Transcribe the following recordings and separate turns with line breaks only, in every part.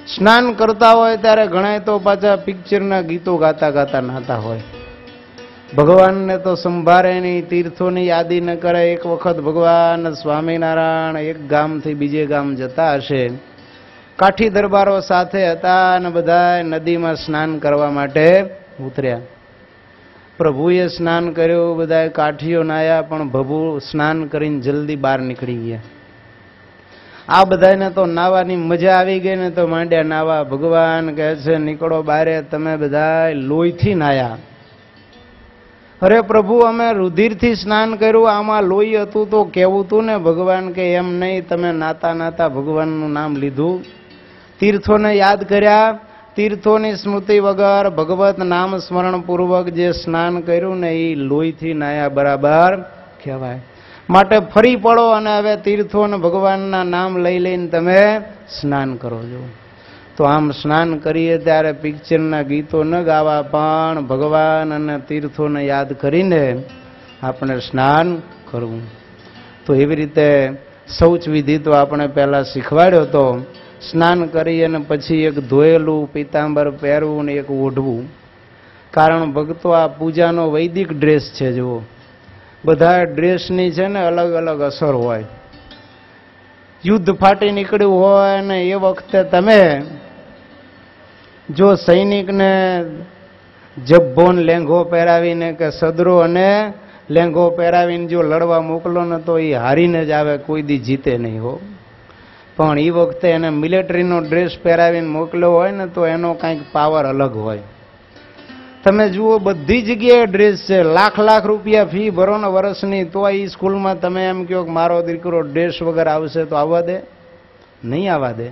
સ્નાન કરતા હોય ત્યારે ઘણા તો પાછા પિક્ચરના ગીતો ગાતા ગાતા નાતા હોય. ભગવાનને તો સંભાળે નહીં, તીર્થોની યાદી ન કરે. એક વખત ભગવાન સ્વામિનારાયણ એક ગામથી બીજે ગામ જતા હશે, કાઠી દરબારો સાથે હતા અને બધા નદીમાં સ્નાન કરવા માટે ઉતર્યા. પ્રભુએ સ્નાન કર્યું, બધા કાઠીઓ નાયા, પણ પ્રભુ સ્નાન કરીને જલ્દી બહાર નીકળી ગયા. આ બધાને તો નાવાની મજા આવી ગઈ ને તો માંડ્યા નાવા. ભગવાન કહે છે નીકળો બારે, તમે બધા લોહીથી નાયા. અરે પ્રભુ, અમે રુધિરથી સ્નાન કર્યું, આમાં લોહી હતું તો કેવું હતું ને. ભગવાન કે એમ નહીં, તમે નાતા નાતા ભગવાનનું નામ લીધું, તીર્થોને યાદ કર્યા, તીર્થોની સ્મૃતિ વગર ભગવત નામ સ્મરણ પૂર્વક જે સ્નાન કર્યું ને એ લોહીથી નાયા બરાબર કહેવાય. માટે ફરી પડો અને હવે તીર્થો અને ભગવાનના નામ લઈ લઈને તમે સ્નાન કરો છો. તો આમ સ્નાન કરીએ ત્યારે પિક્ચરના ગીતો ન ગાવા, પણ ભગવાન અને તીર્થોને યાદ કરીને આપણે સ્નાન કરવું. તો એવી રીતે શૌચ વિધિ તો આપણે પહેલા શીખવાડ્યો હતો. સ્નાન કરી અને પછી એક ધોયેલું પીતાંબર પહેરવું ને એક ઓઢવું. કારણ ભક્તો આ પૂજાનો વૈદિક ડ્રેસ છે. જુઓ, બધા ડ્રેસની છે ને અલગ અલગ અસર હોય. યુદ્ધ ફાટી નીકળ્યું હોય ને એ વખતે તમે જો સૈનિકને જબ્બો લેંઘો પહેરાવીને કે સદરો અને લેંઘો પહેરાવીને જો લડવા મોકલો ને તો એ હારીને જ આવે, કોઈ દી જીતે નહીં હો. પણ એ વખતે એને મિલિટરીનો ડ્રેસ પહેરાવીને મોકલ્યો હોય ને તો એનો કંઈક પાવર અલગ હોય. તમે જુઓ, બધી જગ્યાએ ડ્રેસ છે. લાખ લાખ રૂપિયા ફી ભરો ને વર્ષની, તો એ સ્કૂલમાં તમે એમ કહો કે મારો દીકરો ડ્રેસ વગર આવશે તો આવવા દે? નહીં આવવા દે.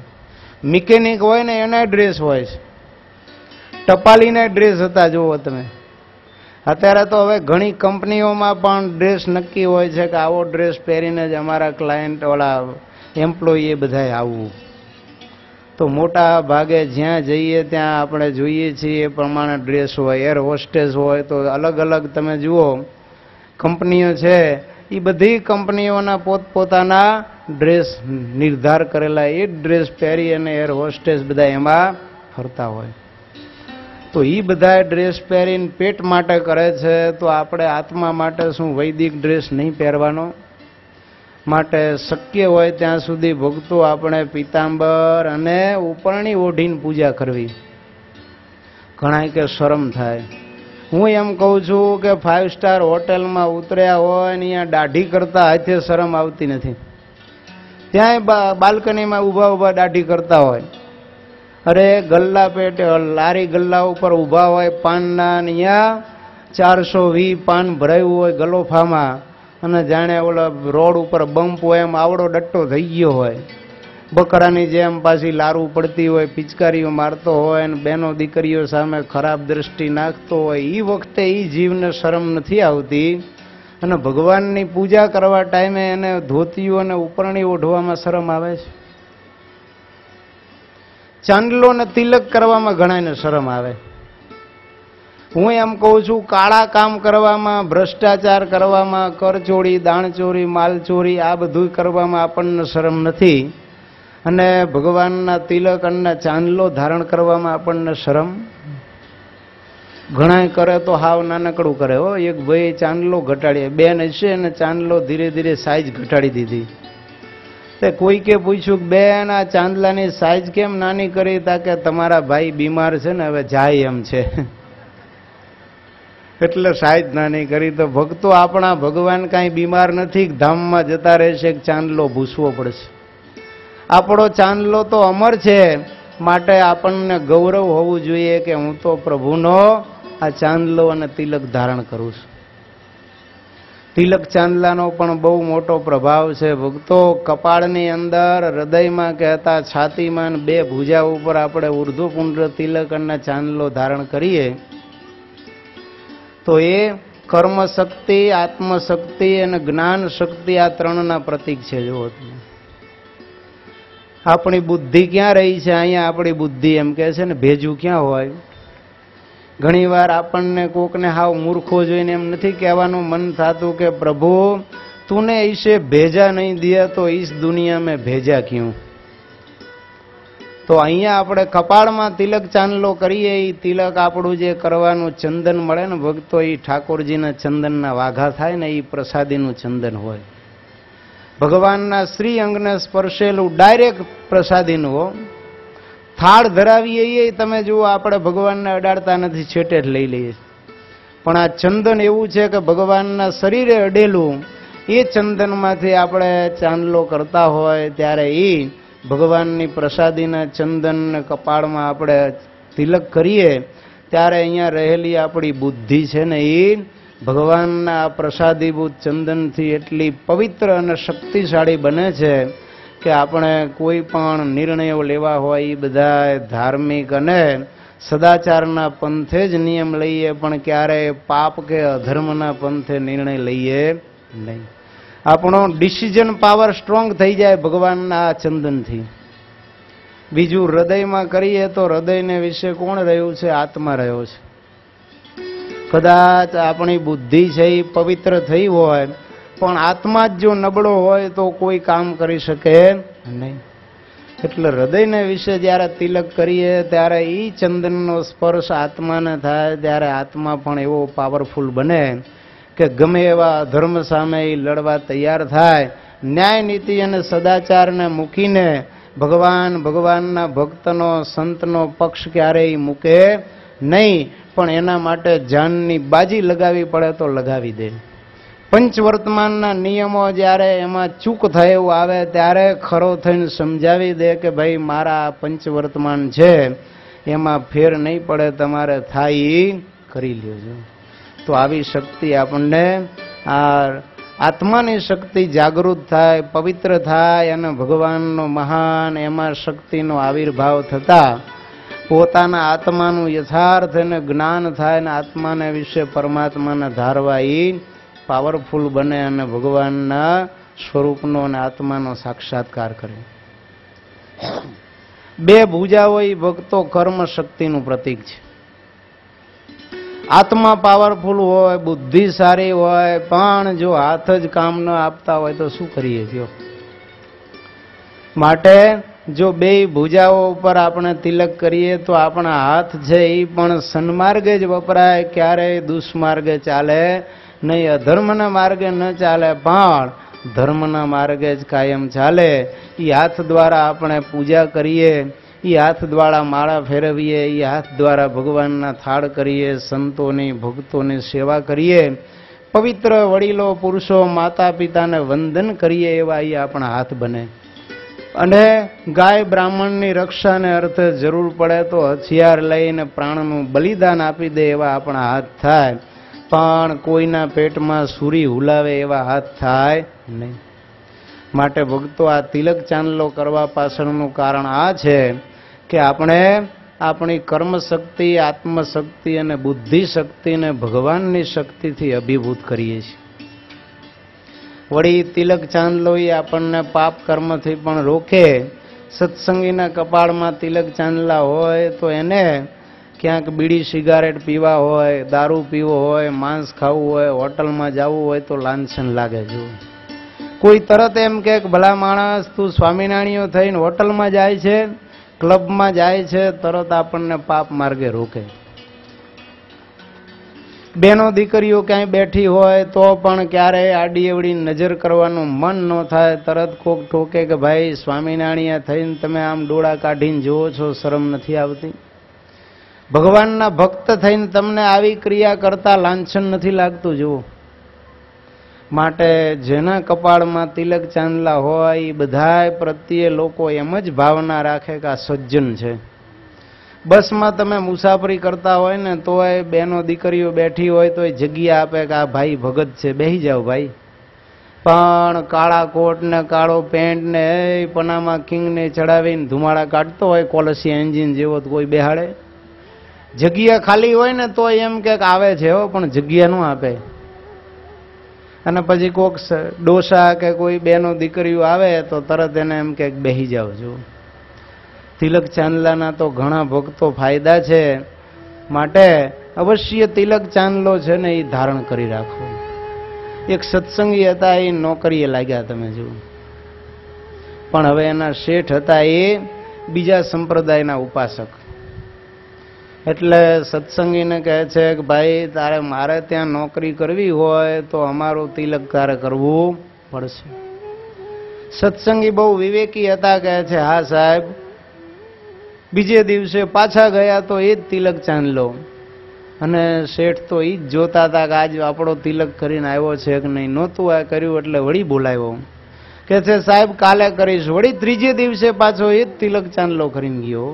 મિકેનિક હોય ને એના ડ્રેસ હોય છે, ટપાલીના ડ્રેસ હતા. જુઓ તમે, અત્યારે તો હવે ઘણી કંપનીઓમાં પણ ડ્રેસ નક્કી હોય છે કે આવો ડ્રેસ પહેરીને જ અમારા ક્લાયન્ટ વાળા એમ્પ્લોયી બધાએ આવવું. તો મોટા ભાગે જ્યાં જઈએ ત્યાં આપણે જોઈએ છીએ એ પ્રમાણે ડ્રેસ હોય. એર હોસ્ટેસ હોય તો અલગ અલગ તમે જુઓ કંપનીઓ છે, એ બધી કંપનીઓના પોતપોતાના ડ્રેસ નિર્ધાર કરેલા, એ ડ્રેસ પહેરી અને એર હોસ્ટેસ બધા એમાં ફરતા હોય. તો એ બધા ડ્રેસ પહેરીને પેટ માટે કરે છે, તો આપણે આત્મા માટે શું વૈદિક ડ્રેસ નહીં પહેરવાનો? માટે શક્ય હોય ત્યાં સુધી ભક્તો આપણે પીતાંબર અને ઉપરણી ઓઢીને પૂજા કરવી. ઘણા કે શરમ થાય. હું એમ કહું છું કે 5 સ્ટાર હોટેલમાં ઉતર્યા હોય ને અહીંયા દાઢી કરતા હાથે શરમ આવતી નથી. ત્યાંય બાલ્કનીમાં ઊભા ઊભા દાઢી કરતા હોય. અરે ગલ્લા પેટે લારી ગલ્લા ઉપર ઊભા હોય પાનના, અહીંયા 420 પાન ભરાયું હોય ગલોફામાં, અને જાણે ઓલા રોડ ઉપર બમ્પ હોય એમ આવડો ડટ્ટો થઈ ગયો હોય. બકરાની જેમ પાછી લારું પડતી હોય, પિચકારીઓ મારતો હોય અને બહેનો દીકરીઓ સામે ખરાબ દ્રષ્ટિ નાખતો હોય. એ વખતે એ જીવને શરમ નથી આવતી, અને ભગવાનની પૂજા કરવા ટાઈમે એને ધોતીઓ અને ઉપરણી ઓઢવામાં શરમ આવે છે. ચાંદલો ને તિલક કરવામાં ઘણાને શરમ આવે. હું એમ કહું છું, કાળા કામ કરવામાં, ભ્રષ્ટાચાર કરવામાં, કરચોરી, દાણચોરી, માલચોરી, આ બધું કરવામાં આપણને શરમ નથી. અને ભગવાનના તિલક અને ચાંદલો ધારણ કરવામાં આપણને શરમ. ઘણા કરે તો હાવ નાનકડું કરે હો. એક ભાઈ ચાંદલો ઘટાડીએ, બેન હશે ને ચાંદલો ધીરે ધીરે સાઈઝ ઘટાડી દીધી. તે કોઈકે પૂછ્યું કે બેન આ ચાંદલાની સાઈઝ કેમ નાની કરી? તા કે તમારા ભાઈ બીમાર છે ને હવે જાય એમ છે એટલે સાઈઝ નાની કરી. તો ભક્તો આપણા ભગવાન કાંઈ બીમાર નથી, ધામમાં જતા રહેશે, ચાંદલો ભૂસવો પડશે. આપણો ચાંદલો તો અમર છે, માટે આપણને ગૌરવ હોવું જોઈએ કે હું તો પ્રભુનો આ ચાંદલો અને તિલક ધારણ કરું છું. તિલક ચાંદલાનો પણ બહુ મોટો પ્રભાવ છે ભક્તો. કપાળની અંદર, હૃદયમાં કહેતા છાતીમાં, 2 ભુજા ઉપર આપણે ઉર્ધ્વપુંડ્ર તિલક અને ચાંદલો ધારણ કરીએ તો એ કર્મ શક્તિ, આત્મશક્તિ અને જ્ઞાન શક્તિ, આ 3ના પ્રતીક છે. જુઓ તમે, આપણી બુદ્ધિ ક્યાં રહી છે? અહીંયા આપણી બુદ્ધિ એમ કહે છે ને ભેજું ક્યાં હોય? ઘણી વાર આપણને કોકને હાવ મૂર્ખો જોઈને એમ નથી કહેવાનું મન થતું કે પ્રભુ तूने इसे भेजा नहीं दिया तो इस दुनिया में भेजा क्यों? તો અહીંયા આપણે કપાળમાં તિલક ચાંદલો કરીએ, એ તિલક આપણું જે કરવાનું ચંદન મળે ને ભક્તો, એ ઠાકોરજીના ચંદનના વાઘા થાય ને એ પ્રસાદીનું ચંદન હોય. ભગવાનના શ્રી અંગને સ્પર્શેલું ડાયરેક્ટ પ્રસાદીનું હો. થાળ ધરાવીએ એ તમે જુઓ આપણે ભગવાનને અડાડતા નથી, છેટે જ લઈ લઈએ. પણ આ ચંદન એવું છે કે ભગવાનના શરીરે અડેલું એ ચંદનમાંથી આપણે ચાંદલો કરતા હોય ત્યારે એ ભગવાનની પ્રસાદીના ચંદન કપાળમાં આપણે તિલક કરીએ ત્યારે અહીંયા રહેલી આપણી બુદ્ધિ છે ને એ ભગવાનના પ્રસાદીભૂત ચંદનથી એટલી પવિત્ર અને શક્તિશાળી બને છે કે આપણે કોઈ પણ નિર્ણયો લેવા હોય એ બધા ધાર્મિક અને સદાચારના પંથે જ નિયમ લઈએ, પણ ક્યારેય પાપ કે અધર્મના પંથે નિર્ણય લઈએ નહીં. આપણો ડિસિઝન પાવર સ્ટ્રોંગ થઈ જાય ભગવાનના ચંદનથી. બીજું હૃદયમાં કરીએ તો હૃદયને વિશે કોણ રહ્યું છે? આત્મા રહ્યો છે. કદાચ આપણી બુદ્ધિ છે એ પવિત્ર થઈ હોય, પણ આત્મા જ જો નબળો હોય તો કોઈ કામ કરી શકે નહીં. એટલે હૃદયને વિશે જ્યારે તિલક કરીએ ત્યારે એ ચંદનનો સ્પર્શ આત્માને થાય ત્યારે આત્મા પણ એવો પાવરફુલ બને કે ગમે એવા ધર્મ સામે એ લડવા તૈયાર થાય. ન્યાય નીતિ અને સદાચારને મૂકીને ભગવાનના ભક્તનો સંતનો પક્ષ ક્યારેય મૂકે નહીં, પણ એના માટે જાનની બાજી લગાવી પડે તો લગાવી દે. પંચવર્તમાનના નિયમો જ્યારે એમાં ચૂક થાય એવું આવે ત્યારે ખરો થઈને સમજાવી દે કે ભાઈ મારા પંચવર્તમાન છે એમાં ફેર નહીં પડે, તમારે થાય કરી લેજો. તો આવી શક્તિ આપણને આ આત્માની શક્તિ જાગૃત થાય, પવિત્ર થાય અને ભગવાનનો મહાન એમાં શક્તિનો આવિર્ભાવ થતા પોતાના આત્માનું યથાર્થ અને જ્ઞાન થાય ને આત્માને વિશે પરમાત્માના ધારવા એ પાવરફુલ બને અને ભગવાનના સ્વરૂપનો અને આત્માનો સાક્ષાત્કાર કરે. બે ભુજાઓ એ ભક્તો કર્મ શક્તિનું પ્રતીક છે. આત્મા પાવરફુલ હોય, બુદ્ધિ સારી હોય, પણ જો હાથ જ કામ ન આપતા હોય તો શું કરીએ કયો? માટે જો બે ભુજાઓ ઉપર આપણે તિલક કરીએ તો આપણા હાથ છે એ પણ સન્માર્ગે જ વપરાય, ક્યારેય દુષ્માર્ગે ચાલે નહીં. અધર્મના માર્ગે ન ચાલે પણ ધર્મના માર્ગે જ કાયમ ચાલે. એ હાથ દ્વારા આપણે પૂજા કરીએ, એ હાથ દ્વારા માળા ફેરવીએ, એ હાથ દ્વારા ભગવાનના થાળ કરીએ, સંતોની ભક્તોની સેવા કરીએ, પવિત્ર વડીલો પુરુષો માતા પિતાને વંદન કરીએ, એવા એ આપણા હાથ બને. અને ગાય બ્રાહ્મણની રક્ષાને અર્થે જરૂર પડે તો હથિયાર લઈને પ્રાણનું બલિદાન આપી દે એવા આપણા હાથ થાય, પણ કોઈના પેટમાં સૂરી હુલાવે એવા હાથ થાય નહીં. માટે ભક્તો આ તિલક ચાંદલો કરવા પાછળનું કારણ આ છે કે આપણે આપણી કર્મ શક્તિ, આત્મશક્તિ અને બુદ્ધિ શક્તિને ભગવાનની શક્તિથી અભિભૂત કરીએ છીએ. વળી તિલક ચાંદલો એ આપણને પાપ કર્મથી પણ રોકે. સત્સંગીના કપાળમાં તિલક ચાંદલા હોય તો એને ક્યાંક બીડી સિગારેટ પીવા હોય, દારૂ પીવો હોય, માંસ ખાવું હોય, હોટલમાં જવું હોય તો લાંછન લાગે. જો કોઈ તરત એમ કે ભલા માણસ તું સ્વામિનારાયણો થઈને હોટલમાં જાય છે, ક્લબમાં જાય છે, તરત આપણને પાપ માર્ગે રોકે. બેનો દીકરીઓ ક્યાંય બેઠી હોય તો પણ ક્યારેય આડી એવડી નજર કરવાનું મન ન થાય, તરત કોક ઠોકે કે ભાઈ સ્વામિનારાયણ થઈને તમે આમ ડોળા કાઢીને જુઓ છો, શરમ નથી આવતી? ભગવાનના ભક્ત થઈને તમને આવી ક્રિયા કરતા લાંછન નથી લાગતું? જુઓ. માટે જેના કપાળમાં તિલક ચાંદલા હોય એ બધાય પ્રત્યે લોકો એમ જ ભાવના રાખે કે આ સજ્જન છે. બસમાં તમે મુસાફરી કરતા હોય ને તોય બેનો દીકરીઓ બેઠી હોય તો એ જગ્યા આપે કે આ ભાઈ ભગત છે, બેસી જાઓ ભાઈ. પણ કાળા કોટ ને કાળો પેન્ટ ને પનામા કિંગ ને ચડાવીને ધુમાડા કાઢતો હોય કોલસિયા એન્જિન જેવો, તો કોઈ બેહાડે? જગ્યા ખાલી હોય ને તો એમ કે આવે છે હો, પણ જગ્યા ન આપે. અને પછી કોક ડોસા કે કોઈ બેનો દીકરીઓ આવે તો તરત એને એમ કે બેસી જાઓ. જો તિલક ચાંદલાના તો ઘણા ભક્તો ફાયદા છે, માટે અવશ્ય તિલક ચાંદલો છે ને એ ધારણ કરી રાખો. એક સત્સંગી હતા, એ નોકરીએ લાગ્યા તમે જુઓ, પણ હવે એના શેઠ હતા એ બીજા સંપ્રદાયના ઉપાસક. એટલે સત્સંગીને કહે છે કે ભાઈ તારે મારે ત્યાં નોકરી કરવી હોય તો અમારું તિલક તારે કરવું પડશે. સત્સંગી બહુ વિવેકી હતા, કહે છે હા સાહેબ. બીજે દિવસે પાછા ગયા તો એ જ તિલક ચાંદલો, અને શેઠ તો એ જ જોતા હતા કે આજ આપણો તિલક કરીને આવ્યો છે કે નહીં. નહોતું આ કર્યું એટલે વળી બોલાવ્યો. કે છે સાહેબ કાલે કરીશ. વળી ત્રીજે દિવસે પાછો એ જ તિલક ચાંદલો કરીને ગયો.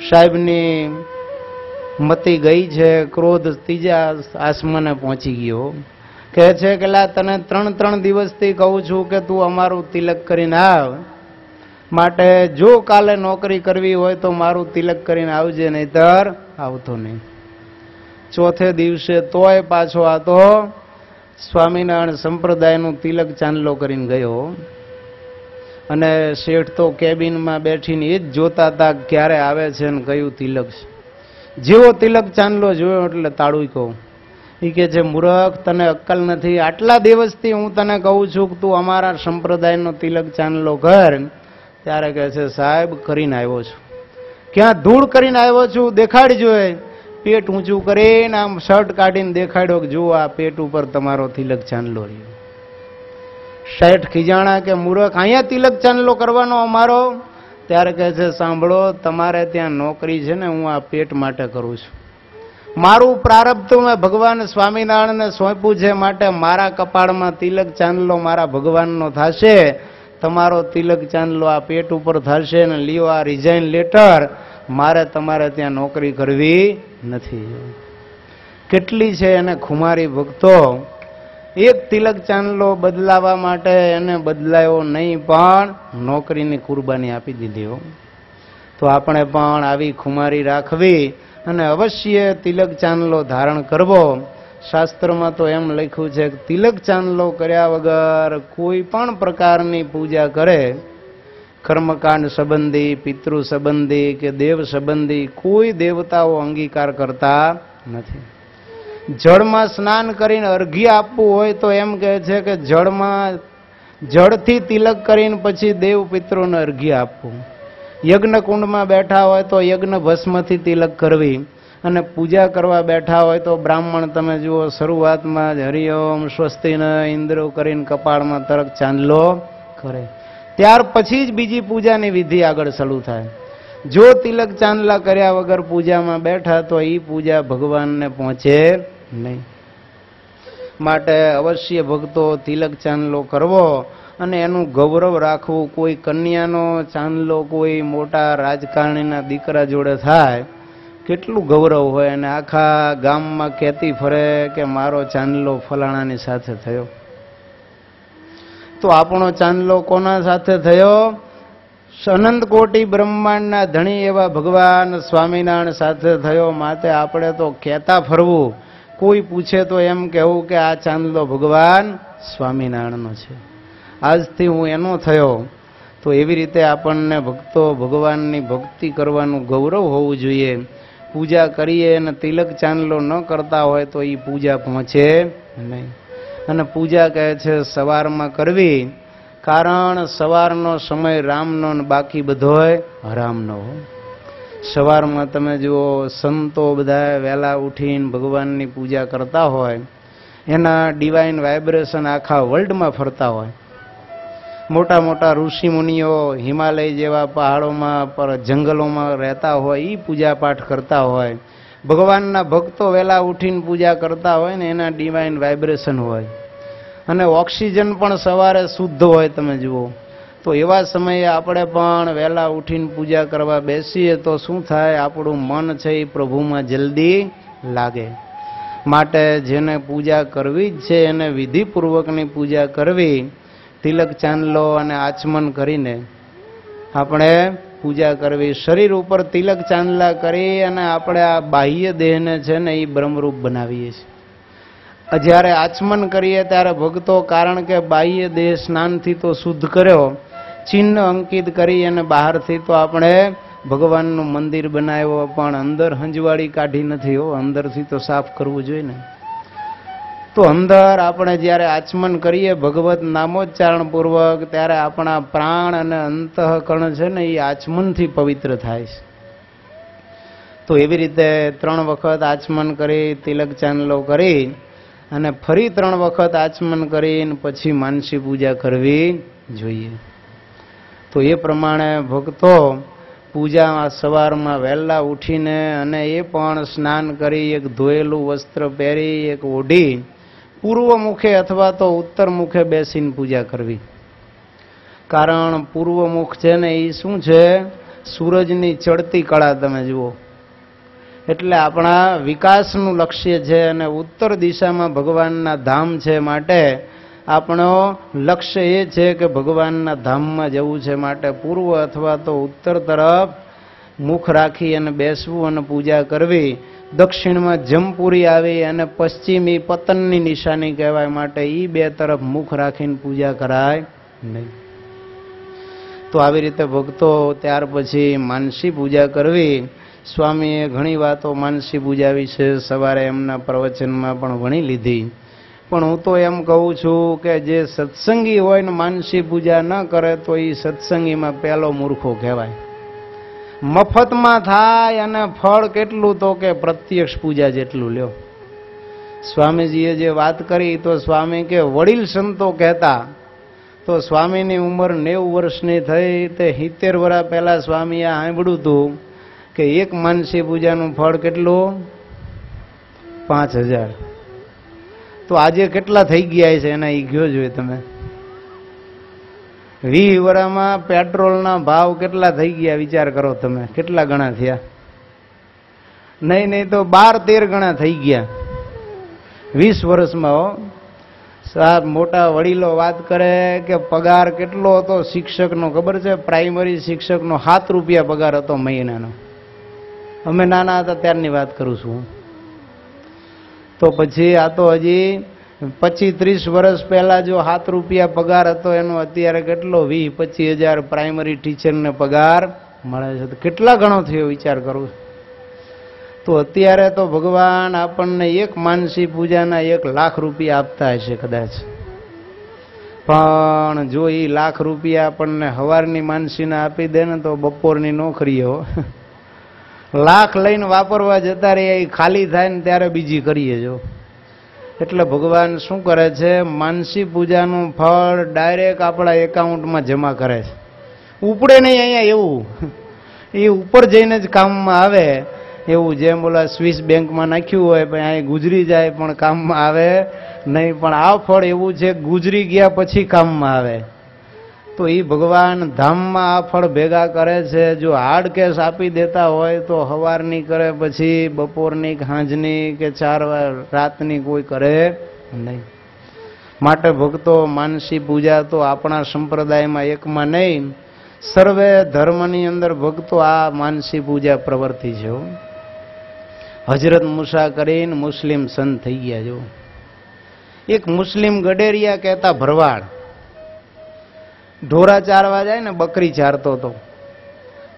સાહેબની મતી ગઈ છે, ક્રોધ ત્રીજા આસમાને પહોંચી ગયો. કહે છે કે લા તને 3 દિવસથી કહું છું કે તું અમારું તિલક કરીને આવ, માટે જો કાલે નોકરી કરવી હોય તો મારું તિલક કરીને આવજે, નહીતર આવતો નહીં. ચોથે દિવસે તોય પાછો આ તો સ્વામિનારાયણ સંપ્રદાયનું તિલક ચાંદલો કરીને ગયો. અને શેઠ તો કેબિનમાં બેઠીને એ જ જોતા હતા ક્યારે આવે છે ને કયું તિલક છે. જેવો તિલક ચાંદલો જોયો એટલે તાળું કહું. એ કે છે મૂર્ખ, તને અક્કલ નથી. આટલા દિવસથી હું તને કહું છું કે તું અમારા સંપ્રદાયનો તિલક ચાંદલો કર. ત્યારે કહે છે સાહેબ કરીને આવ્યો છું. ક્યાં ધૂળ કરીને આવ્યો છું, દેખાડજો. પેટ ઊંચું કરીને આમ શર્ટ કાઢીને દેખાડ્યો કે જુઓ આ પેટ ઉપર તમારો તિલક ચાંદલો રહ્યો. શેઠ ખીજાણા કે મૂર્ખ, અહીંયા તિલક ચાંદલો કરવાનો અમારો? ત્યારે કહે છે સાંભળો, તમારે ત્યાં નોકરી છે ને હું આ પેટ માટે કરું છું. મારું પ્રારબ્ધ મેં ભગવાન સ્વામિનારાયણને સોંપ્યું છે, માટે મારા કપાળમાં તિલક ચાંદલો મારા ભગવાનનો થશે. તમારો તિલક ચાંદલો આ પેટ ઉપર થશે ને લ્યો આ રિઝાઇન લેટર. મારે તમારે ત્યાં નોકરી કરવી નથી. કેટલી છે એને ખુમારી ભક્તો. એક તિલક ચાંદલો બદલાવા માટે એને બદલાયો નહીં, પણ નોકરીની કુરબાની આપી દીધી. તો આપણે પણ આવી ખુમારી રાખવી અને અવશ્ય તિલક ચાંદલો ધારણ કરવો. શાસ્ત્રમાં તો એમ લખ્યું છે કે તિલક ચાંદલો કર્યા વગર કોઈ પણ પ્રકારની પૂજા કરે, કર્મકાંડ સંબંધી, પિતૃ સંબંધી કે દેવ સંબંધી કોઈ દેવતાઓ અંગીકાર કરતા નથી. જળમાં સ્નાન કરીને અર્ઘ્ય આપવું હોય તો એમ કહે છે કે જળથી તિલક કરીને પછી દેવ પિતૃને અર્ઘ્ય આપવું. યજ્ઞ કુંડમાં બેઠા હોય તો યજ્ઞ ભસ્મથી તિલક કરવી, અને પૂજા કરવા બેઠા હોય તો બ્રાહ્મણ તમે જુઓ શરૂઆતમાં જ હરિઓમ સ્વસ્તિન ઇન્દ્ર કરીને કપાળમાં તરક ચાંદલો કરે, ત્યાર પછી જ બીજી પૂજાની વિધિ આગળ શરૂ થાય. જો તિલક ચાંદલા કર્યા વગર પૂજામાં બેઠા તો એ પૂજા ભગવાનને પહોંચે નહીં. માટે અવશ્ય ભક્તો તિલક ચાંદલો કરવો અને એનું ગૌરવ રાખવું. કોઈ કન્યાનો ચાંદલો કોઈ મોટા રાજકારણીના દીકરા જોડે થાય કેટલું ગૌરવ હોય, અને આખા ગામમાં કહેતી ફરે કે મારો ચાંદલો ફલાણાની સાથે થયો. તો આપણો ચાંદલો કોના સાથે થયો? અનંત કોટી બ્રહ્માંડના ધણી એવા ભગવાન સ્વામિનારાયણ સાથે થયો. માટે આપણે તો કહેતા ફરવું. કોઈ પૂછે તો એમ કહેવું કે આ ચાંદલો ભગવાન સ્વામિનારાયણનો છે, આજથી હું એનો થયો. તો એવી રીતે આપણને ભક્તો ભગવાનની ભક્તિ કરવાનું ગૌરવ હોવું જોઈએ. પૂજા કરીએ અને તિલક ચાંદલો ન કરતા હોય તો એ પૂજા પહોંચે નહીં. અને પૂજા કહે છે સવારમાં કરવી, કારણ સવારનો સમય રામનો ને બાકી બધોય હરામનો. સવારમાં તમે જુઓ સંતો બધા વહેલા ઉઠીને ભગવાનની પૂજા કરતા હોય, એના ડિવાઇન વાઇબ્રેશન આખા વર્લ્ડમાં ફરતા હોય. મોટા મોટા ઋષિ મુનિઓ હિમાલય જેવા પહાડોમાં પર જંગલોમાં રહેતા હોય, એ પૂજા પાઠ કરતા હોય. ભગવાનના ભક્તો વહેલા ઉઠીને પૂજા કરતા હોય ને એના ડિવાઇન વાઇબ્રેશન હોય, અને ઓક્સિજન પણ સવારે શુદ્ધ હોય. તમે જુઓ તો એવા સમયે આપણે પણ વહેલા ઉઠીને પૂજા કરવા બેસીએ તો શું થાય? આપણું મન છે એ પ્રભુમાં જલ્દી લાગે. માટે જેને પૂજા કરવી જ છે એને વિધિપૂર્વકની પૂજા કરવી. તિલક ચાંદલો અને આચમન કરીને આપણે પૂજા કરવી. શરીર ઉપર તિલક ચાંદલા કરી અને આપણે આ બાહ્ય દેહને છે ને એ બ્રહ્મરૂપ બનાવીએ છીએ. જ્યારે આચમન કરીએ ત્યારે ભક્તો, કારણ કે બાહ્ય દેહ સ્નાનથી તો શુદ્ધ કર્યો, ચિહ્ન અંકિત કરી અને બહારથી તો આપણે ભગવાનનું મંદિર બનાવ્યો, પણ અંદર હંજવાળી કાઢી નથી. અંદરથી તો સાફ કરવું જોઈએ ને. તો અંદર આપણે જ્યારે આચમન કરીએ ભગવત નામોચ્ચારણ પૂર્વક, ત્યારે આપણા પ્રાણ અને અંતઃકરણ છે ને એ આચમનથી પવિત્ર થાય છે. તો એવી રીતે 3 વખત આચમન કરી, તિલક ચાંદલો કરી અને ફરી 3 વખત આચમન કરીને પછી માનસી પૂજા કરવી જોઈએ. તો એ પ્રમાણે ભક્તો પૂજા સવારમાં વહેલા ઉઠીને અને એ પણ સ્નાન કરી, એક ધોયેલું વસ્ત્ર પહેરી, એક ઓઢી પૂર્વ મુખે અથવા તો ઉત્તર મુખે બેસીને પૂજા કરવી. કારણ પૂર્વ મુખ છે ને એ શું છે? સૂરજની ચડતી કળા તમે જુઓ, એટલે આપણા વિકાસનું લક્ષ્ય છે અને ઉત્તર દિશામાં ભગવાનના ધામ છે. માટે આપણો લક્ષ્ય એ છે કે ભગવાનના ધામમાં જવું છે. માટે પૂર્વ અથવા તો ઉત્તર તરફ મુખ રાખી અને બેસવું અને પૂજા કરવી. દક્ષિણમાં જમપુરી આવી અને પશ્ચિમી પતનની નિશાની કહેવાય. માટે એ 2 તરફ મુખ રાખીને પૂજા કરાય નહીં. તો આવી રીતે ભક્તો ત્યાર પછી માનસી પૂજા કરવી. સ્વામીએ ઘણી વાતો માનસી પૂજા વિશે સવારે એમના પ્રવચનમાં પણ ભણી લીધી. પણ હું તો એમ કહું છું કે જે સત્સંગી હોય ને માનસી પૂજા ન કરે તો એ સત્સંગીમાં પહેલો મૂર્ખો કહેવાય. મફતમાં થાય અને ફળ કેટલું? તો કે પ્રત્યક્ષ પૂજા જેટલું લ્યો. સ્વામીજીએ જે વાત કરી તો સ્વામી કે વડીલ સંતો કહેતા, તો સ્વામીની ઉંમર 90 વર્ષની થઈ તે 70 વર્ષ પહેલા સ્વામીએ સાંભળ્યું હતું કે એક માનસી પૂજાનું ફળ કેટલું? 5000. તો આજે કેટલા થઈ ગયા છે એના એ ગયો જોઈએ તમે. 20 વર્ષમાં પેટ્રોલના ભાવ કેટલા થઈ ગયા વિચાર કરો તમે, કેટલા ગણા થયા? નહીં તો 12-13 ગણા થઈ ગયા 20 વર્ષમાં. સાહેબ મોટા વડીલો વાત કરે કે પગાર કેટલો હતો શિક્ષકનો ખબર છે? પ્રાઇમરી શિક્ષકનો 7 રૂપિયા પગાર હતો મહિનાનો. અમે નાના હતા ત્યારની વાત કરું છું. તો પછી આ તો હજી 25-30 વર્ષ પહેલા જો 7 રૂપિયા પગાર હતો એનો અત્યારે કેટલો 20-25 હજાર પ્રાઇમરી ટીચરને પગાર મળે છે. તો કેટલા ગણો થયો વિચાર કરો. તો અત્યારે તો ભગવાન આપણને એક માનસી પૂજાના 1 લાખ રૂપિયા આપતા હશે કદાચ. પણ જો એ લાખ રૂપિયા આપણને સવારની માનસીને આપી દે ને તો બપોરની ન કરીએ હો. લાખ લઈને વાપરવા જતા રહે, ખાલી થાય ને ત્યારે બીજી કરીએ જો. એટલે ભગવાન શું કરે છે? માનસી પૂજાનું ફળ ડાયરેક્ટ આપણા એકાઉન્ટમાં જમા કરે છે. ઉપડે નહીં અહીંયા એવું, એ ઉપર જઈને જ કામમાં આવે. એવું જેમ ઓલા સ્વિસ બેંકમાં નાખ્યું હોય પણ અહીં ગુજરી જાય પણ કામમાં આવે નહીં. પણ આ ફળ એવું છે ગુજરી ગયા પછી કામમાં આવે. તો એ ભગવાન ધામમાં આ ફળ ભેગા કરે છે. જો હાર્ડ કેસ આપી દેતા હોય તો સવારની કરે, પછી બપોરની, સાંજની કે 4 રાતની કોઈ કરે નહીં. માટે ભક્તો માનસી પૂજા તો આપણા સંપ્રદાયમાં એકમાં નહીં, સર્વે ધર્મની અંદર ભક્તો આ માનસી પૂજા પ્રવૃત્તિ છે. હજરત મૂસા કરીને મુસ્લિમ સંત થઈ ગયા. જો એક મુસ્લિમ ગડેરિયા કહેતા ભરવાડ ઢોરા ચારવા જાય ને, બકરી ચારતો હતો.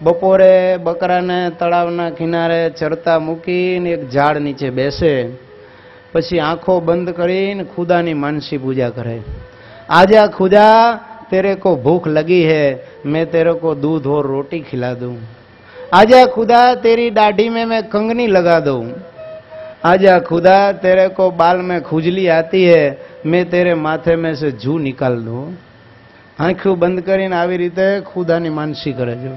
બપોરે બકરાને તળાવના કિનારે ચરતા મૂકીને એક ઝાડ નીચે બેસે, પછી આંખો બંધ કરીને ખુદાની માનસી પૂજા કરે. આજા ખુદા तेरे को भूख लगी है, मैं तेरे को दूध और रोटी खिला दूं. आजा खुदा तेरी दाढ़ी में मैं कंगनी लगा दूं. आजा खुदा तेरे को बाल में खुजली आती है, मैं तेरे माथे में से जू निकाल दूं. आंखों बंद કરીને આવી રીતે ખુદાની માનસી કરે છે.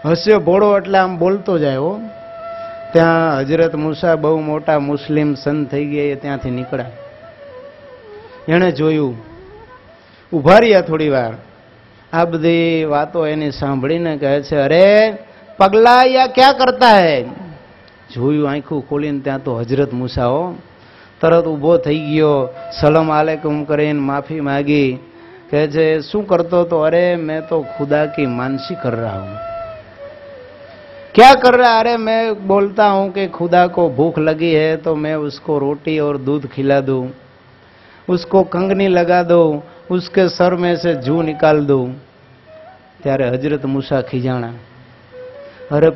હસ્યો ભોળો એટલે આમ બોલતો જાય હો. ત્યાં હજરત મૂસા બહુ મોટા મુસ્લિમ સંત થઈ ગયા, ત્યાંથી નીકળ્યા. એણે જોયું, ઉભા રહ્યા થોડી વાર. આ બધી વાતો એની સાંભળીને કહે છે, અરે પગલા યા ક્યાં કરતા હે? જોયું આંખું ખોલીને ત્યાં તો હજરત મૂસા હો. તરત ઊભો થઈ ગયો, સલામ આલેકુમ કરીને માફી માગી. કહે છે શું કરતો તો? अरे मैं तो खुदा की मानसी कर रहा हूं. क्या कर रहा? अरे मैं बोलता हूं कि खुदा को भूख लगी है तो मैं उसको रोटी और दूध खिला दूं, उसको कंगनी लगा दूं, उसके सर में से जू निकाल दूं. त्यारे हजरत मूसा खिजाणा, अरे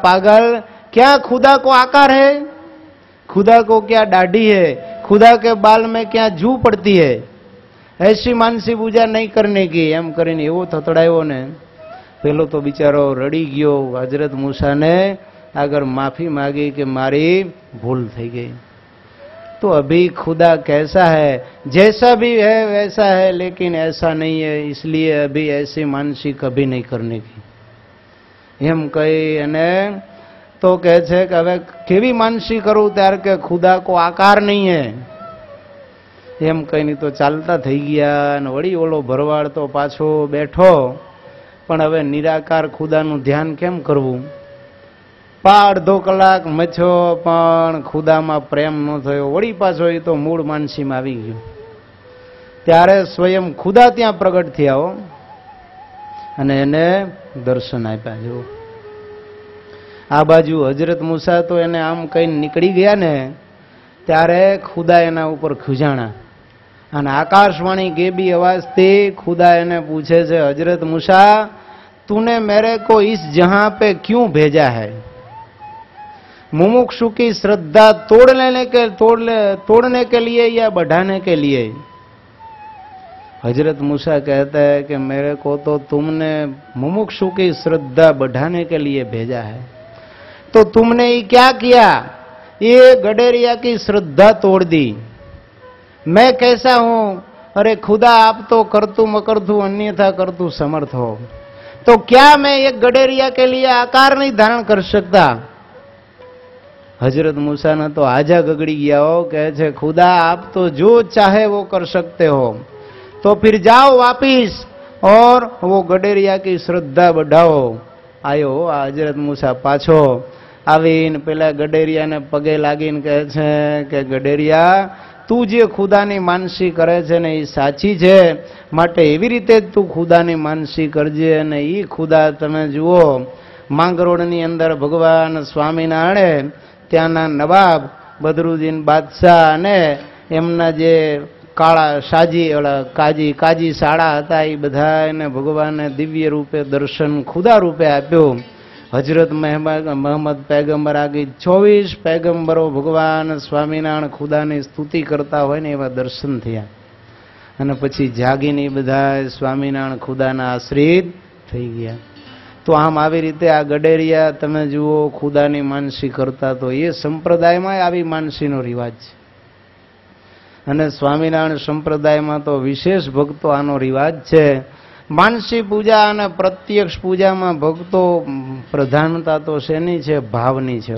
पागल, क्या खुदा को आकार है? खुदा को क्या दाढ़ी है? खुदा के बाल में क्या जू पड़ती है, ऐसी मानसी पूजा नहीं करने की एम करीने एवो थतड़ायो ने पेलो तो बिचारो रड़ी गयो। हजरत मूसा ने अगर माफी मांगी कि मारी भूल थई गई। तो अभी खुदा कैसा है, जैसा भी है वैसा है, लेकिन ऐसा नहीं है, इसलिए अभी ऐसी मानसी कभी नहीं करने की एम कही। अने तो कहे छे कि हवे केवी मानसी करूं त्यार के खुदा को आकार नहीं है एम कहीने तो चालता थई गया। अने वળી ओलो भरवाड़ तो पाछो बैठो, पण हवे निराकार खुदानुं ध्यान केम करवुं। अर्धो कलाक मथ्यो पण खुदामां प्रेम न थयो। वળી पाछो ए तो मूळ मानसीमां आवी गयो। त्यारे स्वयं खुदा त्यां प्रगट थया हो अने एने दर्शन आप्या। जो आ बाजू हजरत मूसा तो एने आम कहीने નીકળી ગયા ने त्यारे खुदा एना उपर खीजाणा अने आकाशवाणी गेबी अवाजथी खुदा एने पूछे छे, हजरत मूसा तूने मेरे को इस जहां पे क्यों भेजा है? मुमुक्षु की श्रद्धा तोड़ने के लिए या बढ़ाने के लिए? हजरत मूसा कहता है कि मेरे को तो तुमने मुमुक्षु की श्रद्धा बढ़ाने के लिए भेजा है। तो तुमने ये क्या किया? ये गडेरिया की श्रद्धा तोड़ दी। मैं कैसा हूं? अरे खुदा आप तो करतु मकरतु अन्यथा करतु समर्थ हो, तो क्या मैं एक गडेरिया के लिए आकार नहीं धारण कर सकता? हजरत मूसा ने तो आजा गगड़ी गया हो। कहे छे खुदा आप तो जो चाहे वो कर सकते हो, तो फिर जाओ वापिस और वो गडेरिया की श्रद्धा बढ़ाओ। आयो हजरत मूसा पाछो आवीने पेला गडेरिया ने पगे लागीने कहे छे कि गडेरिया तू जे खुदानी मानसी करे छे ने ई साची छे, माटे एवी रीते तू खुदानी मानसी करजे। अने ई खुदा तमे जुओ માંગરોળની અંદર ભગવાન સ્વામિનારાયણ ત્યાંના નવાબ બદરુદ્દીન બાદશાહ અને એમના જે કાળા સાજી કાજી શાળા હતા એ બધા એને ભગવાને દિવ્ય રૂપે દર્શન ખુદા રૂપે આપ્યું। હજરત મોહમ્મદ पैगंबर आगे 24 पैगंबरो भगवान स्वामीनारायण खुदानी स्तुति करता होय ने एवा दर्शन थया अने पछी जागीने बधा स्वामीनारायण खुदाना आश्रित थई गया। तो आम आवी रीते आ गडेरिया तमे जुओ खुदानी मानसी करता, तो ये संप्रदायमां आवी मानसीनो रिवाज छे अने स्वामीनारायण संप्रदायमां तो विशेष भक्तो आनो रिवाज छे। मानसी पूजा अने प्रत्यक्ष पूजा में भक्तो प्रधानता तो शेनी छे? भावनी छे।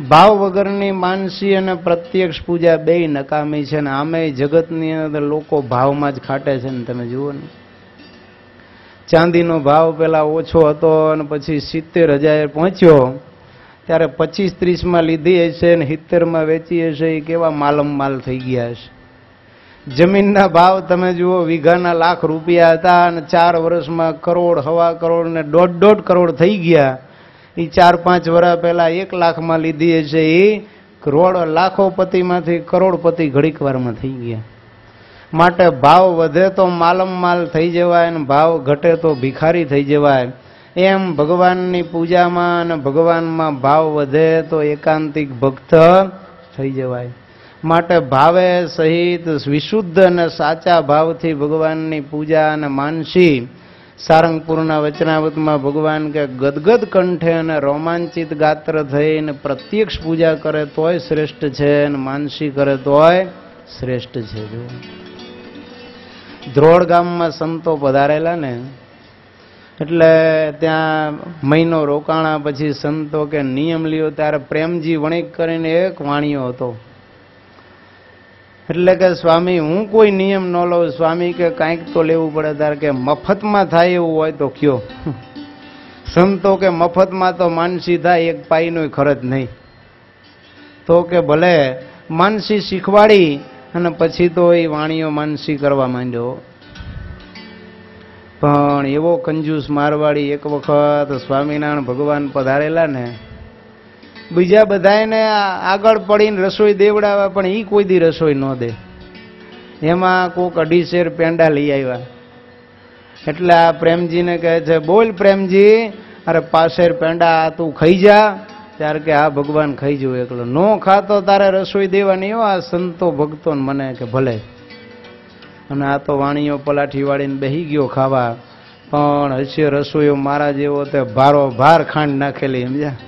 भाव वगरनी मानसी अने प्रत्यक्ष पूजा बेय नकामी छे। आमे जगतनी अंदर लोको भावमां ज खाटे छे। तमे जुओ ने चांदीनो भाव पेला ओछो हतो अने पछी 70,000 पहोंच्यो त्यारे 25-30 में लीधी हशे ने 70 में वेची हशे। ए केवा मालम माल थई गया हशे। जमीनना भाव तमे जुओ वीघाना लाख रुपया हता अने 4 वर्षमां करोड़, 1.25 करोड़ ने 1.5 करोड़ थई गया। ए 4-5 वर्ष पहेला 1 लाख में लीधी हशे। ए करोड़ लाखोपतिमांथी करोड़पति घड़ीक वारमां थई गया। माटे भाव वधे तो मालम माल थई जवाय अने भाव घटे तो भिखारी थई जवाय। एम भगवाननी पूजामां अने भगवानमां भाव वधे तो एकांतिक भक्त थई जवाय। माटे भावे सहित विशुद्ध अने साचा भावथी भगवाननी पूजा अने मानसी सारंगपुरना वचनावतमां भगवान के गदगद कंठे अने रोमांचित गात्र थईने प्रत्यक्ष पूजा करे तोय श्रेष्ठ छे अने मानसी करे तोय श्रेष्ठ छे। जो द्रोड़ गाममां संतो पधारेला ने એટલે ત્યાં મહિનો રોકાણા પછી સંતો કે નિયમ લ્યો ત્યારે પ્રેમજી વણિક કરીને એક વાણિયો હતો। એટલે કે સ્વામી હું કોઈ નિયમ ન લઉં। સ્વામી કે કાંઈક તો લેવું પડે તારે કે મફતમાં થાય એવું હોય તો કયો। સંતો કે મફતમાં તો માનસી થાય, એક પાઈનો ખર્ચ નહીં। તો કે ભલે માનસી શીખવાડી અને પછી તો એ વાણીઓ માનસી કરવા માંડ્યો। પણ એવો કંજૂસ મારવાડી એક વખત સ્વામિનારાયણ ભગવાન પધારેલા ને બીજા બધાને આગળ પડીને રસોઈ દેવડાવે પણ એ કોઈ દી રસોઈ ન દે। એમાં કોક 2.5 શેર પેંડા લઈ આવ્યા। એટલે આ પ્રેમજીને કહે છે બોલ પ્રેમજી, અરે 5 શેર પેંડા તું ખાઈ જા ત્યારે કે આ ભગવાન ખાઈ જવું એકલો, નો ખાતો તારે રસોઈ દેવાની હો આ સંતો ભક્તો મને કે ભલે. અને આ તો વાણીઓ પલાઠી વાળીને બેહી ગયો ખાવા, પણ હશે રસોઈયો મારા જેવો તે ભારો ભાર ખાંડ નાખેલી સમજ્યા,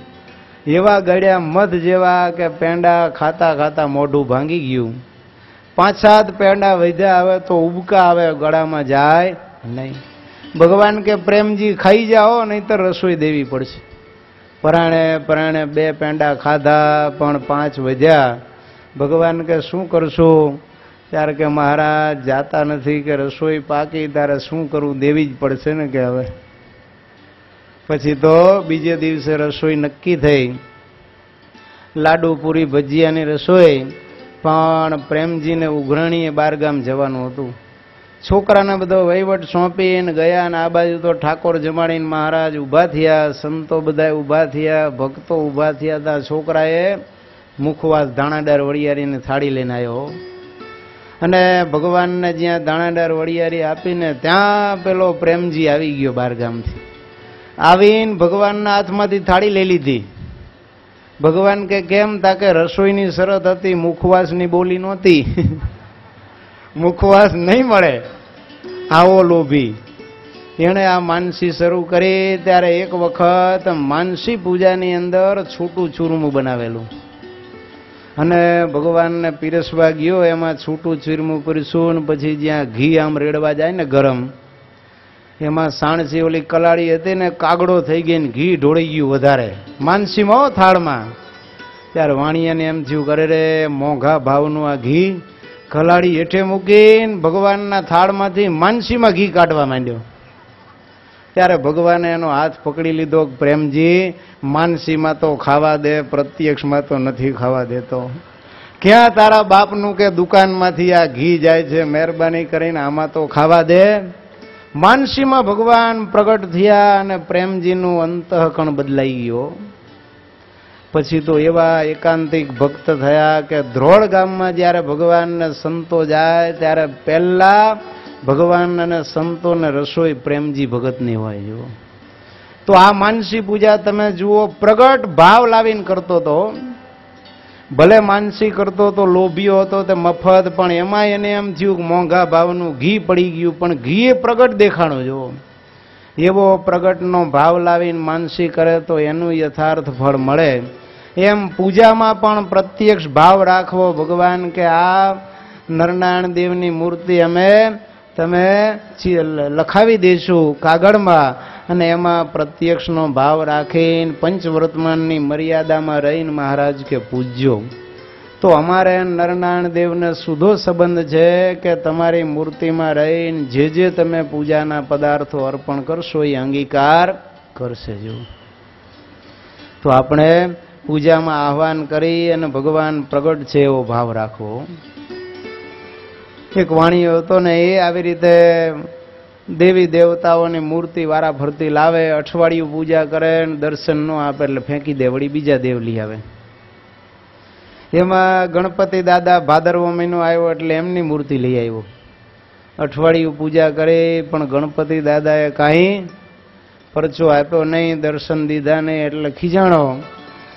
એવા ગળ્યા મધ જેવા કે પેંડા ખાતા ખાતા મોઢું ભાંગી ગયું. 5-7 પેંડા વધ્યા, આવે તો ઉબકા આવે, ગળામાં જાય નહીં. ભગવાન કે પ્રેમજી ખાઈ જાઓ નહીતર રસોઈ દેવી પડશે. પરાણે પરાણે 2 પેંડા ખાધા પણ 5 વધ્યા. ભગવાન કે શું કરશું? ત્યારે કે મહારાજ જાતા નથી કે રસોઈ પાકી તારે શું કરવું, દેવી જ પડશે ને કે હવે. પછી તો બીજે દિવસે રસોઈ નક્કી થઈ, લાડુ પૂરી ભજીયાની રસોઈ. પણ પ્રેમજીને ઉઘરણીએ બારગામ જવાનું હતું. છોકરાને બધો વહીવટ સોંપીને ગયા, ને આ બાજુ તો ઠાકોર જમાડીને મહારાજ ઊભા થયા, સંતો બધા ઊભા થયા, ભક્તો ઊભા થયા હતા. છોકરાએ મુખવાસ દાણાદાર વડિયારીને થાળી લઈને આવ્યો, અને ભગવાનને જ્યાં દાણાદાર વડિયારી આપીને ત્યાં પેલો પ્રેમજી આવી ગયો બારગામથી. આવીને ભગવાનના હાથમાંથી થાળી લઈ લીધી. ભગવાન કે કેમ? તાકે રસોઈની શરત હતી, મુખવાસની બોલી નહોતી. મુખવાસ નહીં મળે. આવો લોભી. એણે આ માનસી શરૂ કરી ત્યારે એક વખત માનસી પૂજાની અંદર છૂટું ચૂરમું બનાવેલું, અને ભગવાનને પીરસવા ગયો. એમાં છૂટું ચૂરમું પીરસ્યું, પછી જ્યાં ઘી આમ રેડવા જાય ને ગરમ, એમાં સાણસી ઓલી કલાળી હતી ને કાગડો થઈ ગઈ ને ઘી ઢોળી ગયું વધારે માનસીમાં થાળમાં. ત્યારે વાણિયાને એમ થયું કરે રે મોંઘા ભાવનું આ ઘી, કલાળી હેઠે મૂકીને ભગવાનના થાળમાંથી માનસીમાં ઘી કાઢવા માંડ્યો. ત્યારે ભગવાને એનો હાથ પકડી લીધો, પ્રેમજી માનસીમાં તો ખાવા દે, પ્રત્યક્ષમાં તો નથી ખાવા દેતો. ક્યાં તારા બાપનું કે દુકાનમાંથી આ ઘી જાય છે, મહેરબાની કરીને આમાં તો ખાવા દે. માનસીમાં ભગવાન પ્રગટ થયા અને પ્રેમજીનું અંતઃકણ બદલાઈ ગયો. પછી તો એવા એકાંતિક ભક્ત થયા કે ધ્રોળ ગામમાં જ્યારે ભગવાનને સંતો જાય ત્યારે પહેલા ભગવાન અને સંતોને રસોઈ પ્રેમજી ભગતની હોય. જો તો આ માનસી પૂજા તમે જુઓ, પ્રગટ ભાવ લાવીને કરતો હતો. ભલે માનસી કરતો તો લોભીઓ હતો તે મફત, પણ એમાં એને એમ થયું કે મોંઘા ભાવનું ઘી પડી ગયું, પણ ઘી પ્રગટ દેખાણો. જો એવો પ્રગટનો ભાવ લાવીને માનસી કરે તો એનું યથાર્થ ફળ મળે. એમ પૂજામાં પણ પ્રત્યક્ષ ભાવ રાખવો. ભગવાન કે આ નરનારાયણ દેવની મૂર્તિ અમે તમે લખાવી દઈશું કાગળમાં, અને એમાં પ્રત્યક્ષનો ભાવ રાખીને પંચવર્તમાનની મર્યાદામાં રહીને મહારાજ કે પૂજ્યો. તો અમારે નરનારાયણ દેવને સુધો સંબંધ છે કે તમારી મૂર્તિમાં રહીને જે તમે પૂજાના પદાર્થો અર્પણ કરશો એ અંગીકાર કરશે. જો તો આપણે પૂજામાં આહવાન કરી અને ભગવાન પ્રગટ છે એવો ભાવ રાખવો. એક વાણીઓ હતો ને, એ આવી રીતે દેવી દેવતાઓની મૂર્તિ વારા ફરતી લાવે, અઠવાડિયું પૂજા કરે, દર્શન ન આપે એટલે ફેંકી દે, વળી બીજા દેવ લઈ આવે. એમાં ગણપતિ દાદા ભાદરવો મહિનો આવ્યો એટલે એમની મૂર્તિ લઈ આવ્યો. અઠવાડિયું પૂજા કરી પણ ગણપતિ દાદાએ કાંઈ પરચો આપ્યો નહીં, દર્શન દીધા નહીં, એટલે ખીજાણો.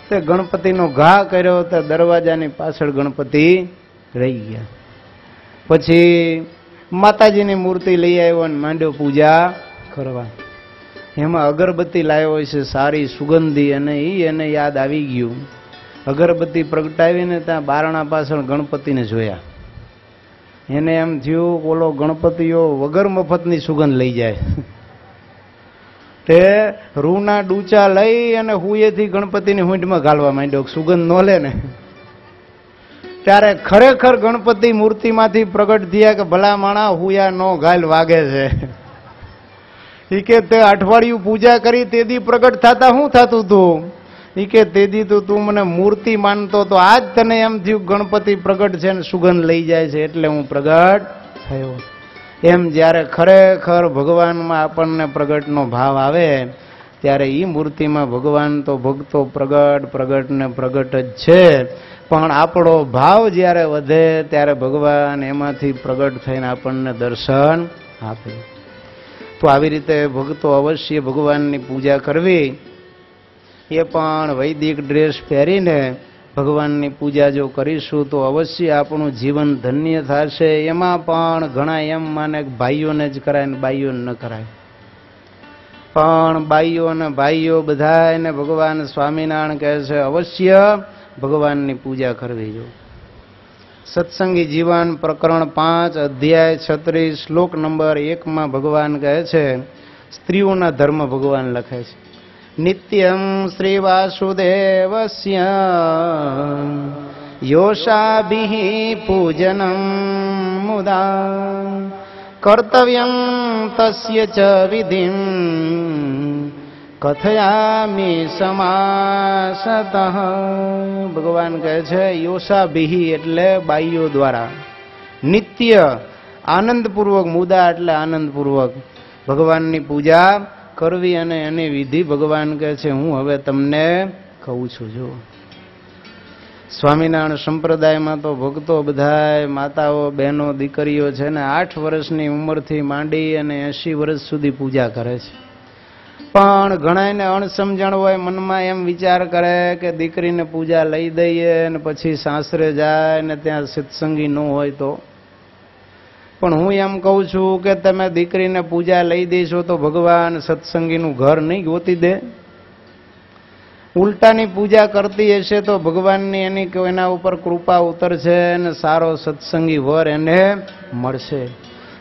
તે ગણપતિનો ઘા કર્યો તો દરવાજાની પાછળ ગણપતિ રહી ગયા. પછી માતાજીની મૂર્તિ લઈ આવ્યો અને માંડ્યો પૂજા કરવા. એમાં અગરબત્તી લાવ્યો છે સારી સુગંધી, અને એને યાદ આવી ગયું. અગરબત્તી પ્રગટાવીને ત્યાં બારણા પાછળ ગણપતિને જોયા. એને એમ થયું ઓલો ગણપતિઓ વગર મફતની સુગંધ લઈ જાય. તે રૂના ડૂચા લઈ અને હુંએથી ગણપતિની હુંડમાં ગાળવા માંડ્યો, સુગંધ ન લે ને. ત્યારે ખરેખર ગણપતિ મૂર્તિમાંથી પ્રગટ થયા કે ભલા માણા હુયા નો ગાલ વાગે છે. ઈ કે તે અઠવાડિયું પૂજા કરી તેદી પ્રગટ થતા શું થતું તું? ઈ કે તેદી તો તું મને મૂર્તિ માનતો તો આજ તને એમ થયું ગણપતિ પ્રગટ છે ને સુગંધ લઈ જાય છે એટલે હું પ્રગટ થયો. એમ જ્યારે ખરેખર ભગવાનમાં આપણને પ્રગટનો ભાવ આવે ત્યારે ઈ મૂર્તિમાં ભગવાન તો ભક્તો પ્રગટ ને પ્રગટ જ છે, પણ આપણો ભાવ જ્યારે વધે ત્યારે ભગવાન એમાંથી પ્રગટ થઈને આપણને દર્શન આપે. તો આવી રીતે ભક્તો અવશ્ય ભગવાનની પૂજા કરવી. એ પણ વૈદિક ડ્રેસ પહેરીને ભગવાનની પૂજા જો કરીશું તો અવશ્ય આપણું જીવન ધન્ય થશે. એમાં પણ ઘણા એમ માને કે ભાઈઓને જ કરાય ને બાઈઓને ન કરાય, પણ બાઈઓ અને ભાઈઓ બધાને ભગવાન સ્વામિનારાયણ કહે છે અવશ્ય ભગવાનની પૂજા કરવી જો. સત્સંગી જીવન પ્રકરણ 5 અધ્યાય 36 શ્લોક નંબર 1 ભગવાન કહે છે, સ્ત્રીઓના ધર્મ ભગવાન લખે છે, નિત્યમ શ્રી વાસુદેવસ્ય યોષાભિઃ પૂજનમ મુદા કર્તવ્યમ તસ્ય ચ વિધિમ કથયામિ સમાસતઃ. ભગવાન કહે છે યોષાભિઃ એટલે બાઈઓ દ્વારા, નિત્ય આનંદપૂર્વક, મુદા એટલે આનંદપૂર્વક ભગવાનની પૂજા કરવી અને એની વિધિ ભગવાન કહે છે હું હવે તમને કહું છું. જો સ્વામિનારાયણ સંપ્રદાયમાં તો ભક્તો બધા માતાઓ બહેનો દીકરીઓ છે ને 8 વર્ષની ઉંમરથી માંડી અને 80 વર્ષ સુધી પૂજા કરે છે. પણ ઘણાને અણસમજણ હોય, મનમાં એમ વિચાર કરે કે દીકરીને પૂજા લઈ દઈએ અને પછી સાસરે જાય ને ત્યાં સત્સંગી ન હોય તો. પણ હું એમ કહું છું કે તમે દીકરીને પૂજા લઈ દેશો તો ભગવાન સત્સંગીનું ઘર નહીં ગોતી દે? ઉલટાની પૂજા કરતી હશે તો ભગવાનની એના ઉપર કૃપા ઉતરશે અને સારો સત્સંગી વર એને મળશે.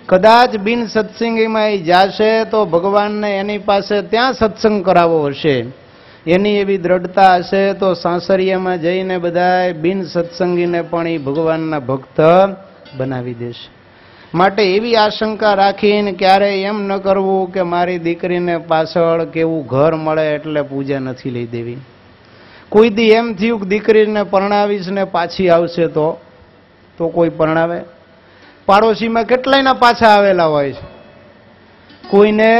કદાચ બિન સત્સંગીમાં એ જાશે તો ભગવાનને એની પાસે ત્યાં સત્સંગ કરાવવો હશે. એની એવી દ્રઢતા હશે તો સાસરિયામાં જઈને બધા બિન સત્સંગીને પણ એ ભગવાનના ભક્ત બનાવી દેશે. માટે એવી આશંકા રાખીને ક્યારે એમ ન કરવું કે મારી દીકરીને પાછળ કેવું ઘર મળે એટલે પૂજા નથી લઈ દેવી. કોઈ દી એમ થયું કે દીકરીને પરણાવીશ ને પાછી આવશે તો કોઈ પરણાવે? પાડોશીમાં કેટલાયના પાછા આવેલા હોય છે. કોઈને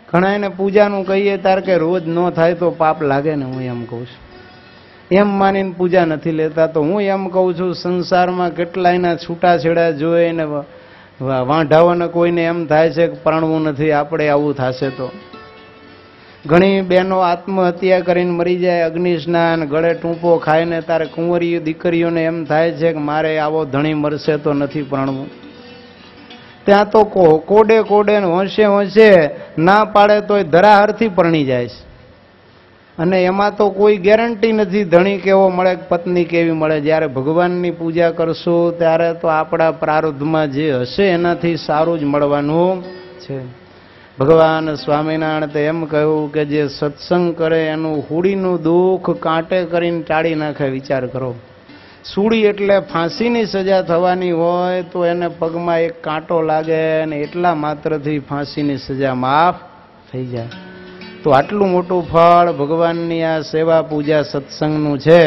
ઘણાને પૂજાનું કહીએ ત્યારે કે રોજ ન થાય તો પાપ લાગે ને, હું એમ કહું છું. એમ માનીને પૂજા નથી લેતા. તો હું એમ કહું છું સંસારમાં કેટલાયના છૂટાછેડા જોઈને વાંઢાઓને કોઈને એમ થાય છે કે પરણવું નથી, આપણે આવું થશે તો. ઘણી બહેનો આત્મહત્યા કરીને મરી જાય, અગ્નિ સ્નાન ગળે ટૂંપો ખાઈને તારે કુંવરી દીકરીઓને એમ થાય છે કે મારે આવો ધણી મળશે તો નથી પરણવું. ત્યાં તો કોડે કોડે હોંશે હોંશે ના પાડે તોય ધરાહરથી પરણી જાય છે. અને એમાં તો કોઈ ગેરંટી નથી ધણી કેવો મળે, પત્ની કેવી મળે. જ્યારે ભગવાનની પૂજા કરશું ત્યારે તો આપણા પ્રારબ્ધમાં જે હશે એનાથી સારું જ મળવાનું છે. ભગવાન સ્વામિનારાયણ એમ કહ્યું કે જે સત્સંગ કરે એનું હુડીનું દુઃખ કાંટે કરીને ટાળી નાખે. વિચાર કરો, સૂડી એટલે ફાંસીની સજા થવાની હોય તો એને પગમાં એક કાંટો લાગે અને એટલા માત્રથી ફાંસીની સજા માફ થઈ જાય. તો આટલું મોટું ફળ ભગવાનની આ સેવા પૂજા સત્સંગનું છે.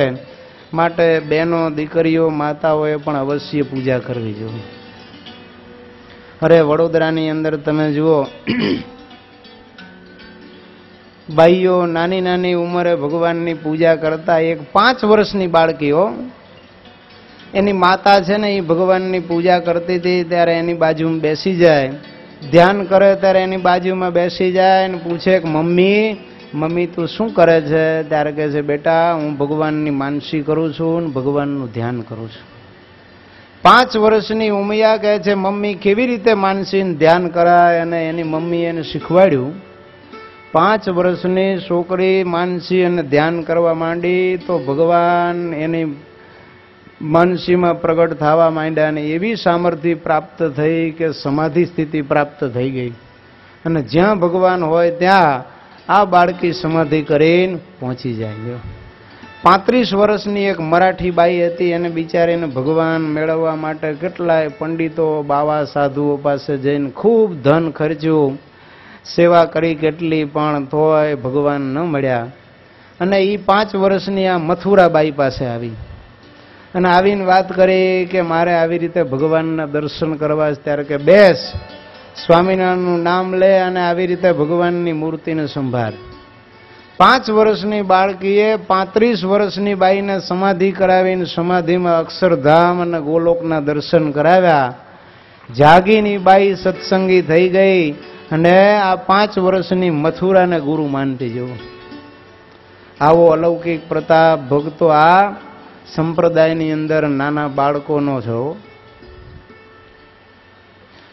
માટે બહેનો દીકરીઓ માતાઓએ પણ અવશ્ય પૂજા કરવી જોઈએ. અરે વડોદરાની અંદર તમે જુઓ, બાઈઓ નાની નાની ઉંમરે ભગવાનની પૂજા કરતા. એક 5 વર્ષની બાળકીઓ, એની માતા છે ને એ ભગવાનની પૂજા કરતી હતી ત્યારે એની બાજુમાં બેસી જાય, ધ્યાન કરે ત્યારે એની બાજુમાં બેસી જાય અને પૂછે કે મમ્મી તું શું કરે છે? ત્યારે કહે છે બેટા હું ભગવાનની માનસી કરું છું ને ભગવાનનું ધ્યાન કરું છું. 5 વર્ષની ઉમિયા કહે છે મમ્મી કેવી રીતે માનસીને ધ્યાન કરાય? અને એની મમ્મી એને શીખવાડ્યું. 5 વર્ષની છોકરી માનસી અને ધ્યાન કરવા માંડી તો ભગવાન એની માનસીમાં પ્રગટ થવા માંડ્યા અને એવી સામર્થ્ય પ્રાપ્ત થઈ કે સમાધિ સ્થિતિ પ્રાપ્ત થઈ ગઈ. અને જ્યાં ભગવાન હોય ત્યાં આ બાળકી સમાધિ કરીને પહોંચી જાય. 35 વર્ષની એક મરાઠી બાઈ હતી, એને બિચારીને ભગવાન મેળવવા માટે કેટલાય પંડિતો બાવા સાધુઓ પાસે જઈને ખૂબ ધન ખર્ચ્યું, સેવા કરી કેટલી, પણ તોય ભગવાન ન મળ્યા. અને એ 5 વર્ષની આ મથુરાબાઈ પાસે આવી અને આવીને વાત કરી કે મારે આવી રીતે ભગવાનના દર્શન કરવા છે. ત્યારે કે બેસ, સ્વામિનારાયણનું નામ લે અને આવી રીતે ભગવાનની મૂર્તિને સંભાળ. 5 વર્ષની બાળકીએ 35 વર્ષની બાઈને સમાધિ કરાવીને સમાધિમાં અક્ષરધામ અને ગોલોકના દર્શન કરાવ્યા. જાગીની બાઈ સત્સંગી થઈ ગઈ અને આ 5 વર્ષની મથુરાને ગુરુ માનતી જવું. આવો અલૌકિક પ્રતાપ ભક્તો આ સંપ્રદાયની અંદર નાના બાળકોનો છો.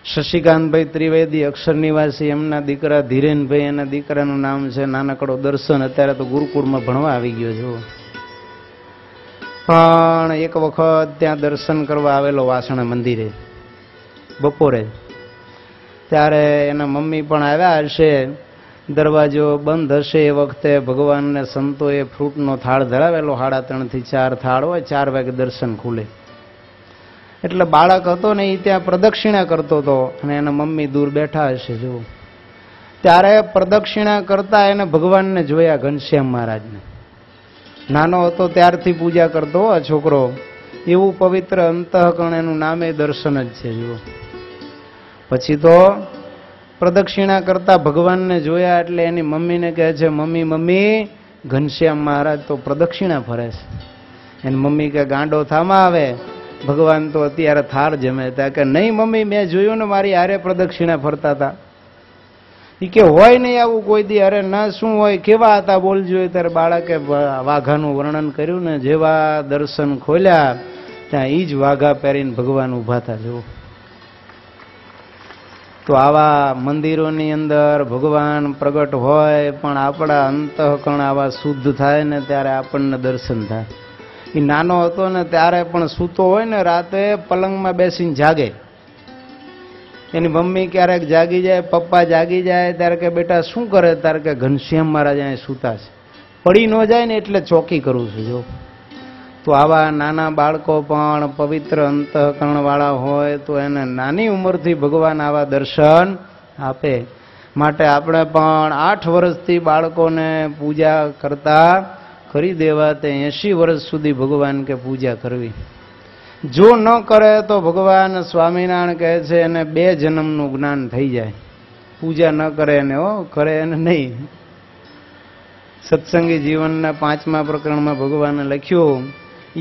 શશિકાંતભાઈ ત્રિવેદી અક્ષર નિવાસી, એમના દીકરા ધીરેનભાઈ, એના દીકરાનું નામ છે નાનકડો દર્શન. અત્યારે તો ગુરુકુળમાં ભણવા આવી ગયો છો. પણ એક વખત ત્યાં દર્શન કરવા આવેલો વાસણા મંદિરે બપોરે, ત્યારે એના મમ્મી પણ આવ્યા હશે. દરવાજો બંધ હશે એ વખતે ભગવાનને સંતોએ ફ્રૂટનો થાળ ધરાવેલો. 3:30 થી 4 થાળ હોય, 4 વાગે દર્શન ખુલે. એટલે બાળક હતો ને એ ત્યાં પ્રદક્ષિણા કરતો હતો અને એના મમ્મી દૂર બેઠા હશે જો. ત્યારે પ્રદક્ષિણા કરતા એને ભગવાનને જોયા, ઘનશ્યામ મહારાજને. નાનો હતો ત્યારથી પૂજા કરતો આ છોકરો. એવું પવિત્ર અંતઃકરણ, એનું નામે દર્શન જ છે જુઓ. પછી તો પ્રદક્ષિણા કરતા ભગવાનને જોયા એટલે એની મમ્મીને કહે છે, મમ્મી મમ્મી ઘનશ્યામ મહારાજ તો પ્રદક્ષિણા ફરે છે. એની મમ્મી કે ગાંડો થામાં આવે, ભગવાન તો અત્યારે થાળ જમે. ત્યાં કે નહીં મમ્મી, મેં જોયું ને મારી હારે પ્રદક્ષિણા ફરતા હતા. એ કે હોય નહીં આવું કોઈ દી. અરે ના, શું હોય, કેવા હતા બોલજો. ત્યારે બાળકે વાઘાનું વર્ણન કર્યું ને, જેવા દર્શન ખોલ્યા ત્યાં એ જ વાઘા પહેરીને ભગવાન ઉભા હતા જુઓ. તો આવા મંદિરોની અંદર ભગવાન પ્રગટ હોય, પણ આપણા અંતઃકરણ આવા શુદ્ધ થાય ને ત્યારે આપણને દર્શન થાય. એ નાનો હતો ને ત્યારે પણ સૂતો હોય ને, રાતે પલંગમાં બેસીને જાગે. એની મમ્મી ક્યારેક જાગી જાય, પપ્પા જાગી જાય, ત્યારે કે બેટા શું કરે? ત્યારે કે ઘનશ્યામ મહારાજ અહીંયા સૂતા છે. પડી ન જાય ને એટલે ચોકી કરું છું જો. તો આવા નાના બાળકો પણ પવિત્ર અંતઃકરણ વાળા હોય તો એને નાની ઉંમરથી ભગવાન આવા દર્શન આપે. માટે આપણે પણ 8 વર્ષથી બાળકોને પૂજા કરતા કરી દેવા, તે 80 વર્ષ સુધી ભગવાન કે પૂજા કરવી. જો ન કરે તો ભગવાન સ્વામિનારાયણ કહે છે એને 2 જન્મનું જ્ઞાન થઈ જાય. પૂજા ન કરે એને, કરે એને નહીં. સત્સંગી જીવનના 5મા પ્રકરણમાં ભગવાને લખ્યું,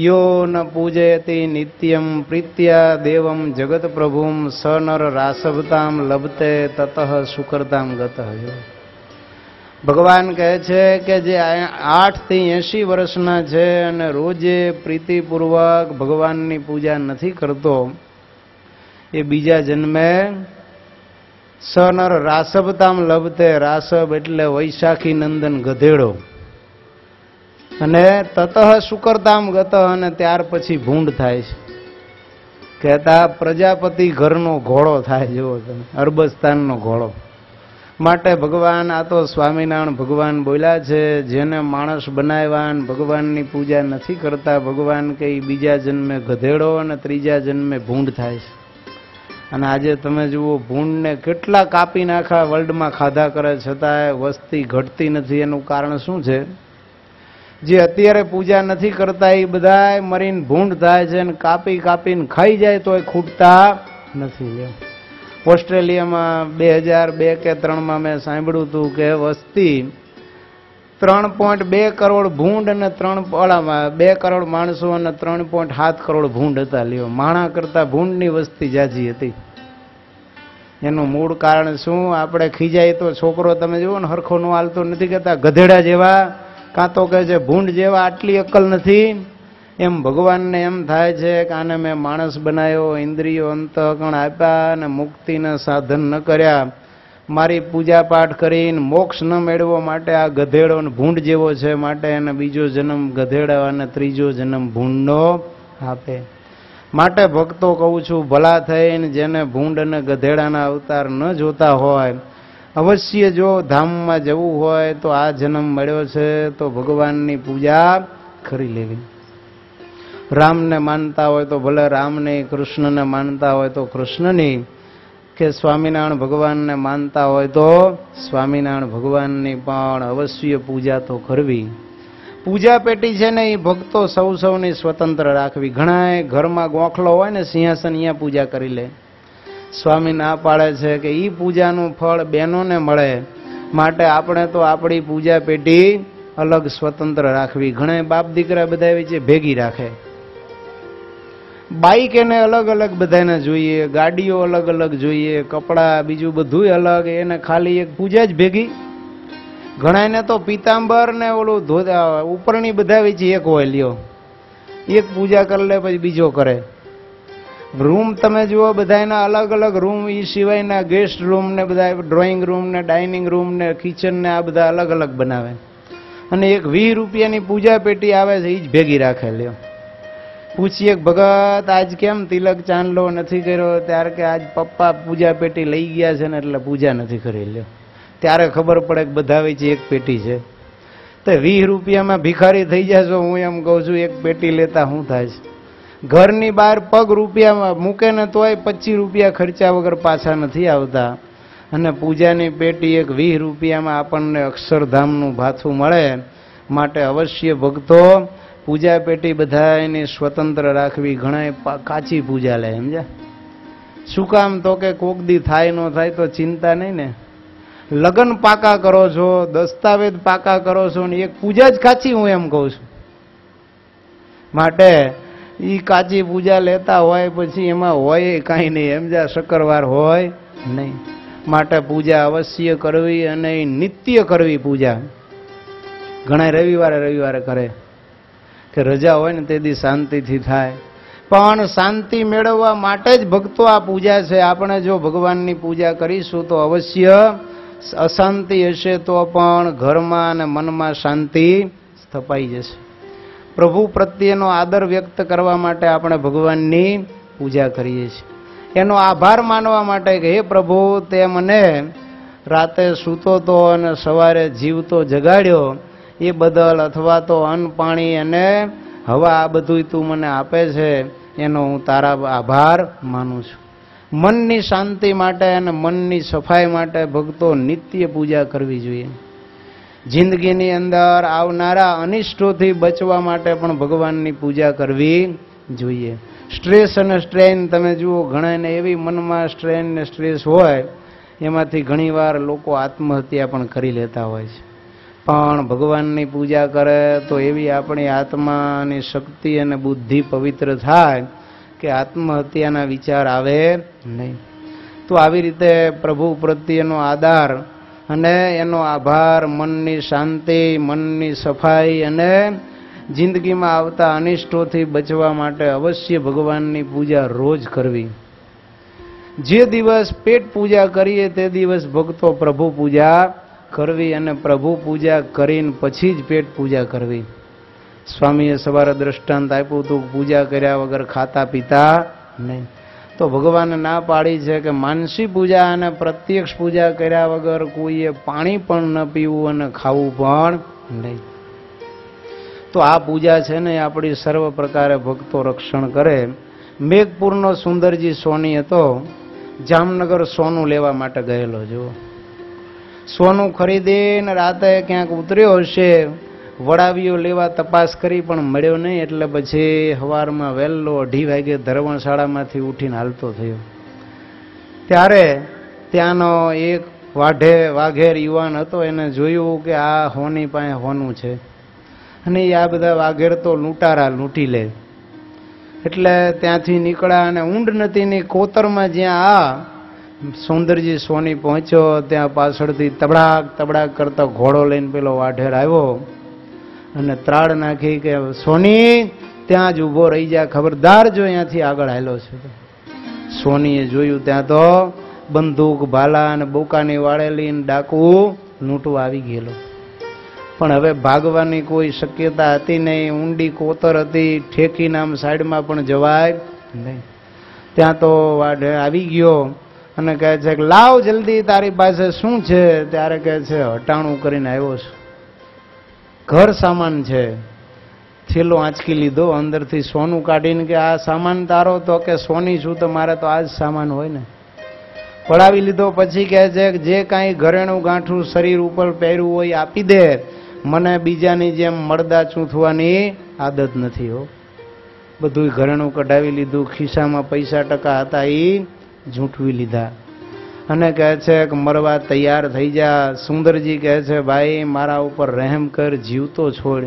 યો ન પૂજયતિ નિત્યમ પ્રીત્યા દેવમ જગત પ્રભુમ સ નર રાસભતામ લભતે તતઃ સુકરતામ ગતઃ. ભગવાન કહે છે કે જે 8 થી 80 વર્ષના છે અને રોજે પ્રીતિપૂર્વક ભગવાનની પૂજા નથી કરતો, એ બીજા જન્મે સ નર રાસભતામ લભતે. રાસભ એટલે વૈશાખી નંદન ગધેડો. અને તતઃ સુકરતામ ગત, અને ત્યાર પછી ભૂંડ થાય છે. કહેતા પ્રજાપતિ ઘરનો ઘોડો થાય જેવો તમે, અરબસ્તાનનો ઘોડો. માટે ભગવાન, આ તો સ્વામિનારાયણ ભગવાન બોલ્યા છે, જેને માણસ બનાવ્યા ભગવાનની પૂજા નથી કરતા, ભગવાન કે બીજા જન્મે ગધેડો અને ત્રીજા જન્મે ભૂંડ થાય છે. અને આજે તમે જુઓ ભૂંડને કેટલા કાપી નાખા વર્લ્ડમાં ખાધા કરે, છતાંય વસ્તી ઘટતી નથી. એનું કારણ શું છે? જે અત્યારે પૂજા નથી કરતા એ બધા મરીને ભૂંડ થાય છે, અને કાપી કાપીને ખાઈ જાય તો એ ખૂટતા નથી. ઓસ્ટ્રેલિયામાં 2002 કે 2003માં મેં સાંભળ્યું હતું કે વસ્તી 3.2 કરોડ ભૂંડ અને 2 કરોડ માણસો અને 3.7 કરોડ ભૂંડ હતા. લ્યો, માણા કરતા ભૂંડની વસ્તી જાજી હતી. એનું મૂળ કારણ શું? આપણે ખીજાય તો છોકરો તમે જુઓ ને હરખો નો હાલતો નથી, કહેતા ગધેડા જેવા, કાં તો કહે છે ભૂંડ જેવા, આટલી અક્કલ નથી. એમ ભગવાનને એમ થાય છે કે આને મેં માણસ બનાવ્યો, ઇન્દ્રિયો અંતઃકરણ આપ્યા અને મુક્તિના સાધન ન કર્યા, મારી પૂજા પાઠ કરીને મોક્ષ ન મેળવો માટે આ ગધેડો ભૂંડ જેવો છે. માટે એને બીજો જન્મ ગધેડા અને ત્રીજો જન્મ ભૂંડનો આપે. માટે ભક્તો કહું છું, ભલા થઈને જેને ભૂંડ અને ગધેડાના અવતાર ન જોતા હોય, અવશ્ય જો ધામમાં જવું હોય તો આ જન્મ મળ્યો છે તો ભગવાનની પૂજા કરી લેવી. રામને માનતા હોય તો ભલે રામની, કૃષ્ણને માનતા હોય તો કૃષ્ણની, કે સ્વામિનારાયણ ભગવાનને માનતા હોય તો સ્વામિનારાયણ ભગવાનની પણ અવશ્ય પૂજા તો કરવી. પૂજા પેટી છે ને એ ભક્તો સૌની સ્વતંત્ર રાખવી. ઘણા ઘરમાં ગોખલો હોય ને સિંહાસન, અહીંયા પૂજા કરી લે. સ્વામી ના પાડે છે કે એ પૂજાનું ફળ બહેનોને મળે. માટે આપણે તો આપણી પૂજા પેટી અલગ સ્વતંત્ર રાખવી. ઘણા બાપ દીકરા બધા વચ્ચે ભેગી રાખે. બાઈક એને અલગ અલગ બધાને જોઈએ, ગાડીઓ અલગ અલગ જોઈએ, કપડાં બીજું બધું અલગ, એને ખાલી એક પૂજા જ ભેગી. ઘણાને તો પિતાંબર ને ઓલું ઉપરની બધા વેચી એક હોય લ્યો, એક પૂજા કરી લે પછી બીજો કરે. રૂમ તમે જુઓ બધાના અલગ અલગ રૂમ, એ સિવાયના ગેસ્ટ રૂમ ને બધા ડ્રોઈંગ રૂમ ને ડાઇનિંગ રૂમ ને કિચન ને આ બધા અલગ અલગ બનાવે. અને એક 20 રૂપિયાની પૂજા પેટી આવે છે, એ જ ભેગી રાખે લ્યો. પૂછીએ ભગત આજ કેમ તિલક ચાંદલો નથી કર્યો? ત્યારે કે આજ પપ્પા પૂજા પેટી લઈ ગયા છે ને એટલે પૂજા નથી કરી લ્યો. ત્યારે ખબર પડે કે બધા વેચી એક પેટી છે. તો 20 રૂપિયામાં ભિખારી થઈ જશો. હું એમ કહું છું એક પેટી લેતા શું થાય છે? ઘરની બહાર પગ રૂપિયામાં મૂકે ને તોય 25 રૂપિયા ખર્ચા વગર પાછા નથી આવતા. અને પૂજાની પેટી એક 20 રૂપિયામાં આપણને અક્ષરધામનું ભાથું મળે. માટે અવશ્ય ભક્તો પૂજા પેટી બધાની સ્વતંત્ર રાખવી. ઘણા કાચી પૂજા લે, સમજ્યા? શું કામ? તો કે કોક દી થાય ન થાય તો ચિંતા નહીં ને. લગ્ન પાકા કરો છો, દસ્તાવેજ પાકા કરો છો ને એક પૂજા જ કાચી, હું એમ કહું છું. માટે એ કાચી પૂજા લેતા હોય પછી એમાં હોય કાંઈ નહીં, સમજ્યા? શક્કરવાર હોય નહીં. માટે પૂજા અવશ્ય કરવી અને નિત્ય કરવી પૂજા. ઘણા રવિવારે કરે કે રજા હોય ને તે દી શાંતિથી થાય. પણ શાંતિ મેળવવા માટે જ ભક્તો આ પૂજા છે. આપણે જો ભગવાનની પૂજા કરીશું તો અવશ્ય અશાંતિ હશે તો પણ ઘરમાં અને મનમાં શાંતિ સ્થપાઈ જશે. પ્રભુ પ્રત્યેનો આદર વ્યક્ત કરવા માટે આપણે ભગવાનની પૂજા કરીએ છીએ. એનો આભાર માનવા માટે કે હે પ્રભુ, તે મને રાતે સૂતો તો અને સવારે જીવતો જગાડ્યો એ બદલ, અથવા તો અન્ન પાણી અને હવા આ બધું તું મને આપે છે, એનો હું તારા આભાર માનું છું. મનની શાંતિ માટે અને મનની સફાઈ માટે ભક્તો નિત્ય પૂજા કરવી જોઈએ. જિંદગીની અંદર આવનારા અનિષ્ટોથી બચવા માટે પણ ભગવાનની પૂજા કરવી જોઈએ. સ્ટ્રેસ અને સ્ટ્રેન તમે જુઓ, ઘણાને એવી મનમાં સ્ટ્રેન ને સ્ટ્રેસ હોય એમાંથી ઘણીવાર લોકો આત્મહત્યા પણ કરી લેતા હોય છે. પણ ભગવાનની પૂજા કરે તો એવી આપણી આત્માની શક્તિ અને બુદ્ધિ પવિત્ર થાય કે આત્મહત્યાના વિચાર આવે નહીં. તો આવી રીતે પ્રભુ પ્રત્યેનો આદર અને એનો આભાર, મનની શાંતિ, મનની સફાઈ અને જિંદગીમાં આવતા અનિષ્ટોથી બચવા માટે અવશ્ય ભગવાનની પૂજા રોજ કરવી. જે દિવસ પેટ પૂજા કરીએ તે દિવસ ભક્તો પ્રભુ પૂજા કરવી અને પ્રભુ પૂજા કરીને પછી જ પેટ પૂજા કરવી. સ્વામીએ સવારે દ્રષ્ટાંત આપ્યું હતું, પૂજા કર્યા વગર ખાતા પીતા નહીં. તો ભગવાને ના પાડી છે કે માનસી પૂજા અને પ્રત્યક્ષ પૂજા કર્યા વગર કોઈએ પાણી પણ ન પીવું અને ખાવું પણ નહીં. તો આ પૂજા છે ને આપણી સર્વ પ્રકારે ભક્તો રક્ષણ કરે. મેઘપુરનો સુંદરજી સોની હતો, જામનગર સોનું લેવા માટે ગયેલો. જો સોનું ખરીદીને રાતે ક્યાંક ઉતર્યો હશે, વડાવીઓ લેવા તપાસ કરી પણ મળ્યો નહીં. એટલે પછી સવારમાં વહેલો 2:30 વાગે ધર્મશાળામાંથી ઉઠીને હાલતો થયો. ત્યારે ત્યાંનો એક વાઘેર યુવાન હતો. એને જોયું કે આ હોની પાસે હોનું છે અને આ બધા વાઘેર તો લૂંટારા લૂંટી લે. એટલે ત્યાંથી નીકળ્યા અને ઊંડ નદીની કોતરમાં જ્યાં આ સુંદરજી સોની પહોંચ્યો ત્યાં પાછળથી તબડાક તબડાક કરતો ઘોડો લઈને પેલો વાઢેર આવ્યો અને ત્રાડ નાખી કે સોની ત્યાં જ ઊભો રહી જાય, ખબરદાર જો અહીંયાથી આગળ હાલ્યો છે. સોનીએ જોયું ત્યાં તો બંદૂક ભાલા અને બોકાની વાળેલી ડાકુ લૂંટવા આવી ગયેલો. પણ હવે ભાગવાની કોઈ શક્યતા હતી નહીં. ઊંડી કોતર હતી, ઠેકીને આમ સાઈડમાં પણ જવાય નહીં. ત્યાં તો વાઢે આવી ગયો અને કહે છે કે લાવ જલ્દી, તારી પાસે શું છે? ત્યારે કહે છે હટાણું કરીને આવ્યો છું, ઘર સામાન છે. થેલો આંચકી લીધો, અંદરથી સોનું કાઢીને કે આ સામાન તારો? તો કે સોની છું તો મારે તો આ જ સામાન હોય ને. પડાવી લીધો. પછી કહે છે કે જે કાંઈ ઘરેણું ગાંઠું શરીર ઉપર પહેર્યું હોય આપી દે, મને બીજાની જેમ મળદા ચૂંથવાની આદત નથી હો. બધું ઘરેણું કઢાવી લીધું, ખિસ્સામાં પૈસા ટકા હતા એ ઝૂંટવી લીધા અને કહે છે કે મરવા તૈયાર થઈ જા. સુંદરજી કહે છે ભાઈ મારા ઉપર રહેમ કર, જીવતો છોડ.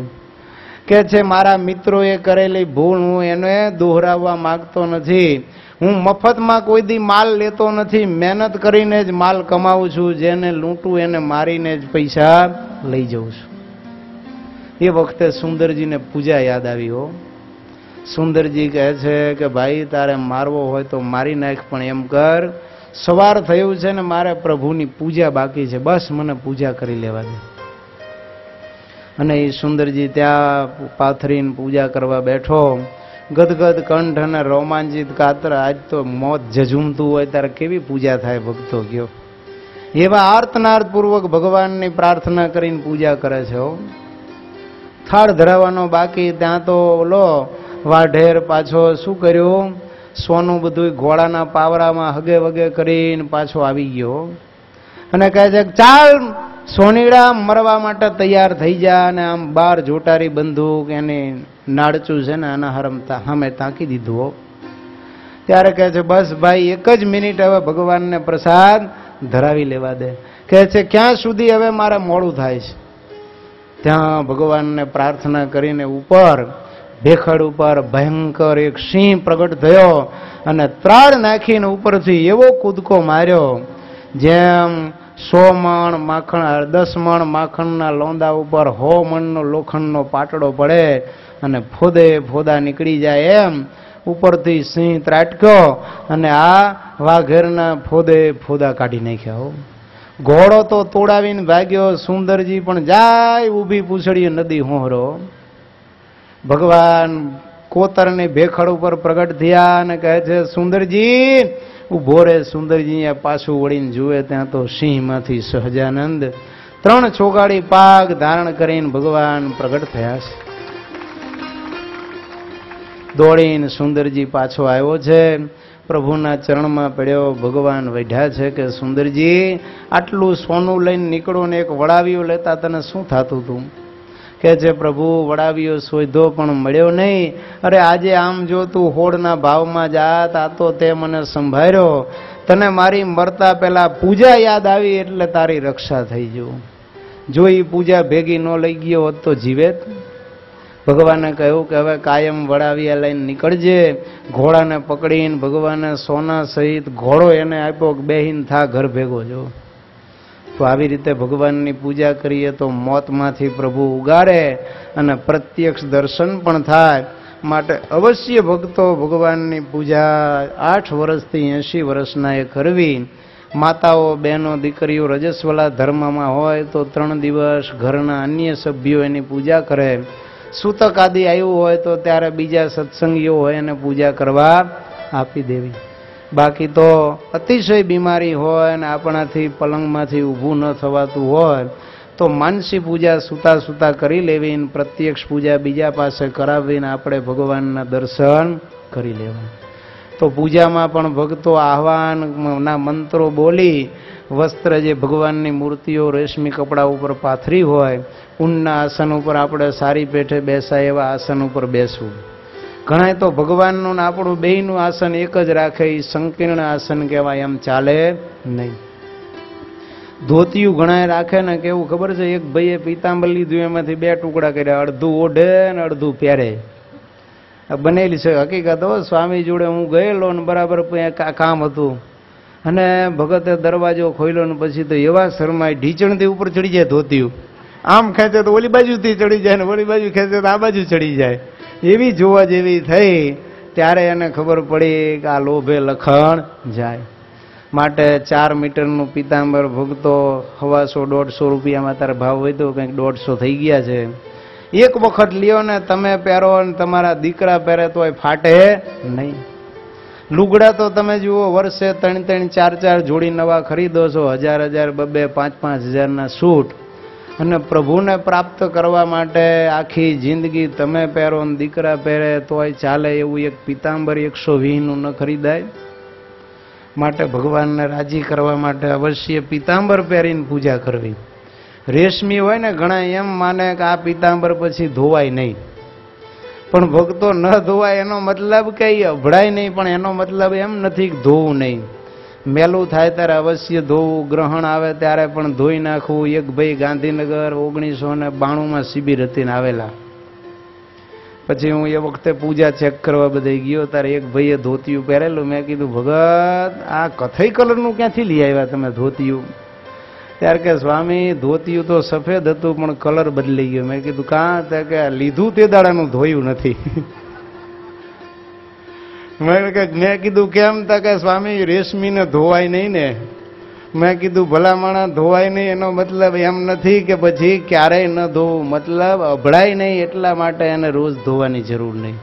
કહે છે મારા મિત્રોએ કરેલી ભૂલ હું એને દોહરાવવા માંગતો નથી. હું મફતમાં કોઈ દી માલ લેતો નથી, મહેનત કરીને જ માલ કમાવું છું. જેને લૂંટું એને મારીને જ પૈસા લઈ જઉં છું. એ વખતે સુંદરજીને પૂજા યાદ આવી હો. સુંદરજી કહે છે કે ભાઈ તારે મારવો હોય તો મારી નાખ, પણ એમ કર, સવાર થયું છે ને મારે પ્રભુની પૂજા બાકી છે, બસ મને પૂજા કરી લેવા દે. અને એ સુંદરજી ત્યાં પાથરીને પૂજા કરવા બેઠો, ગદગદ કંઠ અને રોમાંચિત કાતર. આજ તો મોત ઝઝૂમતું હોય ત્યારે કેવી પૂજા થાય ભક્તો ગયો. એવા આર્તનાદ પૂર્વક ભગવાનની પ્રાર્થના કરીને પૂજા કરે છે. થાળ ધરાવવાનો બાકી, ત્યાં તો લો વાઢેર પાછો શું કર્યું, સોનું બધું ઘોડાના પાવરામાં હગે વગે કરીને પાછો આવી ગયો અને કહે છે ચાલ સોનીડા મરવા માટે તૈયાર થઈ જા. અને આમ 12 જોટારી બંદૂક એની નાડચું છે ને આના હરમતા સામે તાકી દીધું. ત્યારે કહે છે બસ ભાઈ એક જ મિનિટ, હવે ભગવાનને પ્રસાદ ધરાવી લેવા દે. કહે છે ક્યાં સુધી હવે મારે મોડું થાય છે. ત્યાં ભગવાનને પ્રાર્થના કરીને ઉપર ભેખડ ઉપર ભયંકર એક સિંહ પ્રગટ થયો અને ત્રાડ નાખીને ઉપરથી એવો કૂદકો માર્યો જેમ 100 મણ માખણ 10 મણ માખણના લોંદા ઉપર 100 મણનો લોખંડનો પાટડો પડે અને ફોદે ફોદા નીકળી જાય એમ ઉપરથી સિંહ ત્રાટક્યો અને આ વાઘેરના ફોદે ફોદા કાઢી નાખ્યા. ઘોડો તો તોડાવીને ભાગ્યો, સુંદરજી પણ જાય ઊભી પૂછડીએ નદી હોહરો. ભગવાન કોતરની ભેખડ ઉપર પ્રગટ થયા અને કહે છે સુંદરજી ઉભો રે. સુંદરજી પાછું વળીને જુએ ત્યાં તો સિંહમાંથી સહજાનંદ 3 ચોગાડી પાગ ધારણ કરીને ભગવાન પ્રગટ થયા છે. દોડીને સુંદરજી પાછો આવ્યો છે, પ્રભુના ચરણમાં પડ્યો. ભગવાન વઢ્યા છે કે સુંદરજી આટલું સોનું લઈને નીકળો ને એક વડાવીઓ લેતા તને શું થતું હતું? કે છે પ્રભુ વડાવીઓ શોધ્યો પણ મળ્યો નહીં. અરે આજે આમ જો તું હોડના ભાવમાં જાત, આ તો તે મને સંભાળ્યો. તને મારી મરતા પહેલા પૂજા યાદ આવી એટલે તારી રક્ષા થઈ ગયું. જો એ પૂજા ભેગી ન લઈ ગયો હોત તો જીવેત. ભગવાને કહ્યું કે હવે કાયમ વડાવીયા લઈને નીકળજે. ઘોડાને પકડીને ભગવાને સોના સહિત ઘોડો એને આપ્યો કે બેહીન થા ઘર ભેગો જો. તો આવી રીતે ભગવાનની પૂજા કરીએ તો મોતમાંથી પ્રભુ ઉગારે અને પ્રત્યક્ષ દર્શન પણ થાય. માટે અવશ્ય ભક્તો ભગવાનની પૂજા 8 વર્ષથી 80 વર્ષના એ કરવી. માતાઓ બહેનો દીકરીઓ રજસ્વલા ધર્મમાં હોય તો 3 દિવસ ઘરના અન્ય સભ્યો એની પૂજા કરે. સૂતક આદિ આવ્યું હોય તો ત્યારે બીજા સત્સંગીઓ હોય એને પૂજા કરવા આપી દેવી. બાકી તો અતિશય બીમારી હોય અને આપણાથી પલંગમાંથી ઊભું ન થવાતું હોય તો માનસી પૂજા સૂતા સૂતા કરી લેવી, પ્રત્યક્ષ પૂજા બીજા પાસે કરાવીને આપણે ભગવાનના દર્શન કરી લેવા. તો પૂજામાં પણ ભક્તો આહવાનના મંત્રો બોલી વસ્ત્ર જે ભગવાનની મૂર્તિઓ રેશમી કપડા ઉપર પાથરી હોય ઊનના આસન ઉપર આપણે સારી પેઠે બેસાય એવા આસન ઉપર બેસવું. ઘણા તો ભગવાનનું આપણું બેયનું આસન એક જ રાખે, એ સંકીર્ણ આસન કહેવાય, એમ ચાલે નહીં. ધોતિયું ઘણા રાખે ને કેવું ખબર છે, એક ભાઈએ પીતાંબર લીધું એમાંથી 2 ટુકડા કર્યા, અડધું ઓઢે ને અડધું પહેરે. બનેલી છે હકીકત. સ્વામી જોડે હું ગયેલો ને બરાબર કામ હતું અને ભગતે દરવાજો ખોલ્યો ને પછી તો એવા શરમાય ઢીચણથી ઉપર ચડી જાય. ધોતિયું આમ ખેંચે તો ઓલી બાજુથી ચડી જાય ને ઓલી બાજુ ખેંચે તો આ બાજુ ચડી જાય. એવી જોવા જેવી થઈ. ત્યારે એને ખબર પડી કે આ લોભે લખણ જાય. માટે 4 મીટરનું પીતાંબર ભગતો 150-150 રૂપિયામાં તારે ભાવ વધ્યો, કંઈક 150 થઈ ગયા છે. એક વખત લ્યો ને તમે પહેરો ને તમારા દીકરા પહેરે તો ફાટે નહીં. લુગડા તો તમે જુઓ વર્ષે 3-3, 4-4 જોડી નવા ખરીદો છો, 1000-1000, 2-2, 5-5 હજારના સૂટ. અને પ્રભુને પ્રાપ્ત કરવા માટે આખી જિંદગી તમે પહેરો ને દીકરા પહેરે તોય ચાલે એવું એક પીતાંબર 120નું ન ખરીદાય. માટે ભગવાનને રાજી કરવા માટે અવશ્ય પીતાંબર પહેરીને પૂજા કરવી. રેશમી હોય ને ઘણા એમ માને કે આ પીતાંબર પછી ધોવાય નહીં, પણ ભક્તો ન ધોવાય એનો મતલબ કે અભડાય નહીં, પણ એનો મતલબ એમ નથી કે ધોવું નહીં. મેલું થાય ત્યારે અવશ્ય ધોવું, ગ્રહણ આવે ત્યારે પણ ધોઈ નાખવું. એક ભાઈ ગાંધીનગર 1992માં શિબિર હતી ને આવેલા. પછી હું એ વખતે પૂજા ચેક કરવા બધે ગયો ત્યારે એક ભાઈએ ધોતિયું પહેરેલું. મેં કીધું ભગત આ કથઈ કલરનું ક્યાંથી લઈ આવ્યા તમે ધોતિયું? ત્યારે કે સ્વામી ધોતિયું તો સફેદ હતું પણ કલર બદલી ગયો. મેં કીધું કાં? તો કે લીધું તે દાડાનું ધોયું નથી. મેં કીધું કેમ? તો કે સ્વામી રેશમીને ધોવાય નહીં ને. મેં કીધું ભલા માણા ધોવાય નહીં એનો મતલબ એમ નથી કે પછી ક્યારેય ન ધોવું, મતલબ અભડાય નહીં એટલા માટે એને રોજ ધોવાની જરૂર નહીં.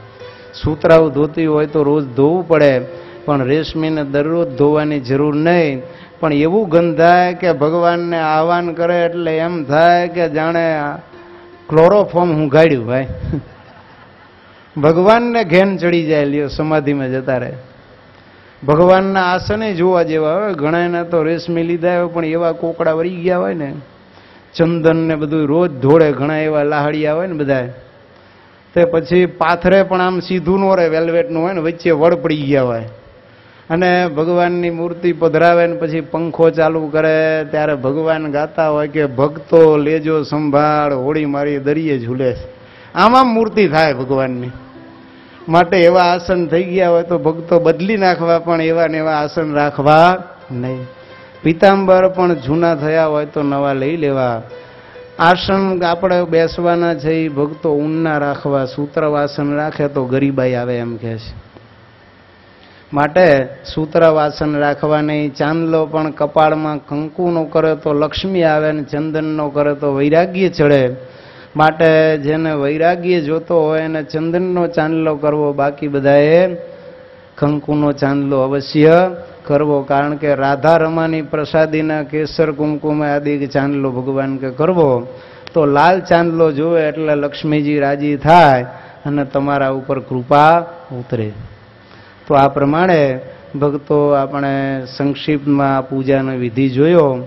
સૂતરાઉ ધોતી હોય તો રોજ ધોવું પડે, પણ રેશમીને દરરોજ ધોવાની જરૂર નહીં. પણ એવું ગંધાય કે ભગવાનને આહવાન કરે એટલે એમ થાય કે જાણે ક્લોરોફોર્મ હું ગાડ્યું ભાઈ. ભગવાનને ઘેન ચડી જાય. લ્યો સમાધિમાં જતા રહે. ભગવાનના આસને જોવા જેવા હોય. ઘણાના તો રેશમી લીધા હોય પણ એવા કોકડા વળી ગયા હોય ને, ચંદન ને બધું રોજ ધોળે. ઘણા એવા લાહડિયા હોય ને બધા, તે પછી પાથરે પણ આમ સીધું નો રહે, વેલ્વેટનું હોય ને, વચ્ચે વળ પડી ગયા હોય. અને ભગવાનની મૂર્તિ પધરાવે ને પછી પંખો ચાલુ કરે ત્યારે ભગવાન ગાતા હોય કે ભક્તો લેજો સંભાળ, હોળી મારી દરિયે ઝૂલે. આમાં મૂર્તિ થાય ભગવાનની. માટે એવા આસન થઈ ગયા હોય તો ભક્તો બદલી નાખવા, પણ એવા ને એવા આસન રાખવા નહીં. પિતાંબર પણ જૂના થયા હોય તો નવા લઈ લેવા. આસન આપણે બેસવાના છે એ ભક્તો ઊનના રાખવા. સૂત્રવાસન રાખે તો ગરીબાઈ આવે એમ કહે છે. માટે સૂત્રવાસન રાખવા નહીં. ચાંદલો પણ કપાળમાં કંકુનો કરે તો લક્ષ્મી આવે ને ચંદનનો કરે તો વૈરાગ્ય ચડે. માટે જેને વૈરાગ્ય જોતો હોય એને ચંદનનો ચાંદલો કરવો, બાકી બધાએ કંકુનો ચાંદલો અવશ્ય કરવો. કારણ કે રાધા રમાની પ્રસાદીના કેસર કુમકુમ આદિ ચાંદલો ભગવાન કે કરવો તો લાલ ચાંદલો જોવે એટલે લક્ષ્મીજી રાજી થાય અને તમારા ઉપર કૃપા ઉતરે. તો આ પ્રમાણે ભક્તો આપણે સંક્ષિપ્તમાં પૂજાનો વિધિ જોયો,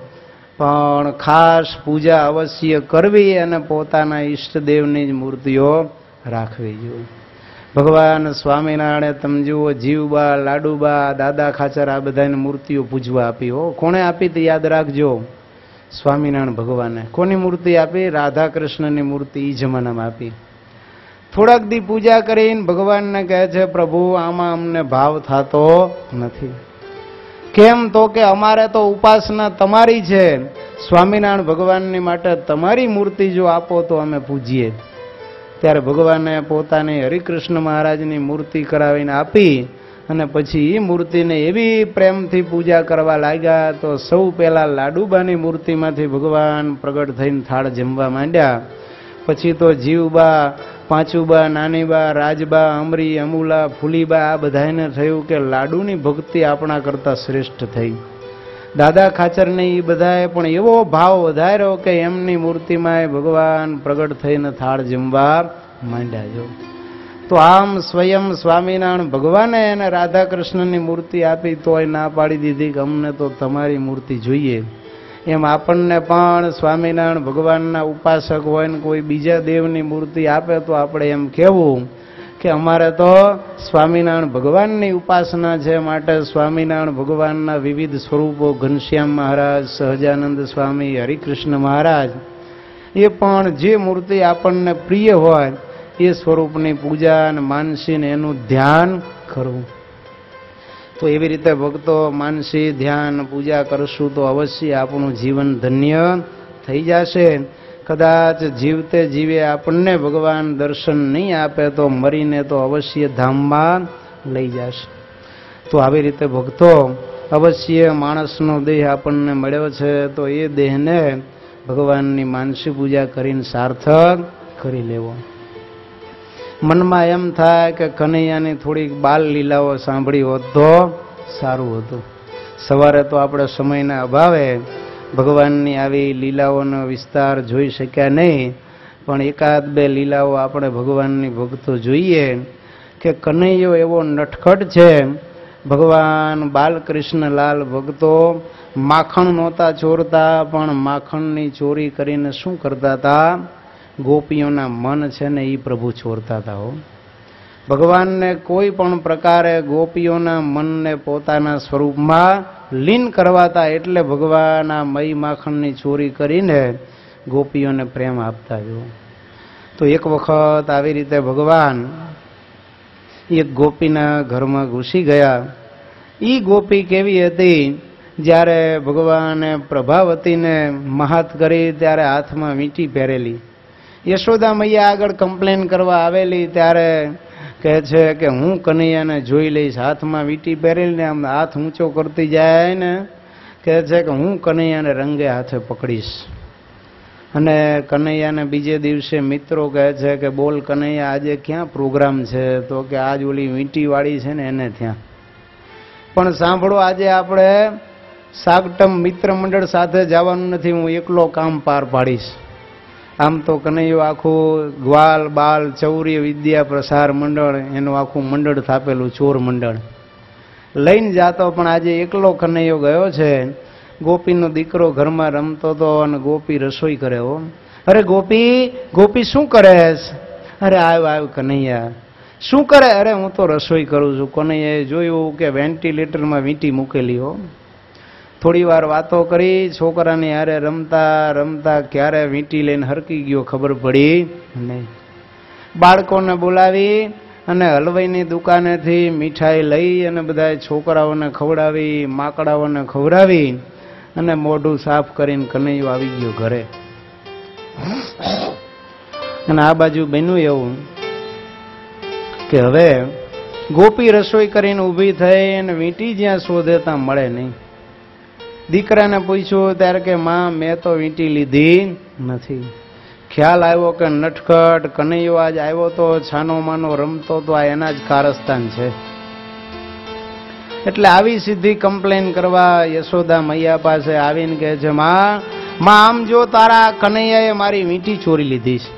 પણ ખાસ પૂજા અવશ્ય કરવી અને પોતાના ઈષ્ટદેવની જ મૂર્તિઓ રાખવી જોઈએ. ભગવાન સ્વામિનારાયણે તમે જુઓ, જીવબા, લાડુબા, દાદા ખાચર આ બધાની મૂર્તિઓ પૂજવા આપી. હો, કોણે આપી તે યાદ રાખજો. સ્વામિનારાયણ ભગવાને. કોની મૂર્તિ આપી? રાધા કૃષ્ણની મૂર્તિ એ જમાનામાં આપી. થોડાક દી પૂજા કરીને ભગવાનને કહે છે પ્રભુ આમાં અમને ભાવ થતો નથી. કેમ? તો કે અમારે તો ઉપાસના તમારી છે. સ્વામિનારાયણ ભગવાનની માટે તમારી મૂર્તિ જો આપો તો અમે પૂજીએ. ત્યારે ભગવાને પોતાની હરિકૃષ્ણ મહારાજની મૂર્તિ કરાવીને આપી અને પછી એ મૂર્તિને એવી પ્રેમથી પૂજા કરવા લાગ્યા તો સૌ પહેલા લાડુબાની મૂર્તિમાંથી ભગવાન પ્રગટ થઈને થાળ જમવા માંડ્યા. પછી તો જીવબા, પાંચુબા, નાનીબા, રાજબા, અમરી, અમુલા, ફૂલીબા આ બધાને થયું કે લાડુની ભક્તિ આપણા કરતાં શ્રેષ્ઠ થઈ. દાદા ખાચરને એ બધાએ પણ એવો ભાવ વધાર્યો કે એમની મૂર્તિમાં ભગવાન પ્રગટ થઈને થાળ જમવા માંડ્યા. જો તો આમ સ્વયં સ્વામિનારાયણ ભગવાને એને રાધા કૃષ્ણની મૂર્તિ આપી તોય ના પાડી દીધી કે અમને તો તમારી મૂર્તિ જોઈએ. એમ આપણને પણ સ્વામિનારાયણ ભગવાનના ઉપાસક હોય ને કોઈ બીજા દેવની મૂર્તિ આપે તો આપણે એમ કહેવું કે અમારે તો સ્વામિનારાયણ ભગવાનની ઉપાસના છે. માટે સ્વામિનારાયણ ભગવાનના વિવિધ સ્વરૂપો, ઘનશ્યામ મહારાજ, સહજાનંદ સ્વામી, હરિકૃષ્ણ મહારાજ, એ પણ જે મૂર્તિ આપણને પ્રિય હોય એ સ્વરૂપની પૂજા અને માનસીને એનું ધ્યાન કરવું. તો એવી રીતે ભક્તો માનસી ધ્યાન પૂજા કરશું તો અવશ્ય આપણું જીવન ધન્ય થઈ જશે. કદાચ જીવતે જીવે આપણને ભગવાન દર્શન નહીં આપે તો મરીને તો અવશ્ય ધામમાં લઈ જશે. તો આવી રીતે ભક્તો અવશ્ય માણસનો દેહ આપણને મળ્યો છે તો એ દેહને ભગવાનની માનસી પૂજા કરીને સાર્થક કરી લેવો. મનમાં એમ થાય કે કનૈયાની થોડીક બાલ લીલાઓ સાંભળી હોત તો સારું હતું. સવારે તો આપણે સમયના અભાવે ભગવાનની આવી લીલાઓનો વિસ્તાર જોઈ શક્યા નહીં, પણ એકાદ બે લીલાઓ આપણે ભગવાનની ભક્તો જોઈએ કે કનૈયો એવો નટખટ છે. ભગવાન બાલકૃષ્ણલાલ ભક્તો માખણ નહોતા ચોરતા, પણ માખણની ચોરી કરીને શું કરતા હતા? ગોપીઓના મન છે ને એ પ્રભુ ચોરતા હતા. હો, ભગવાનને કોઈ પણ પ્રકારે ગોપીઓના મનને પોતાના સ્વરૂપમાં લીન કરવાતા. એટલે ભગવાન આ મય માખણની ચોરી કરીને ગોપીઓને પ્રેમ આપતા. જો તો એક વખત આવી રીતે ભગવાન એક ગોપીના ઘરમાં ઘૂસી ગયા. એ ગોપી કેવી હતી જ્યારે ભગવાને પ્રભાવતીને મહાત કરી ત્યારે હાથમાં વીંટી પહેરેલી. યશોદા મૈયા આગળ કમ્પ્લેન કરવા આવેલી ત્યારે કહે છે કે હું કનૈયાને જોઈ લઈશ. હાથમાં વીંટી પહેરેલી ને આમ હાથ ઊંચો કરતી જાય ને કહે છે કે હું કનૈયાને રંગે હાથે પકડીશ. અને કનૈયાને બીજે દિવસે મિત્રો કહે છે કે બોલ કનૈયા આજે ક્યાં પ્રોગ્રામ છે? તો કે આજ ઓલી વીંટીવાળી છે ને એને ત્યાં. પણ સાંભળો, આજે આપણે સાગટમ મિત્ર મંડળ સાથે જવાનું નથી, હું એકલો કામ પાર પાડીશ. આમ તો કનૈયો આખું ગ્વાલ બાલ ચૌર્ય વિદ્યા પ્રસાર મંડળ એનું આખું મંડળ થાપેલું, ચોર મંડળ લઈને જાતો, પણ આજે એકલો કનૈયો ગયો છે. ગોપીનો દીકરો ઘરમાં રમતો હતો અને ગોપી રસોઈ કરે. હો, અરે ગોપી, ગોપી શું કરેશ? અરે આવ કનૈયા. શું કરે? અરે હું તો રસોઈ કરું છું. કનૈયાએ જોયું કે વેન્ટિલેટરમાં વીંટી મૂકેલી. હો, થોડી વાર વાતો કરી, છોકરાની હારે રમતા રમતા ક્યારે વીંટી લઈને હરકી ગયો ખબર પડી નહીં. બાળકોને બોલાવી અને હલવાઈની દુકાનેથી મીઠાઈ લઈ અને બધા છોકરાઓને ખવડાવી, માકડાઓને ખવડાવી અને મોઢું સાફ કરીને કનૈયો આવી ગયો ઘરે. અને આ બાજુ બન્યું એવું કે હવે ગોપી રસોઈ કરીને ઊભી થઈ અને વીંટી જ્યાં શોધે ત્યાં મળે નહીં. દીકરાને પૂછ્યું ત્યારે કે માં મેં તો વીંટી લીધી નથી. ખ્યાલ આવ્યો કે નટખટ કનૈયો આજ આવ્યો તો છાનો માનો રમતો તો આ એના જ કારસ્તાન છે. એટલે આવી સીધી કમ્પ્લેન કરવા યશોદા મૈયા પાસે આવીને કહે છે માં આમ જો તારા કનૈયાએ મારી વીંટી ચોરી લીધી છે.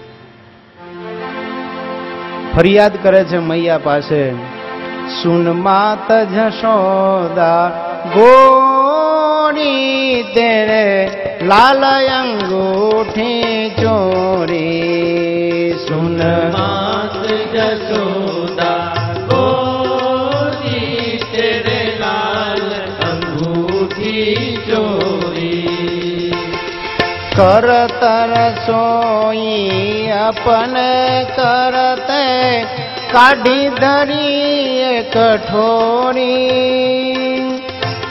ફરિયાદ કરે છે મૈયા પાસે. સુન માત જશોદા ગોરી તેરે લાલ અંગૂઠી ચોરી. સુન
માત જશોદા ગોરી તેરે લાલ અંગૂઠી ચોરી.
करत रसोई अपने करते काढ़ी धरी एक ठोरी.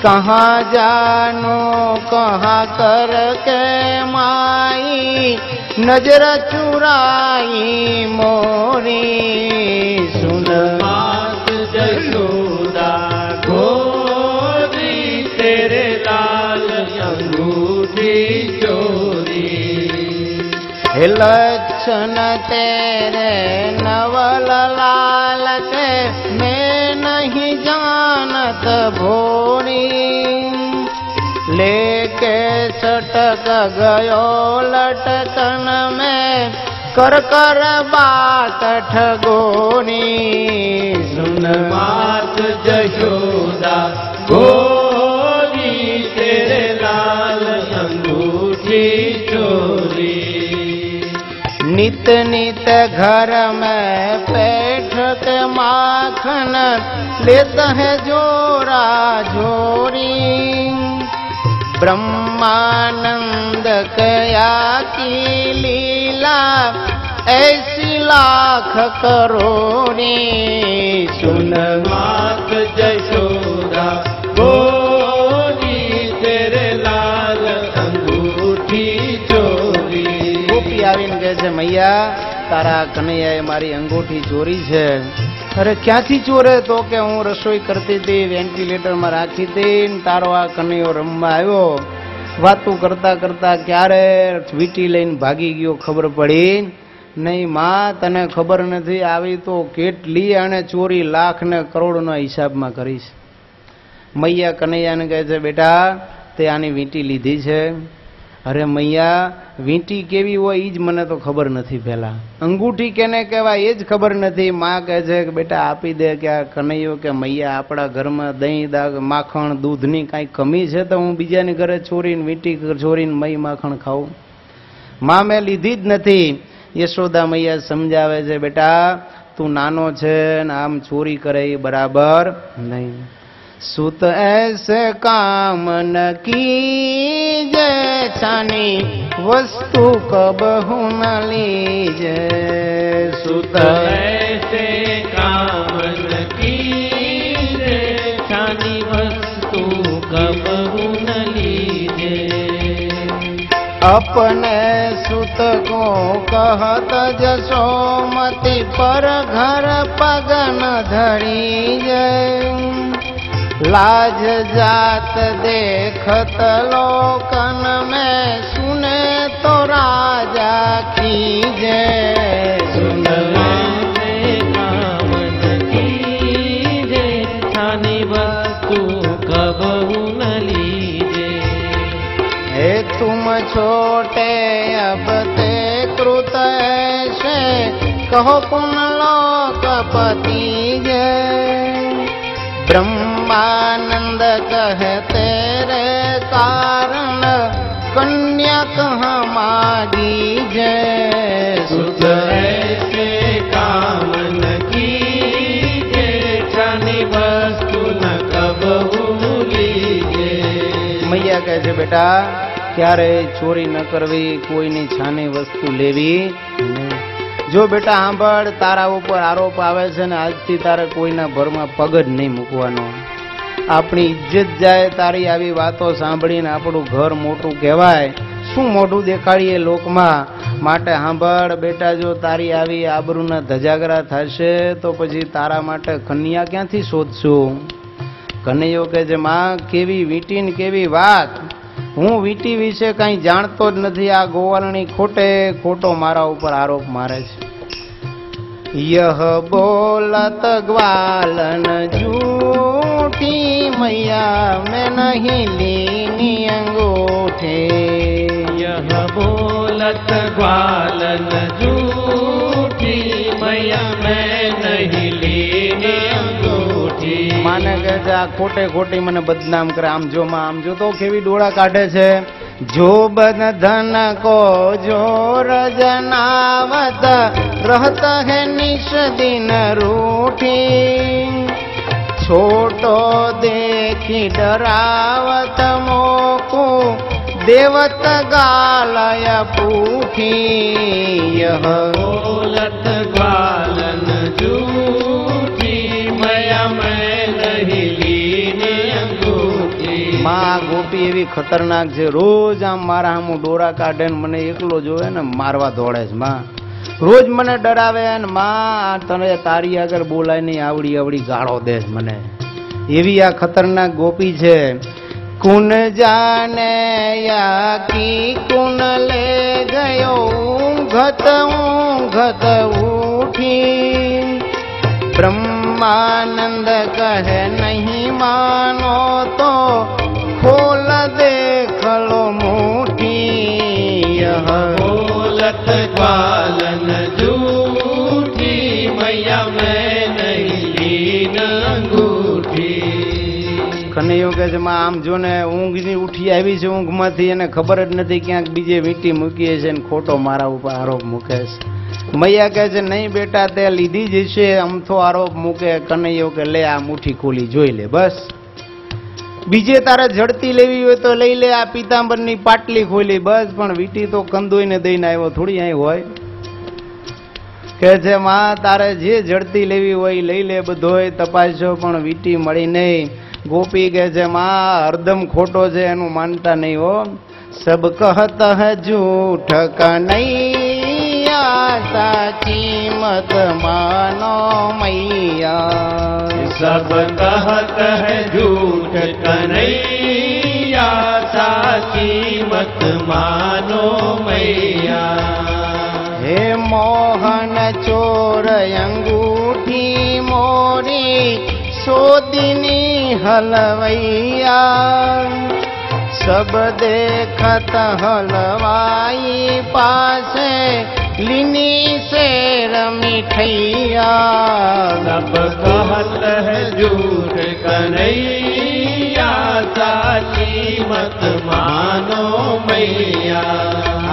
कहाँ जानो कहाँ कर के माई नजर चुराई मोरी. सुन
मात जशोदा गोरी तेरे लाल अंगूठी चोरी.
लक्षण तेरे नवल लाल के मैं नहीं जानत भोरी. लेके सटक गयो लटकन में कर कर बात ठगोरी.
सुन मात जशोदा गोरी तेरे लाल अंगूठी चोरी.
नित नित घर में पैठ के माखन लेता है जोरा जोरी. ब्रह्मानंद कया की लीला ऐसी लाख करोड़ी.
सुन मात जशोदा गोरी तेरे लाल अंगूठी चोरी.
ગોપી આવીને કહે છે મૈયા તારા કનૈયાએ મારી અંગૂઠી ચોરી છે. અરે ક્યાંથી ચોરે? તો કે હું રસોઈ કરતી હતી, વેન્ટિલેટરમાં રાખી હતી, તારો આ કનૈયો રમવા આવ્યો. વાતું કરતા કરતા ક્યારે વીંટી લઈને ભાગી ગયો ખબર પડી નહીં. માં તને ખબર નથી, આવી તો કેટલી આને ચોરી લાખ ને કરોડના હિસાબમાં કરીશ. મૈયા કનૈયાને કહે છે બેટા તે આની વીંટી લીધી છે. અરે મૈયા વીંટી કેવી હોય એ જ મને તો ખબર નથી. પહેલા અંગૂઠી કેને કહેવાય એ જ ખબર નથી. માં કહે છે કે બેટા આપી દે. કે આ કનૈયો કે મૈયા આપણા ઘરમાં દહીં દાગ માખણ દૂધની કાંઈ કમી છે તો હું બીજાની ઘરે ચોરીને વીંટી ચોરીને મઈ માખણ ખાઉં? માં મેં લીધી જ નથી. યશોદા મૈયા સમજાવે છે બેટા તું નાનો છે ને આમ ચોરી કરે એ બરાબર નહીં. सुत ऐसे काम न कीजे छानी वस्तु कबहु न लीजे.
सुत ऐसे काम न कीजे छानी वस्तु कबहु न
अपने सुत को कहत जसोमती पर घर पगन धरी जय लाज जात देखत लोकन में सुने तो राजा की जय
सुनवाते कामन कीजे छानी वस्तु कबहु न लीजे
हे तुम छोटे अब ते कृत ऐसे कहो पुन लोकपति जय ब्रह्मानंद कहते रे कारण कन्या कहाँ मागी जय
सुत ऐसे कामन कीजे छानी वस्तु न कबहु लीजे
मैया કહે છે બેટા ક્યારે ચોરી ન કરવી કોઈની છાની વસ્તુ લેવી નહીં. જો બેટા સાંભળ તારા ઉપર આરોપ આવે છે ને આજથી તારે કોઈના ભરમાં પગ જ નહીં મૂકવાનો. આપણી ઇજ્જત જાય તારી આવી વાતો સાંભળીને આપણું ઘર મોટું કહેવાય શું મોઢું દેખાડીએ લોકમાં. માટે સાંભળ બેટા જો તારી આવી આબરૂના ધજાગરા થશે તો પછી તારા માટે કન્યા ક્યાંથી શોધશું. કનૈયો કહે છે માં કેવી વીંટી ને કેવી વાત. હું વીંટી વિશે કંઈ જાણતો જ નથી. આ ગોવાલણી ખોટે ખોટો મારા ઉપર આરોપ મારે છે. यह बोलत ग्वालन झूठी मैया मैं नहीं लीनी अंगूठे
यह बोलत ग्वालन झूठी मैया मैं नहीं लीनी अंगूठी.
माने કે આ ખોટે ખોટી મને બદનામ કરે. આમ જો માં આમ જો તો કેવી ડોળા કાઢે છે. जो बन धन को जो रजनावत रहता है निश दिन रूठी छोटो देखी डरावत मोको देवत गालय पूठी. यह
बोलत ग्वालन झूठी मैया मैं नहीं लीनी अंगूठी.
માં ગોપી એવી ખતરનાક છે. રોજ આમ મારા સામું ડોરા કાઢે ને મને એકલો જોવે ને મારવા દોડે છે. માં રોજ મને ડરાવે ને માં તને તારી આગળ બોલાય નહીં આવડી આવડી ગાળો દે મને. એવી આ ખતરનાક ગોપી છે. કુન જાને યા કી કુન લે ગયો ઊંઘત ઉઠી. ब्रह्मानंद कहे नहीं मानो तो खोल देख लो मुट्ठी. यह
बोलत ग्वालन झूठी मैया मैं नहीं लीन अंगूठी.
કનૈયો કહે છે માં આમ જો ને ઊંઘની ઉઠી આવી છે ઊંઘમાંથી એને ખબર જ નથી ક્યાંક બીજે વીંટી મૂકીએ છે ને ખોટો મારા ઉપર આરોપ મૂકે છે. મૈયા કહે છે નહીં બેટા તે લીધી જ છે અમથો આરોપ મૂકે. કનૈયો કે લે આ મુઠ્ઠી ખોલી જોઈ લે બસ. બીજે તારે જડતી લેવી હોય તો લઈ લે. આ પીતાંબરની પાટલી ખોલી બસ. પણ વીટી તો કંદોઈને દઈને આવ્યો થોડી અહીં હોય. કહે છે માં તારે જે જડતી લેવી હોય લઈ લે બધોય તપાસ્યો પણ વીટી મળી નહીં. ગોપી કહે છે માં હરદમ ખોટો છે એનું માનતા નહીં હો. સબ કહત હૈ ઝૂઠ કનૈયા સાચી મત માનો મૈયા.
सब कहत है झूठ कन्हैया साची मत मानो मैया.
हे मोहन चोर अंगूठी मोरी सोदिनी हलवैया. सब देखत हलवाई पासे लीनी शेर मिठैया.
सब कहत है झूठ कन्हैया साची मत मानो मैया.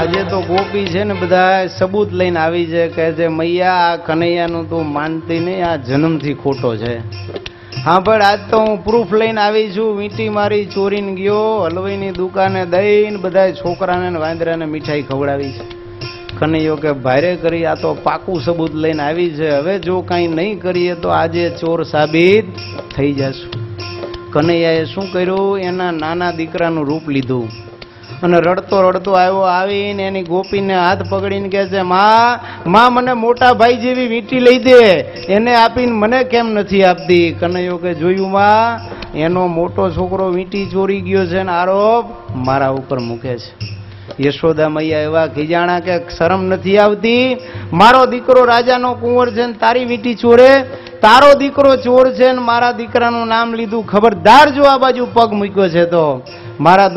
આજે તો ગોપી છે ને બધા સબૂત લઈને આવી છે. કહે છે મૈયા આ કનૈયાનું તું માનતી નહીં આ જન્મથી ખોટો છે. હા પણ આજ તો હું પ્રૂફ લઈને આવી છું. વીંટી મારી ચોરીને ગયો હલવાઈની દુકાને દઈને બધા છોકરાને ને વાંદરાને મીઠાઈ ખવડાવી છે. કનૈયો કે ભારે કરી આ તો પાકું સબૂત લઈને આવી છે. હવે જો કાંઈ નહીં કરીએ તો આજે ચોર સાબિત થઈ જશું. કનૈયાએ શું કર્યું એના નાના દીકરાનું રૂપ લીધું અને રડતો રડતો આવ્યો. આવીને એની ગોપીને હાથ પકડીને કહે છે, માં મને મોટા ભાઈ જેવી વીંટી લઈ દે, એને આપીને મને કેમ નથી આપતી? કનૈયો કે જોયું માં, એનો મોટો છોકરો વીંટી ચોરી ગયો છે ને આરોપ મારા ઉપર મૂકે છે. યશોદા મૈયા એવા ખીજાણા કે શરમ નથી આવતી? મારો દીકરો રાજાનો કુંવર છે ને તારી વીંટી ચોરે? તારો દીકરો ચોર છે ને મારા દીકરાનું નામ લીધું, ખબરદાર જો આ બાજુ પગ મૂક્યો છે તો મારા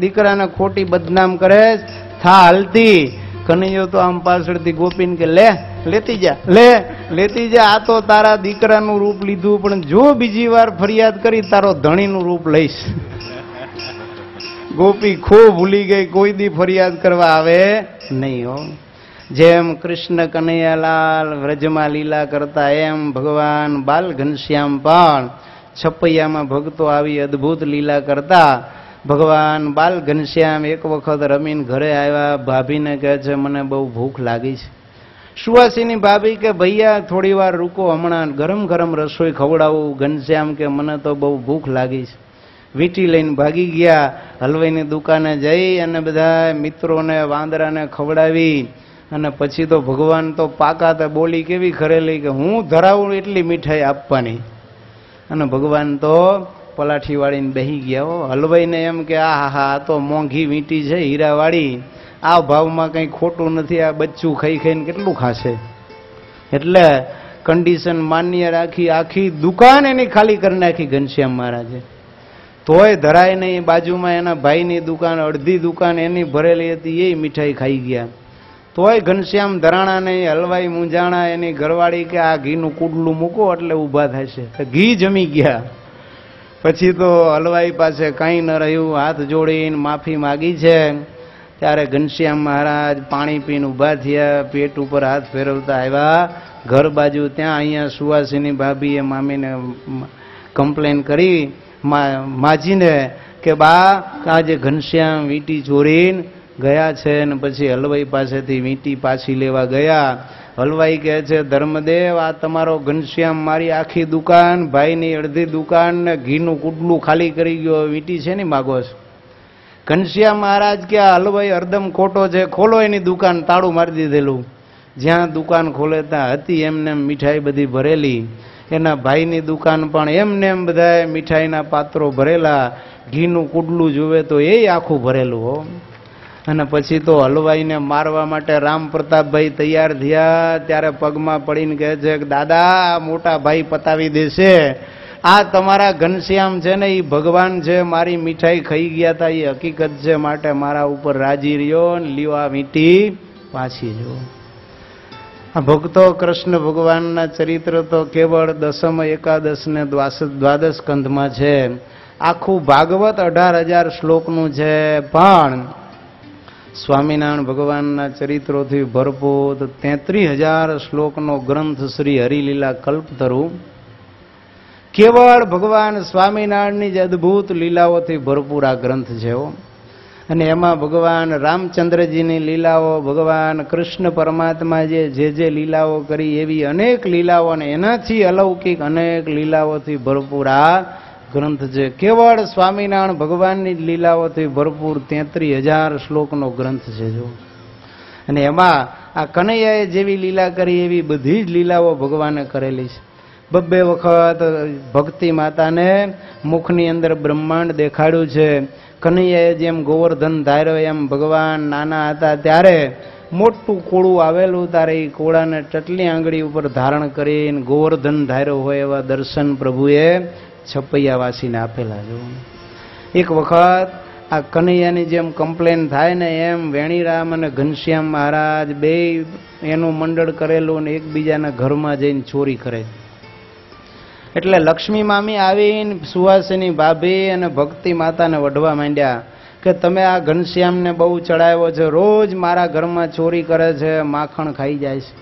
દીકરાને ખોટી બદનામ કરે. થા હલતી. કનૈયો તો આમ પાછળથી ગોપીને કે લેતી જા, આ તો તારા દીકરાનું રૂપ લીધું, પણ જો બીજી વાર ફરિયાદ કરી તારો ધણીનું રૂપ લઈશ. ગોપી ખૂબ ભૂલી ગઈ, કોઈ દી ફરિયાદ કરવા આવે નહીં હો. જેમ કૃષ્ણ કનૈયાલાલ વ્રજમાં લીલા કરતા એમ ભગવાન બાલ ઘનશ્યામ પણ છપૈયામાં ભક્તો આવી અદ્ભુત લીલા કરતા. ભગવાન બાલ ઘનશ્યામ એક વખત રમીને ઘરે આવ્યા. ભાભીને કહે છે, મને બહુ ભૂખ લાગી છે. સુવાસીની ભાભી કે ભૈયા થોડી વાર રૂકો, હમણાં ગરમ ગરમ રસોઈ ખવડાવું. ઘનશ્યામ કે મને તો બહુ ભૂખ લાગી છે. વીંટી લઈને ભાગી ગયા. હલવાઈની દુકાને જઈ અને બધા મિત્રોને વાંદરાને ખવડાવી અને પછી તો ભગવાન તો પાકા બોલી કેવી ખરેલી કે હું ધરાવું એટલી મીઠાઈ આપવાની. અને ભગવાન તો પલાઠી વાળીને બેસી ગયા. હલવાઈને એમ કે આ તો મોંઘી વીંટી છે હીરાવાળી, આ ભાવમાં કંઈ ખોટું નથી, આ બચ્ચું ખાઈ ખાઈને કેટલું ખાશે? એટલે કન્ડિશન માન્ય રાખી આખી દુકાન એની ખાલી કરી નાખી ઘનશ્યામ મહારાજે. તોય ધરાય નહીં. બાજુમાં એના ભાઈની દુકાન, અડધી દુકાન એની ભરેલી હતી, એ મીઠાઈ ખાઈ ગયા. તોય ઘનશ્યામ ધરાણા નહીં, હલવાઈ મૂંઝાણા. એની ઘરવાળી કે આ ઘીનું કુડલું મૂકો એટલે ઊભા થશે. ઘી જમી ગયા. પછી તો હલવાઈ પાસે કાંઈ ન રહ્યું, હાથ જોડીને માફી માગી છે. ત્યારે ઘનશ્યામ મહારાજ પાણી પીને ઊભા થયા, પેટ ઉપર હાથ ફેરવતા આવ્યા ઘર બાજુ. ત્યાં અહીંયા સુવાસીની ભાભીએ મામીને કમ્પ્લેન કરી માજીને કે બા આજે ઘનશ્યામ વીંટી ચોરીને ગયા છે. ને પછી હલવાઈ પાસેથી વીંટી પાછી લેવા ગયા. હલવાઈ કહે છે, ધર્મદેવ આ તમારો ઘનશ્યામ મારી આખી દુકાન, ભાઈની અડધી દુકાન ને ઘીનું કુડલું ખાલી કરી ગયો, વીંટી છે ને માગો છો? ઘનશ્યામ મહારાજ કે આ હલવાઈ અર્ધમ ખોટો છે, ખોલો એની દુકાન, તાળું મારી દીધેલું. જ્યાં દુકાન ખોલે ત્યાં હતી એમને મીઠાઈ બધી ભરેલી. એના ભાઈની દુકાન પણ એમને એમ બધા મીઠાઈના પાત્રો ભરેલા. ઘીનું કુડલું જોવે તો એ આખું ભરેલું હો. અને પછી તો હલવાઈને મારવા માટે રામ પ્રતાપભાઈ તૈયાર થયા. ત્યારે પગમાં પડીને કહે છે કે દાદા મોટા ભાઈ પતાવી દેશે. આ તમારા ઘનશ્યામ છે ને એ ભગવાન છે, મારી મીઠાઈ ખાઈ ગયા હતા એ હકીકત છે, માટે મારા ઉપર રાજી રહ્યો ને લ્યો આ વીંટી પાછી લ્યો. આ ભક્તો કૃષ્ણ ભગવાનના ચરિત્ર તો કેવળ દસમ એકાદશ ને દ્વાદશ સ્કંધમાં છે. આખું ભાગવત 18,000 શ્લોકનું છે, પણ સ્વામિનારાયણ ભગવાનના ચરિત્રોથી ભરપૂર 33,000 શ્લોકનો ગ્રંથ શ્રી હરિલીલા કલ્પતરુ કેવળ ભગવાન સ્વામિનારાયણની જ અદ્ભુત લીલાઓથી ભરપૂર આ ગ્રંથ છે. અને એમાં ભગવાન રામચંદ્રજીની લીલાઓ, ભગવાન કૃષ્ણ પરમાત્મા જે લીલાઓ કરી એવી અનેક લીલાઓ અને એનાથી અલૌકિક અનેક લીલાઓથી ભરપૂર આ ગ્રંથ છે. કેવળ સ્વામિનારાયણ ભગવાનની જ લીલાઓથી ભરપૂર 33,000 શ્લોકનો ગ્રંથ છે. જો અને એમાં આ કનૈયાએ જેવી લીલા કરી એવી બધી જ લીલાઓ ભગવાને કરેલી છે. બબ્બે વખત ભક્તિ માતાને મુખની અંદર બ્રહ્માંડ દેખાડ્યું છે. કનૈયાએ જેમ ગોવર્ધન ધાર્યો એમ ભગવાન નાના હતા ત્યારે મોટું કોળું આવેલું, તારે એ કોળાને ટટલી આંગળી ઉપર ધારણ કરીને ગોવર્ધન ધાર્યો હોય એવા દર્શન પ્રભુએ છપૈયાવાસીને આપેલા. જો એક વખત આ કનૈયાની જેમ કમ્પ્લેન થાય ને એમ વેણીરામ અને ઘનશ્યામ મહારાજ બે એનું મંડળ કરેલું ને એકબીજાના ઘરમાં જઈને ચોરી કરે. એટલે લક્ષ્મી મામી આવીને સુવાસીની ભાભી અને ભક્તિ માતાને વઢવા માંડ્યા કે તમે આ ઘનશ્યામને બહુ ચડાવ્યો છે, રોજ મારા ઘરમાં ચોરી કરે છે, માખણ ખાઈ જાય છે.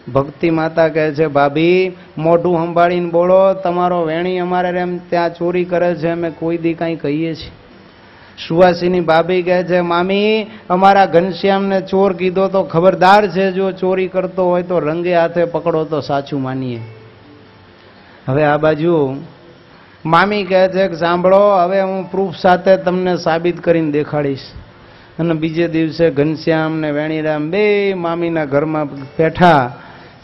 ભક્તિ માતા કહે છે, ભાભી મોઢું સંભાળીને બોલો, તમારો વેણી અમારે એમ ત્યાં ચોરી કરે છે, અમે કોઈ દી કાંઈ કહીએ છીએ? સુવાસીની ભાભી કહે છે, મામી અમારા ઘનશ્યામને ચોર કીધો તો ખબરદાર છે, જો ચોરી કરતો હોય તો રંગે હાથે પકડો તો સાચું માનીએ. હવે આ બાજુ મામી કહે છે કે સાંભળો, હવે હું પ્રૂફ સાથે તમને સાબિત કરીને દેખાડીશ. અને બીજે દિવસે ઘનશ્યામ ને વેણીરામ બે મામીના ઘરમાં બેઠા,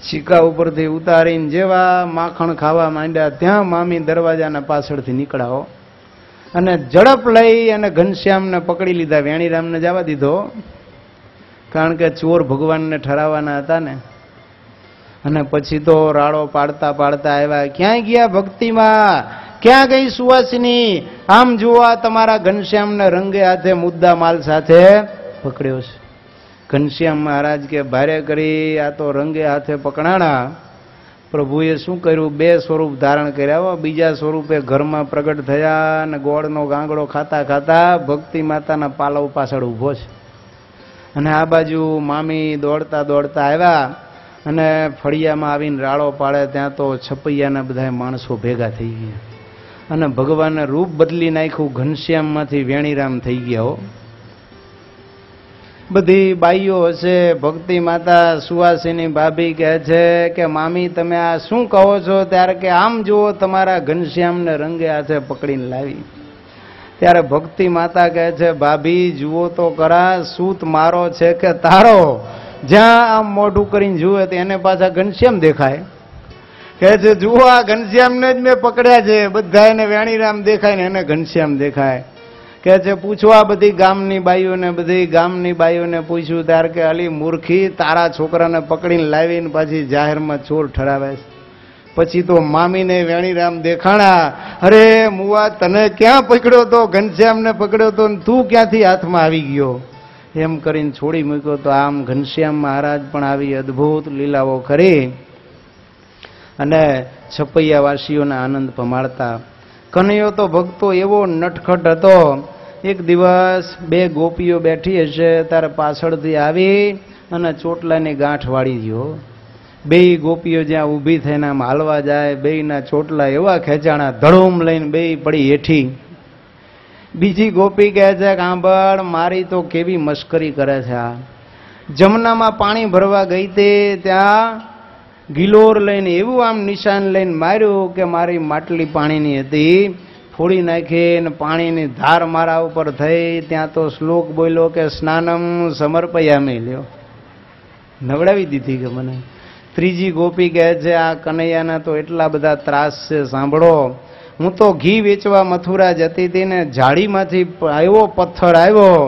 ચીકા ઉપરથી ઉતારીને જેવા માખણ ખાવા માંડ્યા ત્યાં મામી દરવાજાના પાછળથી નીકળાઓ અને ઝડપ લઈ અને ઘનશ્યામને પકડી લીધા. વેણીરામને જવા દીધો, કારણ કે ચોર ભગવાનને ઠરાવવાના હતા ને. અને પછી તો રાડો પાડતા પાડતા આવ્યા, ક્યાંય ગયા ભક્તિમાં, ક્યાં ગઈ સુવાસિની? આમ જુઓ, તમારા ઘનશ્યામને રંગે હાથે મુદ્દા માલ સાથે પકડ્યો છે. ઘનશ્યામ મહારાજ કે ભારે કરી, આ તો રંગે હાથે પકડાણા. પ્રભુએ શું કર્યું? બે સ્વરૂપ ધારણ કર્યા. બીજા સ્વરૂપે ઘરમાં પ્રગટ થયા અને ગોળનો ગાંગડો ખાતા ખાતા ભક્તિ માતાના પાલવ પાછળ ઊભો છે. અને આ બાજુ મામી દોડતા દોડતા આવ્યા અને ફળિયામાં આવીને રાડો પાડે ત્યાં તો છપૈયાના બધા માણસો ભેગા થઈ ગયા અને ભગવાનને રૂપ બદલી નાખ્યું. ઘનશ્યામમાંથી વેણીરામ થઈ ગયા. હો, બધી બાઈઓ હશે. ભક્તિ માતા સુવાસીની ભાભી કહે છે કે મામી તમે આ શું કહો છો? ત્યારે કે આમ જુઓ, તમારા ઘનશ્યામને રંગે હાથે પકડીને લાવી. ત્યારે ભક્તિ માતા કહે છે ભાભી જુઓ તો ખરા, સૂત મારો છે કે તારો? જ્યાં આમ મોઢું કરીને જુએ તો એને પાછા ઘનશ્યામ દેખાય. કહે છે જુઓ, આ ઘનશ્યામને જ મેં પકડ્યા છે. બધા એને વેણીરામ દેખાય ને એને ઘનશ્યામ દેખાય. કહે છે પૂછવા બધી ગામની બાઈઓને, બધી ગામની બાઈઓને પૂછ્યું. ત્યારે કે અલી મૂર્ખી, તારા છોકરાને પકડીને લાવીને પાછી જાહેરમાં ચોર ઠરાવે છે. પછી તો મામીને વેણીરામ દેખાણા. અરે મુવા, તને ક્યાં પકડ્યો તો? ઘનશ્યામને પકડ્યો તો, તું ક્યાંથી હાથમાં આવી ગયો? એમ કરીને છોડી મૂક્યો. તો આમ ઘનશ્યામ મહારાજ પણ આવી અદ્ભુત લીલાઓ કરી અને છપૈયાવાસીઓને આનંદ પમાડતા. કનૈયો તો ભક્તો એવો નટખટ હતો. એક દિવસ બે ગોપીઓ બેઠી હશે, ત્યારે પાછળથી આવી અને ચોટલાની ગાંઠ વાળી ગયો. બે ગોપીઓ જ્યાં ઊભી થઈને આમ હાલવા જાય, બેયના ચોટલા એવા ખેંચાણા, ધડોમ લઈને બે પડી હેઠી. બીજી ગોપી કહે છે કે આંબળ, મારી તો કેવી મશ્કરી કરે છે આ. જમનામાં પાણી ભરવા ગઈ તે ત્યાં ગિલોર લઈને એવું આમ નિશાન લઈને માર્યું કે મારી માટલી પાણીની હતી, ફોડી નાખી ને પાણીની ધાર મારા ઉપર થઈ. ત્યાં તો શ્લોક બોલ્યો કે સ્નાનમ સમર્પયામિ. લ્યો, નવડાવી દીધી કે મને. ત્રીજી ગોપી કહે છે આ કનૈયાના તો એટલા બધા ત્રાસ છે, સાંભળો. હું તો ઘી વેચવા મથુરા જતી હતી ને જાળીમાંથી આવ્યો પથ્થર આવ્યો,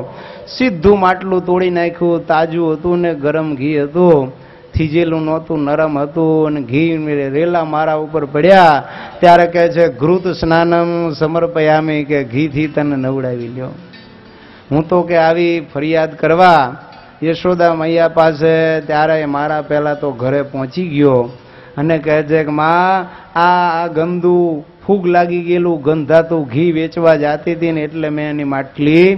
સીધું માટલું તોડી નાખ્યું. તાજું હતું ને ગરમ ઘી હતું, થીજેલું નહોતું, નરમ હતું અને ઘી રેલા મારા ઉપર પડ્યા. ત્યારે કહે છે ઘૃત સ્નાનમ સમર્પયામિ, કે ઘીથી તને નવડાવી લ્યો. હું તો કે આવી ફરિયાદ કરવા યશોદા મૈયા પાસે, ત્યારે મારા પહેલા તો ઘરે પહોંચી ગયો અને કહે છે કે માં, આ ગંદુ ફૂગ લાગી ગયેલું ગંધાતું ઘી વેચવા જાતી હતી ને એટલે મેં એની માટલી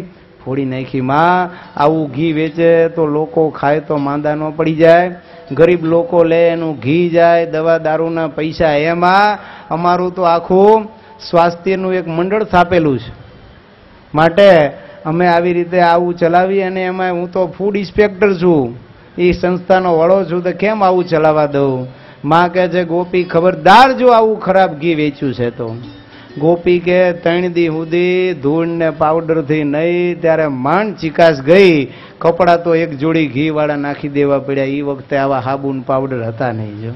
ફોડી નાખી. માં, આવું ઘી વેચે તો લોકો ખાય તો માંદા ન પડી જાય? ગરીબ લોકો લે એનું ઘી જાય, દવા દારૂના પૈસા. એમાં અમારું તો આખું સ્વાસ્થ્યનું એક મંડળ સ્થાપેલું છે. માટે અમે આવી રીતે આવું ચલાવી. અને એમાં હું તો ફૂડ ઇન્સ્પેક્ટર છું, એ સંસ્થાનો વડો છું, તો કેમ આવું ચલાવવા દઉં? માં કહે છે ગોપી ખબરદાર જો આવું ખરાબ ઘી વેચ્યું છે તો. ગોપી કે 3 દી સુધી ધૂળ ને પાવડરથી નહીં. ત્યારે માંડ ચિકાસ ગઈ. કપડાં તો એક જોડી ઘી વાળા નાખી દેવા પડ્યા. એ વખતે આવા સાબુન પાવડર હતા નહીં. જો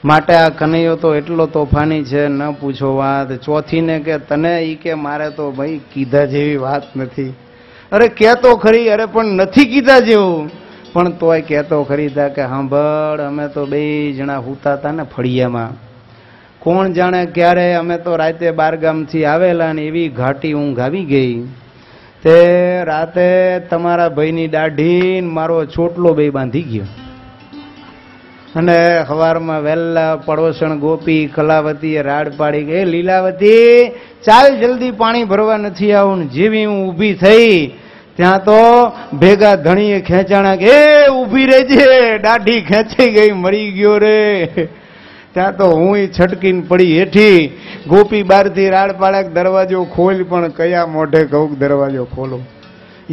માટે આ કનૈયો તો એટલો તોફાની છે, ન પૂછો વાત. ચોથીને કે તને, ઈ કે મારે તો ભાઈ કીધા જેવી વાત નથી. અરે કહેતો ખરી, અરે પણ નથી કીધા જેવું. પણ તોય કહેતો ખરી તા કે સાંભળ, અમે તો બે જણા હુતા હતા ને ફળિયામાં. કોણ જાણે ક્યારે અમે તો રાતે 12 ગામથી આવેલા ને એવી ઘાટી ઊંઘ આવી ગઈ. તે રાતે તમારા ભાઈની દાઢી મારો ચોટલો બે બાંધી ગયો. અને સવારમાં વહેલા પડોશણ ગોપી કલાવતીએ રાડ પાડી ગઈ, લીલાવતી ચાલ જલ્દી પાણી ભરવા નથી આવું. જેવી હું ઊભી થઈ ત્યાં તો ભેગા ધણીએ ખેંચાણા કે એ ઊભી રહેજે, દાઢી ખેંચાઈ ગઈ, મરી ગયો રે. ત્યાં તો હું છટકીને પડી હેઠી. ગોપી બહારથી રાડ પાડે દરવાજો ખોલ, પણ કયા મોઢે કહું દરવાજો ખોલો.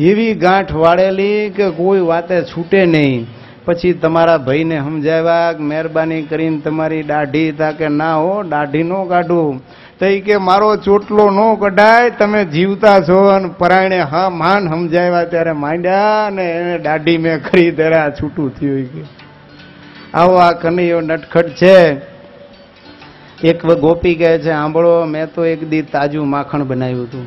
એવી ગાંઠ વાળેલી કે કોઈ વાતે છૂટે નહીં. પછી તમારા ભાઈને સમજાવ્યા કે મહેરબાની કરીને તમારી દાઢી. તા કે ના હો, દાઢી ન કાઢું, તો ઈ કે મારો ચોટલો ન કઢાય, તમે જીવતા છો અને પરાયણે હા માન સમજાવ્યા ત્યારે માંડ્યા ને એને દાઢી મેં કરી ત્યારે આ છૂટું થયું. ઈ કે આવો આ કનૈયો નટખટ છે. એક ગોપી કહે છે, સાંભળો, મેં તો એક દી તાજું માખણ બનાવ્યું હતું,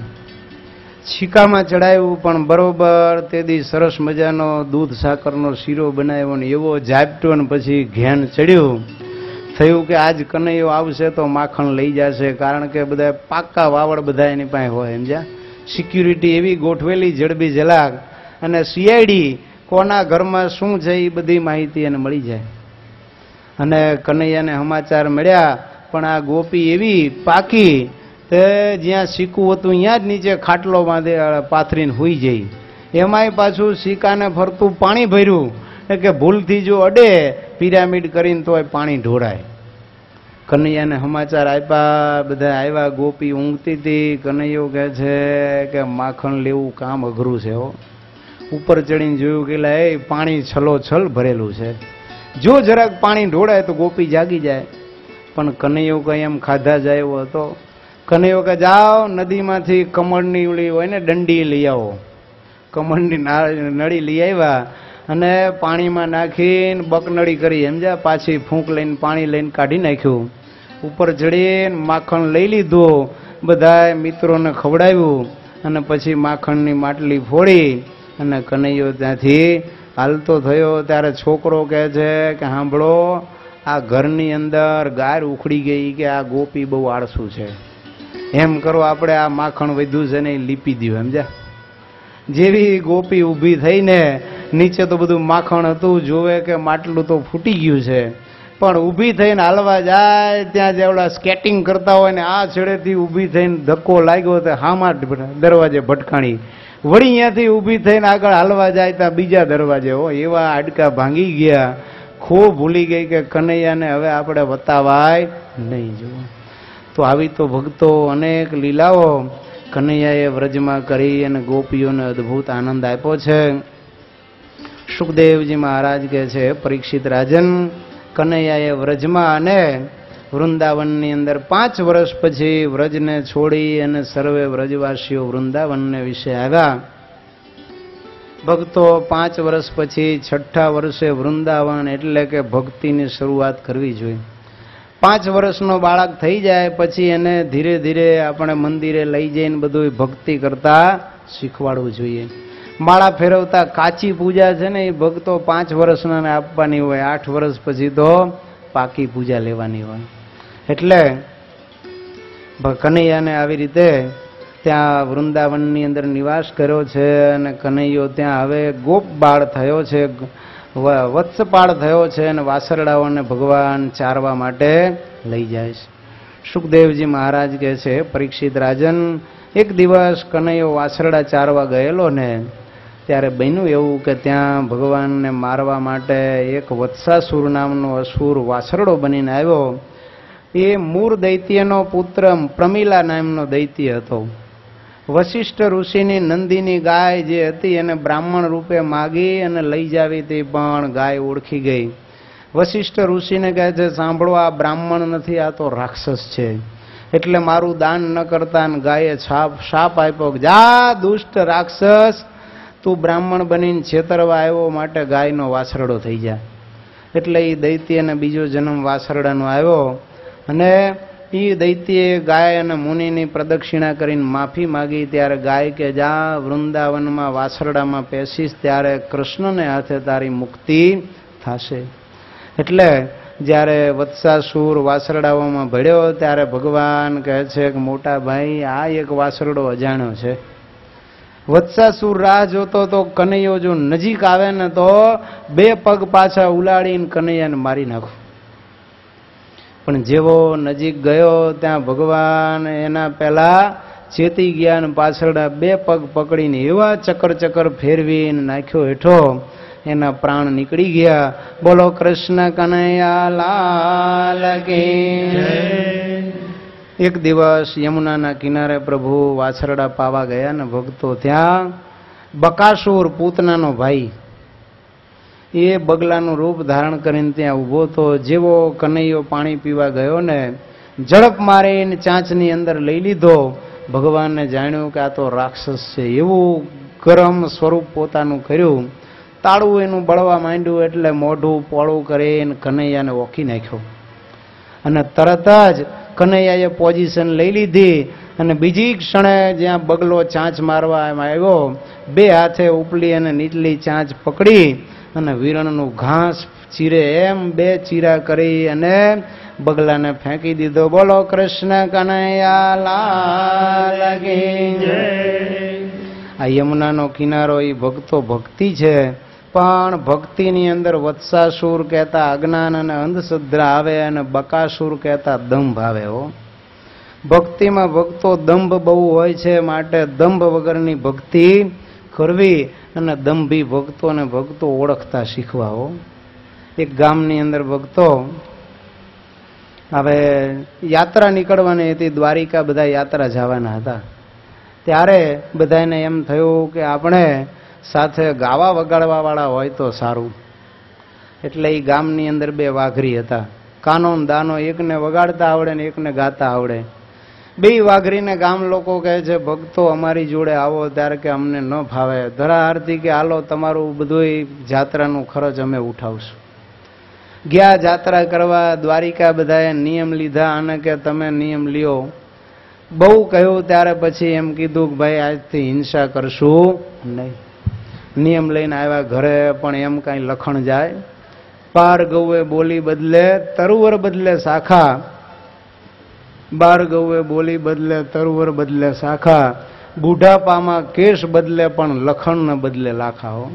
છીકામાં ચડાવ્યું, પણ બરોબર તે દી સરસ મજાનો દૂધ સાકરનો શીરો બનાવ્યો ને એવો ઝાપટ્યો ને પછી ઘેન ચડ્યું. થયું કે આજ કનૈયો આવશે તો માખણ લઈ જશે, કારણ કે બધા પાક્કા વાવડ બધા એની પાસે હોય. સમજ્યા? સિક્યુરિટી એવી ગોઠવેલી જડબી જલાક, અને સીઆઈડી કોના ઘરમાં શું છે એ બધી માહિતી એને મળી જાય. અને કનૈયાને સમાચાર મળ્યા, પણ આ ગોપી એવી પાકી તે જ્યાં શીકું હતું ત્યાં જ નીચે ખાટલો બાંધે પાથરીને હુઈ જઈ. એમાંય પાછું શીકાને ફરતું પાણી ભર્યું કે ભૂલથી જો અડે પિરામિડ કરીને તોય પાણી ઢોળાય. કનૈયાને સમાચાર આપ્યા, બધા આવ્યા, ગોપી ઊંઘતી હતી. કનૈયો કહે છે કે માખણ લેવું કામ અઘરું છે હો. ઉપર ચડીને જોયું કે એ પાણી છલોછલ ભરેલું છે, જો જરાક પાણી ઢોળાય તો ગોપી જાગી જાય. પણ કનૈયો કઈ એમ ખાધા જાય એવો હતો. કનૈયો કે જાઓ નદીમાંથી કમળની ઓલી હોય ને દંડી લઈ આવો. કમળની નળી લઈ આવ્યા અને પાણીમાં નાખીને બકનળી કરી. સમજ્યા? પાછી ફૂંક લઈને પાણી લઈને કાઢી નાખ્યું. ઉપર ચડીને માખણ લઈ લીધું, બધા મિત્રોને ખવડાવ્યું અને પછી માખણની માટલી ફોડી અને કનૈયો ત્યાંથી હાલતો થયો. ત્યારે છોકરો કહે છે કે સાંભળો, આ ઘરની અંદર ગાર ઉખડી ગઈ કે આ ગોપી બહુ આળસુ છે. એમ કરો, આપણે આ માખણ વધ્યું છે ને એ લીપી દઉં. સમજ્યા? જેવી ગોપી ઊભી થઈને, નીચે તો બધું માખણ હતું, જોવે કે માટલું તો ફૂટી ગયું છે, પણ ઊભી થઈને હાલવા જાય ત્યાં જેવડા સ્કેટિંગ કરતા હોય ને આ છેડેથી ઊભી થઈને ધક્કો લાગ્યો તો હામા દરવાજે ભટકાણી. વળી અહીંયાથી ઊભી થઈને આગળ હાલવા જાય ત્યાં બીજા દરવાજે હો. એવા હાડકા ભાંગી ગયા. ખૂબ ભૂલી ગઈ કે કનૈયાને હવે આપણે વતાવાય નહીં. જુઓ તો આવી તો ભક્તો અનેક લીલાઓ કનૈયાએ વ્રજમાં કરી અને ગોપીઓને અદ્ભુત આનંદ આપ્યો છે. સુખદેવજી મહારાજ કહે છે, પરીક્ષિત રાજન, કનૈયાએ વ્રજમાં અને વૃંદાવનની અંદર 5 વર્ષ પછી વ્રજને છોડી અને સર્વે વ્રજવાસીઓ વૃંદાવનને વિશે આવ્યા. ભક્તો 5 વર્ષ પછી 6ઠા વર્ષે વૃંદાવન એટલે કે ભક્તિની શરૂઆત કરવી જોઈએ. 5 વર્ષનો બાળક થઈ જાય પછી એને ધીરે ધીરે આપણે મંદિરે લઈ જઈને બધું ભક્તિ કરતા શીખવાડવું જોઈએ. માળા ફેરવતા કાચી પૂજા છે ને એ ભક્તો 5 વર્ષના આપવાની હોય, 8 વર્ષ પછી તો પાકી પૂજા લેવાની હોય. એટલે કનૈયાને આવી રીતે ત્યાં વૃંદાવનની અંદર નિવાસ કર્યો છે અને કનૈયો ત્યાં હવે ગોપ બાળ થયો છે, વત્સપાળ થયો છે અને વાસરડાઓને ભગવાન ચારવા માટે લઈ જાય છે. સુખદેવજી મહારાજ કહે છે, પરીક્ષિત રાજન, એક દિવસ કનૈયો વાસરડા ચારવા ગયેલો ને ત્યારે બન્યું એવું કે ત્યાં ભગવાનને મારવા માટે એક વત્સાસુર નામનો અસુર વાસરડો બનીને આવ્યો. એ મૂર દૈત્યનો પુત્ર પ્રમિલા નામનો દૈત્ય હતો. વશિષ્ઠ ઋષિની નંદીની ગાય જે હતી એને બ્રાહ્મણ રૂપે માગી અને લઈ જાવી હતી, પણ ગાય ઓળખી ગઈ. વશિષ્ઠ ઋષિને કહે છે, સાંભળો, આ બ્રાહ્મણ નથી, આ તો રાક્ષસ છે, એટલે મારું દાન ન કરતા. ગાયે શાપ આપ્યો, જા દુષ્ટ રાક્ષસ, તું બ્રાહ્મણ બનીને છેતરવા આવ્યો, માટે ગાયનો વાસરડો થઈ જા. એટલે એ દૈત્યને બીજો જન્મ વાસરડાનો આવ્યો અને એ દૈત્યે ગાય અને મુનિની પ્રદક્ષિણા કરીને માફી માગી. ત્યારે ગાય કે જા વૃંદાવનમાં વાસરડામાં પેસીશ ત્યારે કૃષ્ણને હાથે તારી મુક્તિ થશે. એટલે જ્યારે વત્સાસુર વાસરડાઓમાં ભળ્યો ત્યારે ભગવાન કહે છે કે મોટા ભાઈ, આ એક વાસરડો અજાણ્યો છે. વત્સાસુર રાહ જોતો તો કનૈયો જો નજીક આવે ને તો 2 પગ પાછા ઉલાડીને કનૈયાને મારી નાખો. પણ જેવો નજીક ગયો ત્યાં ભગવાન એના પહેલા ચેતી ગયા અને પાછળના 2 પગ પકડીને એવા ચક્કર ફેરવીને નાખ્યો હેઠો, એના પ્રાણ નીકળી ગયા. બોલો કૃષ્ણ કનૈયા લાલ કી જય. એક દિવસ યમુનાના કિનારે પ્રભુ વાછરડા પાવા ગયા ને ભક્તો ત્યાં બકાસુર પૂતનાનો ભાઈ એ બગલાનું રૂપ ધારણ કરીને ત્યાં ઊભો તો. જેવો કનૈયો પાણી પીવા ગયો ને ઝડપ મારીને ચાંચની અંદર લઈ લીધો. ભગવાનને જાણ્યું કે આ તો રાક્ષસ છે. એવું ગરમ સ્વરૂપ પોતાનું કર્યું. તાળું એનું બળવા માંડ્યું એટલે મોઢું પોળું કરીને કનૈયાને ઓખી નાખ્યો. અને તરત જ કનૈયાએ પોઝિશન લઈ લીધી અને બીજી ક્ષણે જ્યાં બગલો ચાંચ મારવા આવ્યો, બે હાથે ઉપલી અને નીચલી ચાંચ પકડી અને વીરણનું ઘાસ ચીરે એમ બે ચીરા કરી અને બગલાને ફેંકી દીધો. બોલો કૃષ્ણ કનૈયા લાલ કી જય. આ યમુનાનો કિનારો એ ભક્તો ભક્તિ છે, પણ ભક્તિની અંદર વત્સાસુર કહેતા અજ્ઞાન અને અંધશ્રદ્ધા આવે અને બકાસુર કહેતા દંભ આવે. હો, ભક્તિમાં ભક્તો દંભ બહુ હોય છે, માટે દંભ વગરની ભક્તિ કરવી અને દંભી ભક્તોને ભક્તો ઓળખતા શીખવા. હો, એક ગામની અંદર ભક્તો હવે યાત્રા નીકળવાની હતી, દ્વારિકા બધા યાત્રા જવાના હતા. ત્યારે બધાને એમ થયું કે આપણે સાથે ગાવા વગાડવા વાળા હોય તો સારું. એટલે એ ગામની અંદર બે વાઘરી હતા, કાનો ને દાનો. એકને વગાડતા આવડે ને એકને ગાતા આવડે. બે વાઘરીને ગામ લોકો કહે છે ભક્તો અમારી જોડે આવો, ત્યારે કે અમને ન ફાવે. ધરાહારથી કે હાલો તમારું બધું જાત્રાનું ખર્ચ અમે ઉઠાવશું. ગયા જાત્રા કરવા. દ્વારિકા બધાએ નિયમ લીધા અને કે તમે નિયમ લ્યો. બહુ કહ્યું ત્યારે પછી એમ કીધું કે ભાઈ આજથી હિંસા કરશું નહીં. નિયમ લઈને આવ્યા ઘરે, પણ એમ કાંઈ લખણ જાય. પાર ગૌએ બોલી બદલે તરુવર બદલે શાખા. બાર ગૌએ બોલી બદલે તરુવર બદલે શાખા. બુઢાપામાં કેશ બદલે પણ લખણ ન બદલે લાખા. હો,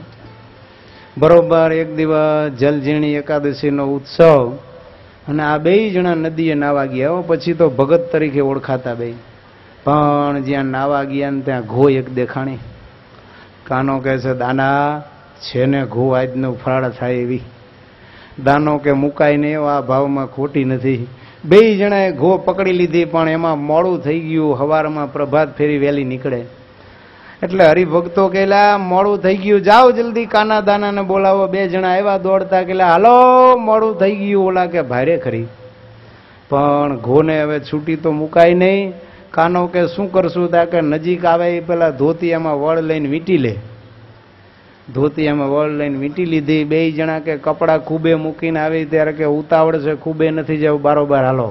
બરોબર એક દિવસ જલઝીણી એકાદશીનો ઉત્સવ અને આ બે જણા નદીએ નાવા ગયા. હો, પછી તો ભગત તરીકે ઓળખાતા બે. પણ જ્યાં નાવા ગયા ને ત્યાં ઘો એક દેખાણી. કાનો કહે છે દાના છે ને ઘો આજનો ફરાળ થાય એવી. દાનો કે મુકાય નહીં, આ ભાવમાં ખોટી નથી. બે જણાએ ઘો પકડી લીધી, પણ એમાં મોડું થઈ ગયું. સવારમાં પ્રભાત ફેરી વહેલી નીકળે એટલે હરિભક્તો કહેલા મોડું થઈ ગયું, જાઓ જલ્દી કાના દાનાને બોલાવો. બે જણા આવ્યા દોડતા, કહેલા હાલો મોડું થઈ ગયું. ઓલા કે ભારે ખરી, પણ ઘોને હવે છૂટી તો મુકાય નહીં. કાનો કે શું કરશું? તા કે નજીક આવે એ પેલા ધોતિયામાં વળ લઈને વીંટી લે. ધોતિયામાં વળ લઈને વીંટી લીધી. બે જણા કે કપડાં ખૂબે મૂકીને આવી ત્યારે કે ઉતાવળ છે, ખૂબે નથી જવું, બારોબાર હાલો.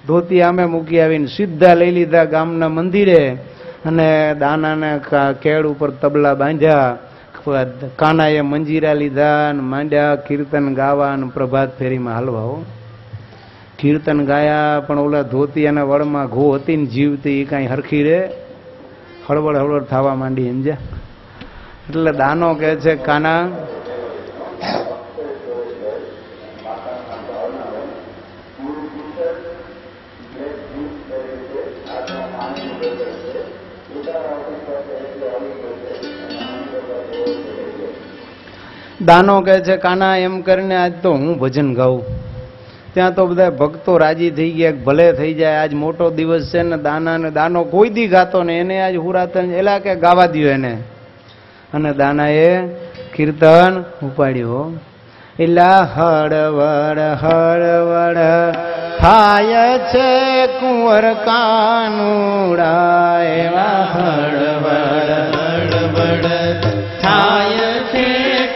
ધોતિયા અમે મૂકી આવીને સીધા લઈ લીધા ગામના મંદિરે અને દાનાને કેળ ઉપર તબલા બાંધ્યા. કાનાએ મંજીરા લીધા અને માંડ્યા કીર્તન ગાવા અને પ્રભાત ફેરીમાં હાલવા. કીર્તન ગાયા, પણ ઓલા ધોતિયાના વળમાં ઘો હતી ને જીવતી, એ કાંઈ હરખી રે હળવળ હળવળ થવા માંડી. સમજ્યા? એટલે દાનો કહે છે કાના દાનો કહે છે કાના એમ કરીને આજ તો હું ભજન ગાઉં. ત્યાં તો બધા ભક્તો રાજી થઈ ગયા, ભલે થઈ જાય, આજ મોટો દિવસ છે ને. દાનો કોઈ દી ગાતો ને, એને આજ હુરાતન એલા કે ગાવા દો એને. અને દાનાએ કીર્તન ઉપાડ્યું. એલા હળવળ હળવળ થાય છે કુંવર કાનુડા. એવા હળવળ હળવળ થાય છે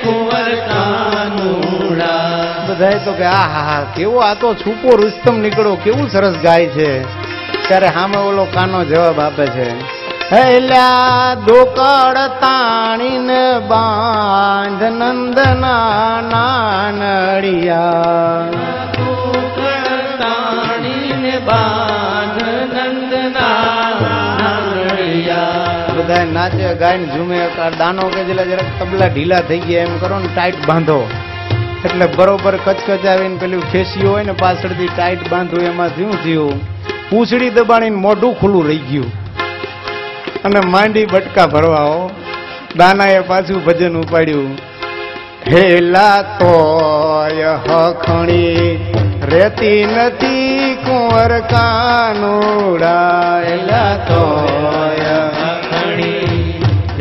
કુંવર કાનુડા. બધાએ તો કે આ હા હા કેવો આ તો છૂપો રુસ્તમ નીકળો, કેવું સરસ ગાય છે. ત્યારે સામે ઓલો કાનો જવાબ આપે છે હેલા દોકડ તાણીને બાંધ નંદના નાનડિયા. તાણીને બાંધ નંદના નાનડિયા. બધા નાચે ગાયને ઝૂમે. દાનો કે જેલા જરાક તબલા ઢીલા થઈ ગયા એમ કરો ને, ટાઈટ બાંધો. એટલે બરોબર કચકચાવીને પેલું ખેસ્યું હોય ને પાછળથી ટાઈટ બાંધવું, એમાં શું થયું? પૂંછડી દબાણીને મોઢું ખુલ્લું રહી ગયું અને માંડી બટકા ભરવાઓ. દાનાએ પાછું ભજન ઉપાડ્યું. હેલા તોય હખણી રેતી નથી કુંવર કાનુડા. હેલા તોય હખણી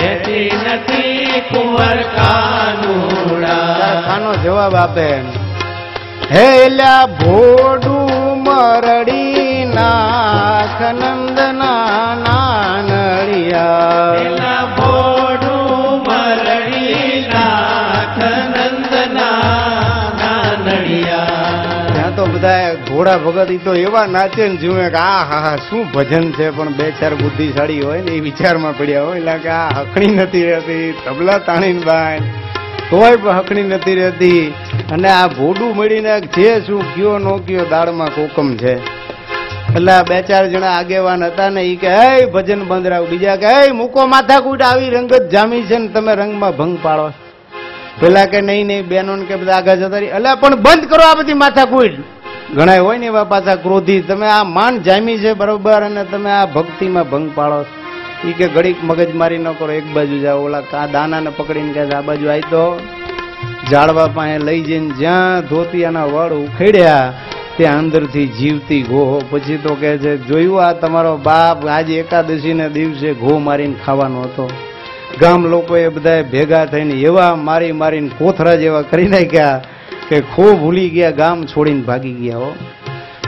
રેતી નથી કુંવર કાનુડા. કાનો જવાબ આપે હેલા ભોડું મરડી ભોળા ભગત ઈ તો એવા નાચે ને જુએ કે આ હા હા શું ભજન છે, પણ બે ચાર બુદ્ધિશાળી હોય ને એ વિચારમાં પડ્યા હોય એટલે કે આ હકણી નથી રહેતી, તબલા તાણીને બાય તોય પણ હકણી નથી રહેતી, અને આ ભોડું મળીને જે શું કયો નો કયો દાળમાં કોકમ છે. એટલે બે ચાર જણા આગેવાન હતા ને ઈ કે હે ભજન બંધ રાખ, બીજા કે હે મૂકો માથાકૂટ, આવી રંગત જામી છે ને તમે રંગમાં ભંગ પાડો. પેલા કે નહીં નહીં બેનો કે બધા આગળ જતા રહી, એટલે પણ બંધ કરો આ બધી માથાકૂટ. ઘણા હોય ને એવા પાછા ક્રોધી, તમે આ માન જામી છે બરોબર અને તમે આ ભક્તિમાં ભંગ પાડો. ઈ કે ઘડીક મગજ મારી ન કરો, એક બાજુ જાઓ. ઓલા કા દાનાને પકડીને કહે આ બાજુ આવી તો ઝાડવા પાસે લઈ જઈને જ્યાં ધોતિયાના વડ ઉખેડ્યા ત્યાં અંદરથી જીવતી ઘો. પછી તો કહે છે જોયું આ તમારો બાપ આજે એકાદશીને દિવસે ઘો મારીને ખાવાનો હતો. ગામ લોકોએ બધા ભેગા થઈને એવા મારી મારીને કોથરા જેવા કરી નાખ્યા કે ખો ભૂલી ગયા, ગામ છોડીને ભાગી ગયા. હો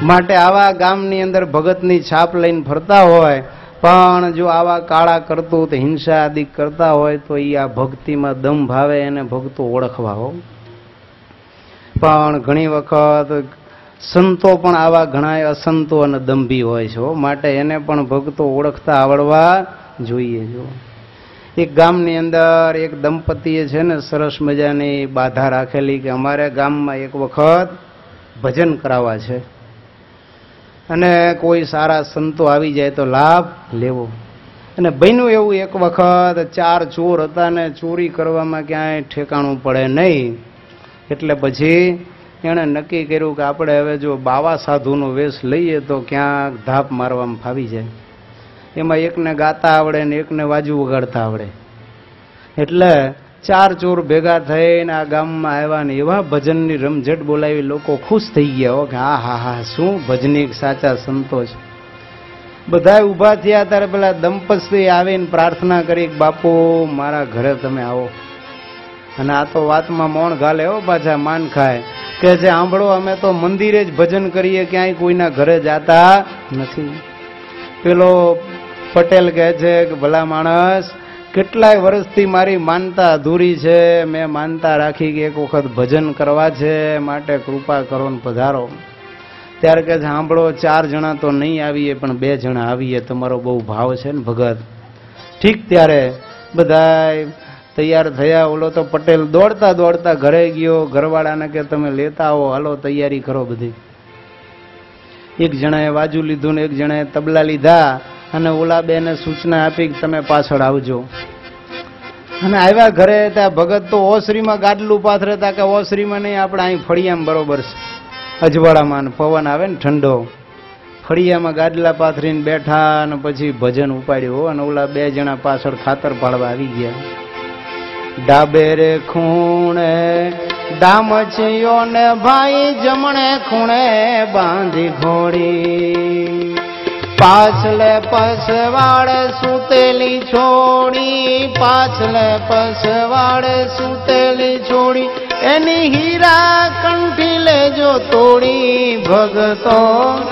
માટે આવા ગામની અંદર ભગતની છાપ લઈને ફરતા હોય, પણ જો આવા કાળા કરતું તો હિંસા આદિ કરતા હોય તો એ આ ભક્તિમાં દમ ભાવે એને ભક્તો ઓળખવા. હો પણ ઘણી વખત સંતો પણ આવા ઘણા અસંતો અને દંભી હોય છે, માટે એને પણ ભક્તો ઓળખતા આવડવા જોઈએ. જો એક ગામની અંદર એક દંપતીએ છે ને સરસ મજાની બાધા રાખેલી કે અમારે ગામમાં એક વખત ભજન કરાવવા છે અને કોઈ સારા સંતો આવી જાય તો લાભ લેવો. અને બન્યું એવું એક વખત ચાર ચોર હતા ને ચોરી કરવામાં ક્યાંય ઠેકાણું પડે નહીં, એટલે પછી એણે નક્કી કર્યું કે આપણે હવે જો બાવા સાધુનો વેશ લઈએ તો ક્યાંક ધાપ મારવામાં ફાવી જાય. એમાં એકને ગાતા આવડે ને એકને વાજુ વગાડતા આવડે. એટલે ચાર ચોર ભેગા થઈને આ ગામમાં આવ્યા ને એવા ભજનની રમઝટ બોલાવી લોકો ખુશ થઈ ગયા. હો કે હા હા હા શું ભજનિક સાચા સંતો છે. બધા ઊભા થયા ત્યારે પેલા દંપતી આવીને પ્રાર્થના કરી કે બાપુ મારા ઘરે તમે આવો. અને આ તો વાતમાં મોણ ઘાલે હો પાછા માન ખાય કે જે સાંભળો અમે તો મંદિરે જ ભજન કરીએ, ક્યાંય કોઈના ઘરે જાતા નથી. પેલો પટેલ કહે છે કે ભલા માણસ કેટલાય વર્ષથી મારી માનતા અધૂરી છે, મેં માનતા રાખી કે એક વખત ભજન કરવા છે, માટે કૃપા કરો ને પધારો. ત્યારે કે સાંભળો ચાર જણા તો નહીં આવીએ પણ બે જણા આવીએ, તમારો બહુ ભાવ છે ને ભગત. ઠીક ત્યારે બધા તૈયાર થયા. ઓલો તો પટેલ દોડતા દોડતા ઘરે ગયો, ઘરવાળાને કે તમે લેતા આવો, હાલો તૈયારી કરો બધી. એક જણાએ વાજુ લીધું ને એક જણાએ તબલા લીધા અને ઓલા બેને સૂચના આપી કે તમે પાછળ આવજો. અને આવ્યા ઘરે ત્યાં ભગત તો ઓસરીમાં ગાડલું પાથરે તા કે ઓસરીમાં નહીં, આપણે અહીં ફળિયામાં બરોબર છે, અજવાળામાં પવન આવે ને ઠંડો, ફળિયામાં ગાડલા પાથરીને બેઠા અને પછી ભજન ઉપાડ્યું. અને ઓલા બે જણા પાછળ ખાતર પાડવા આવી ગયા. ડાબે રે ખૂણે ડામચીઓ ને ભાઈ જમણે ખૂણે બાંધી ઘોડી, પાછલે પસવાડે સૂતેલી છોડી, પાછલે પસવાડે સૂતેલી છોડી, એની હીરા કંઠી લેજો તોડી, ભગતો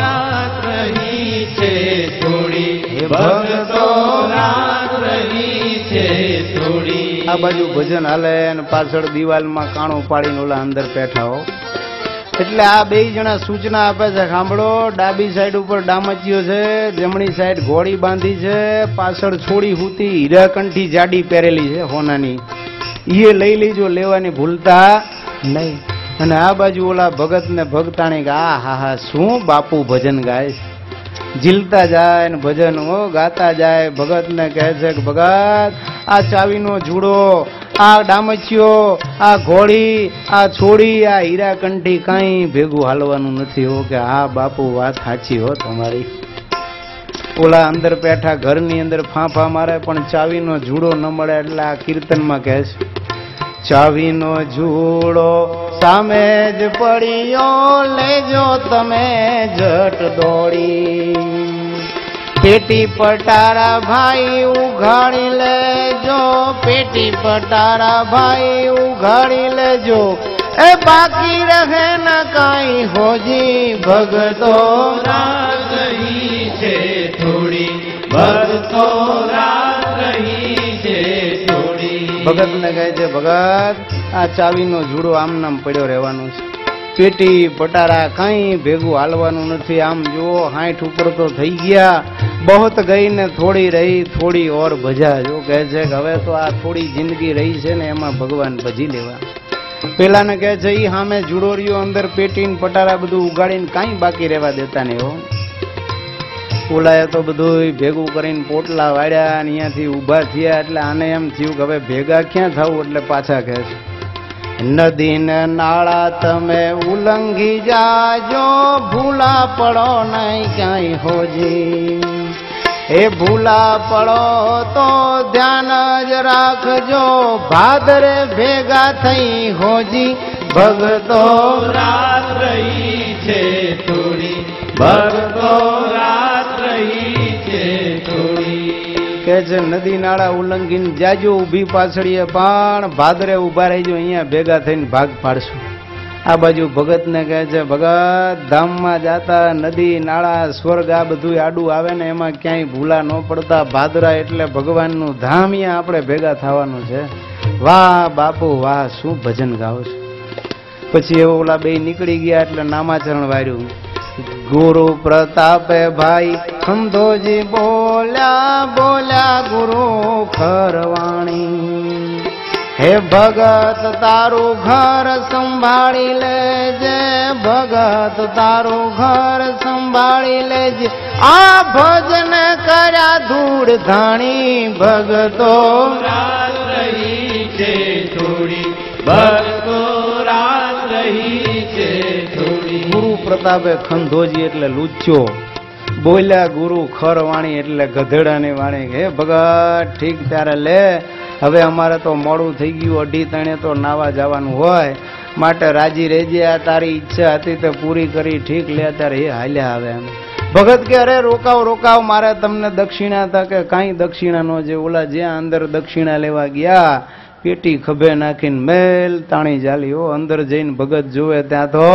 રાત રહી છે થોડી, ભગતો રાત રહી છે થોડી.
આ બાજુ ભજન હાલે અને પાછળ દિવાલમાં કાણું પાડીને ઓલા અંદર બેઠા હો. એટલે આ બે જણા સૂચના આપે છે સાંભળો, ડાબી સાઈડ ઉપર ડામચીઓ છે, જમણી સાઈડ ઘોડી બાંધી છે, પાછળ છોડી હુતી હીરાકંઠી જાડી પહેરેલી છે હોનાની, એ લઈ લીજો, લેવાની ભૂલતા નહીં. અને આ બાજુ ઓલા ભગત ને ભગતાણી કે આ હા હા શું બાપુ ભજન ગાય, ઝીલતા જાય ને ભજન ગાતા જાય. ભગત ને કહે છે કે ભગત આ ચાવીનો જુડો, આ ડામચીઓ, આ ઘોડી, આ છોડી, આ હીરાકંઠી કાંઈ ભેગું હાલવાનું નથી. હો કે હા બાપુ વાત સાચી હો તમારી. ઓલા અંદર બેઠા ઘરની અંદર ફાંફા મારે પણ ચાવીનો જુડો ન મળે. એટલે આ કીર્તનમાં કહે છે ચાવીનો જુડો સામે જ પડ્યો, લેજો તમે જટ દોડી, પેટી પટારા ભાઈ ઉઘાડી લેજો, પેટી પટારા ભાઈ ઉઘાડી લેજો, એ બાકી રહે ન કાંઈ હોજી, ભગતો
રાત રહી છે થોડી, ભગતો રાત રહી છે થોડી.
ભગત ને કહે છે ભગત આ ચાવીનો જુડો આમ નામ પડ્યો રહેવાનો છે, પેટી પટારા કાંઈ ભેગું હાલવાનું નથી. આમ જુઓ 60 ઉપર તો થઈ ગયા, બહોત ગઈ ને થોડી રહી, થોડી ઓર ભજા. જો કહે છે કે હવે તો આ થોડી જિંદગી રહી છે ને એમાં ભગવાન ભજી લેવા. પેલાને કહે છે ઈ સામે જુડોરીઓ અંદર પેટી ને પટારા બધું ઉગાડીને કાંઈ બાકી રહેવા દેતા નહીં હો. ઓલાએ તો બધું ભેગું કરીને પોટલા વાળ્યા, અહીંયાથી ઊભા થયા. એટલે આને એમ થયું કે હવે ભેગા ક્યાં થવું, એટલે પાછા કહે છે નદી ને નાળા તમે ઉલંઘી જાજો, ભૂલા પડો નહીં ક્યાંય હોજી. એ ભૂલા પડો તો ધ્યાન જ રાખજો, ભાદરે ભેગા થઈ હોજી. ભગતો
રાત રહી છે થોડી, ભગતો રાત રહી છે થોડી.
કે છે નદી નાળા ઉલ્લંઘીને જાજો, ઊભી પાછળીએ પણ ભાદરે ઉભા રહીજો, અહીંયા ભેગા થઈને ભાગ પાડશું. આ બાજુ ભગતને કહે છે ભગત ધામમાં જાતા નદી નાળા સ્વર્ગ આ બધું આડું આવે ને એમાં ક્યાંય ભૂલા ન પડતા. ભાદરા એટલે ભગવાનનું ધામ, અહીંયા આપણે ભેગા થવાનું છે. વાહ બાપુ વાહ, શું ભજન ગાઓ છો. પછી એવો ઓલા બે નીકળી ગયા એટલે નામાચરણ વાર્યું. ગુરુ પ્રતાપે ભાઈ ખંધોજી બોલ્યા, બોલ્યા ગુરુ ખરવાણી. હે ભગત તારું ઘર સંભાળી લેજે, ભગત તારું ઘર સંભાળી લેજે. આ ભજન કર્યા ધૂળ ધાણી, ભગતો
રાત રહી છે થોડી, ભગતો રાત રહી છે થોડી.
ગુરુ પ્રતાપે ખંધોજી એટલે લુચ્ચો, બોલ્યા ગુરુ ખરવાણી એટલે ગધેડાની વાણી. હે ભગત ઠીક ત્યારે લે, હવે અમારે તો મોડું થઈ ગયું, 2:30 તો નાવા જવાનું હોય, માટે રાજી રહેજે. આ તારી ઈચ્છા હતી તે પૂરી કરી, ઠીક લે ત્યારે એ હાલ્યા આવે એમ. ભગત કે અરે રોકાવ રોકાવ, મારે તમને દક્ષિણા હતા કે કાંઈ દક્ષિણા નો છે. ઓલા જ્યાં અંદર દક્ષિણા લેવા ગયા, પેટી ખભે નાખીને મેલ તાણી ચાલી હો. અંદર જઈને ભગત જોવે ત્યાં તો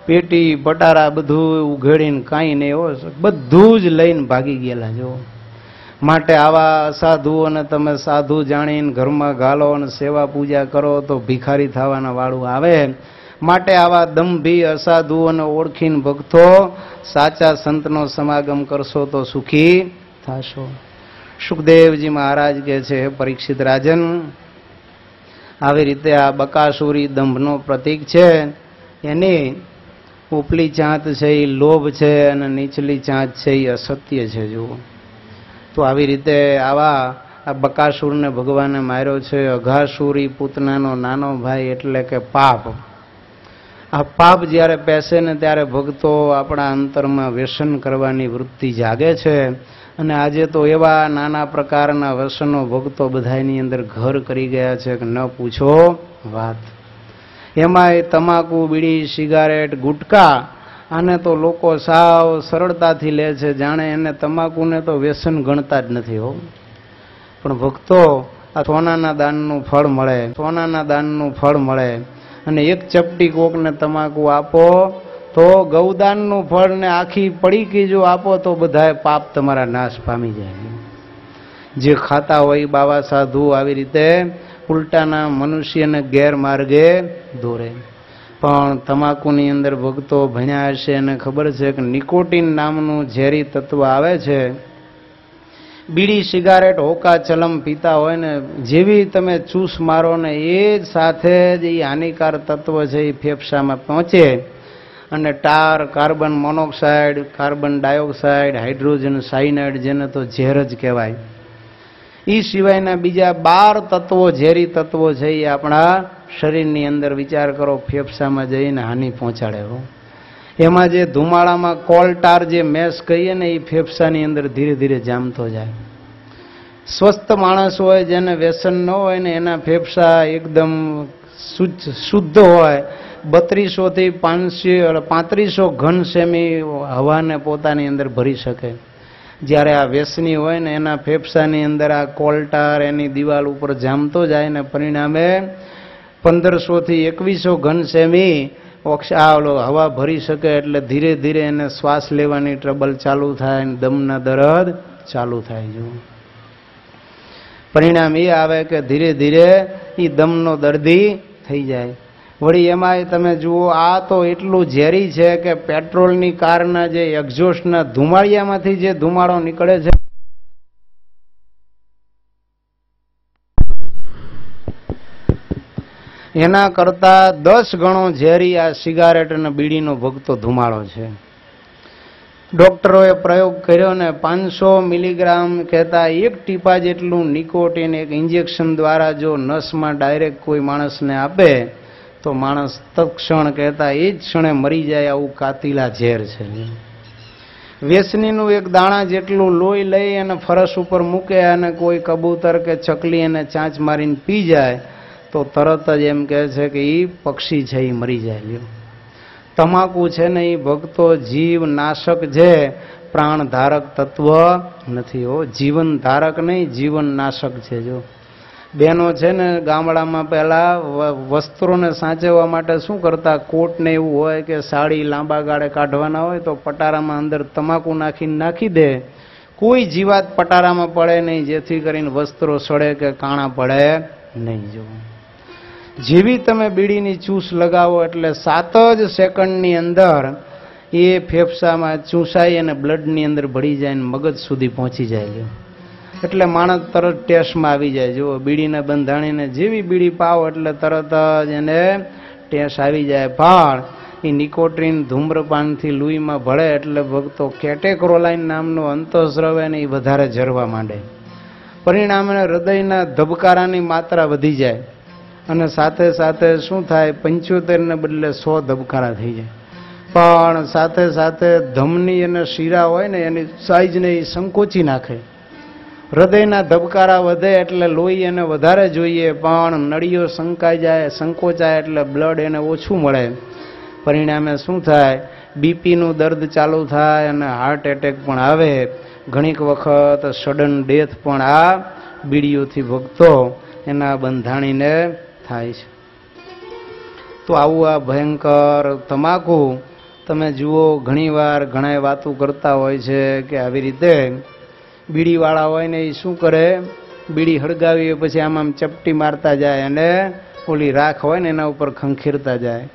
પેટી પટારા બધું ઉઘેડીને કાંઈ નહીં હો, બધું જ લઈને ભાગી ગયેલા જો. માટે આવા અસાધુઓને તમે સાધુ જાણીને ઘરમાં ગાલો અને સેવા પૂજા કરો તો ભિખારી થવાના વાળું આવે. માટે આવા દંભી અસાધુઓને ઓળખીને ભક્તો સાચા સંતનો સમાગમ કરશો તો સુખી થશો. સુખદેવજી મહારાજ કહે છે પરીક્ષિત રાજન, આવી રીતે આ બકાસુરી દંભનો પ્રતીક છે. એની ઉપલી ચાંચ છે એ લોભ છે અને નીચલી ચાંચ છે એ અસત્ય છે. જુઓ તો આવી રીતે આવા આ બકાસુરને ભગવાને માર્યો છે. અઘાસુરી પૂતનાનો નાનો ભાઈ એટલે કે પાપ. આ પાપ જ્યારે પેસે ને ત્યારે ભક્તો આપણા અંતરમાં વ્યસન કરવાની વૃત્તિ જાગે છે. અને આજે તો એવા નાના પ્રકારના વ્યસનો ભક્તો બધાની અંદર ઘર કરી ગયા છે કે ન પૂછો વાત. એમાંય તમાકુ, બીડી, સિગારેટ, ગુટકા, આને તો લોકો સાવ સરળતાથી લે છે, જાણે એને તમાકુને તો વ્યસન ગણતા જ નથી હો. પણ ભક્તો આ સોનાના દાનનું ફળ મળે, સોનાના દાનનું ફળ મળે. અને એક ચપટી કોકને તમાકુ આપો તો ગૌદાનનું ફળ ને આખી પડીકી જો આપો તો બધાય પાપ તમારા નાશ પામી જાય. જે ખાતા હોય બાવા સાધુ આવી રીતે ઉલટાના મનુષ્યને ગેરમાર્ગે દોરે. પણ તમાકુની અંદર ભક્તો ભણ્યા હશે અને ખબર છે કે નિકોટીન નામનું ઝેરી તત્વ આવે છે. બીડી, સિગારેટ, હોકા, ચલમ પીતા હોય ને જેવી તમે ચૂસ મારો ને એ જ સાથે જ એ હાનિકાર તત્વ છે એ ફેફસામાં પહોંચે અને tar, carbon monoxide, carbon dioxide, hydrogen cyanide, જેને તો ઝેર જ કહેવાય, એ સિવાયના બીજા 12 તત્વો, ઝેરી તત્વો છે એ આપણા શરીરની અંદર વિચાર કરો ફેફસામાં જઈને હાનિ પહોંચાડે હો. એમાં જે ધુમાડામાં કોલટાર જે મેસ કહીએ ને એ ફેફસાની અંદર ધીરે ધીરે જામતો જાય. સ્વસ્થ માણસ હોય જેને વ્યસન ન હોય ને એના ફેફસા એકદમ શુદ્ધ હોય, 3200 થી 3500 ઘન સેમી હવાને પોતાની અંદર ભરી શકે. જ્યારે આ વ્યસની હોય ને એના ફેફસાની અંદર આ કોલટાર એની દિવાલ ઉપર જામતો જાય ને પરિણામે 1500 થી 2100 ઘન સેમી હવા ભરી શકે. એટલે ધીરે ધીરે એને શ્વાસ લેવાની ટ્રબલ ચાલુ થાય, દમના દર્દ ચાલુ થાય. જો પરિણામ એ આવે કે ધીરે ધીરે એ દમનો દર્દી થઈ જાય. વળી એમાંય તમે જુઓ આ તો એટલું ઝેરી છે કે પેટ્રોલની કારના જે એક્ઝોસ્ટના ધુમાડિયામાંથી જે ધુમાડો નીકળે છે એના કરતા 10 ગણો ઝેરી આ સિગારેટ અને બીડીનો ભગતો ધુમાડો છે. ડોક્ટરોએ પ્રયોગ કર્યો ને 500 મિલીગ્રામ કહેતા 1 ટીપા જેટલું નિકોટીન એક ઇન્જેક્શન દ્વારા જો નસમાં ડાયરેક્ટ કોઈ માણસને આપે તો માણસ તત્ક્ષણ કહેતા એ જ ક્ષણે મરી જાય આવું કાતિલા ઝેર છે. વ્યસનીનું એક દાણા જેટલું લોહી લઈ અને ફરસ ઉપર મૂકે અને કોઈ કબૂતર કે ચકલી એને ચાંચ મારીને પી જાય તો તરત જ એમ કહે છે કે એ પક્ષી છે એ મરી જાય. તમાકુ છે ને એ ભક્તો જીવ નાશક છે, પ્રાણ ધારક તત્વ નથી. હો, જીવન ધારક નહીં, જીવન નાશક છે. જો બહેનો છે ને ગામડામાં પહેલા વસ્ત્રોને સાચવવા માટે શું કરતા, કોટ ને એવું હોય કે સાડી લાંબા ગાળે કાઢવાના હોય તો પટારામાં અંદર તમાકુ નાખી દે, કોઈ જીવાત પટારામાં પડે નહીં, જેથી કરીને વસ્ત્રો સડે કે કાણા પડે નહીં. જો જેવી તમે બીડીની ચૂસ લગાવો એટલે 7 જ સેકન્ડની અંદર એ ફેફસામાં ચૂસાઈ અને બ્લડની અંદર ભળી જાય ને મગજ સુધી પહોંચી જાય. એટલે માણસ તરત ટેસમાં આવી જાય. જુઓ, બીડીને બંધાણીને જેવી બીડી પાવો એટલે તરત જ એને ટેસ આવી જાય. પણ એ નિકોટીન ધૂમ્રપાનથી લુઈમાં ભળે એટલે ભક્તો કેટેક્રોલાઇન નામનો અંતઃસ્રાવ એને એ વધારે ઝરવા માંડે. પરિણામે હૃદયના ધબકારાની માત્રા વધી જાય અને સાથે સાથે શું થાય, 75 ને બદલે 100 ધબકારા થઈ જાય. પણ સાથે સાથે ધમની અને શીરા હોય ને એની સાઈઝને એ સંકોચી નાખે. હૃદયના ધબકારા વધે એટલે લોહી એને વધારે જોઈએ, પણ નળીઓ સંકોચાય એટલે બ્લડ એને ઓછું મળે. પરિણામે શું થાય, બીપીનું દર્દ ચાલુ થાય અને હાર્ટ એટેક પણ આવે. ઘણીક વખત સડન ડેથ પણ આ બીડીઓથી ભક્તો એના બંધાણીને થાય છે. તો આવું આ ભયંકર તમાકુ તમે જુઓ, ઘણીવાર ઘણા વાતો કરતા હોય છે કે આવી રીતે બીડીવાળા હોય ને એ શું કરે, બીડી હળગાવી પછી આમ ચપટી મારતા જાય અને ઓલી રાખ હોય ને એના ઉપર ખંખેરતા જાય.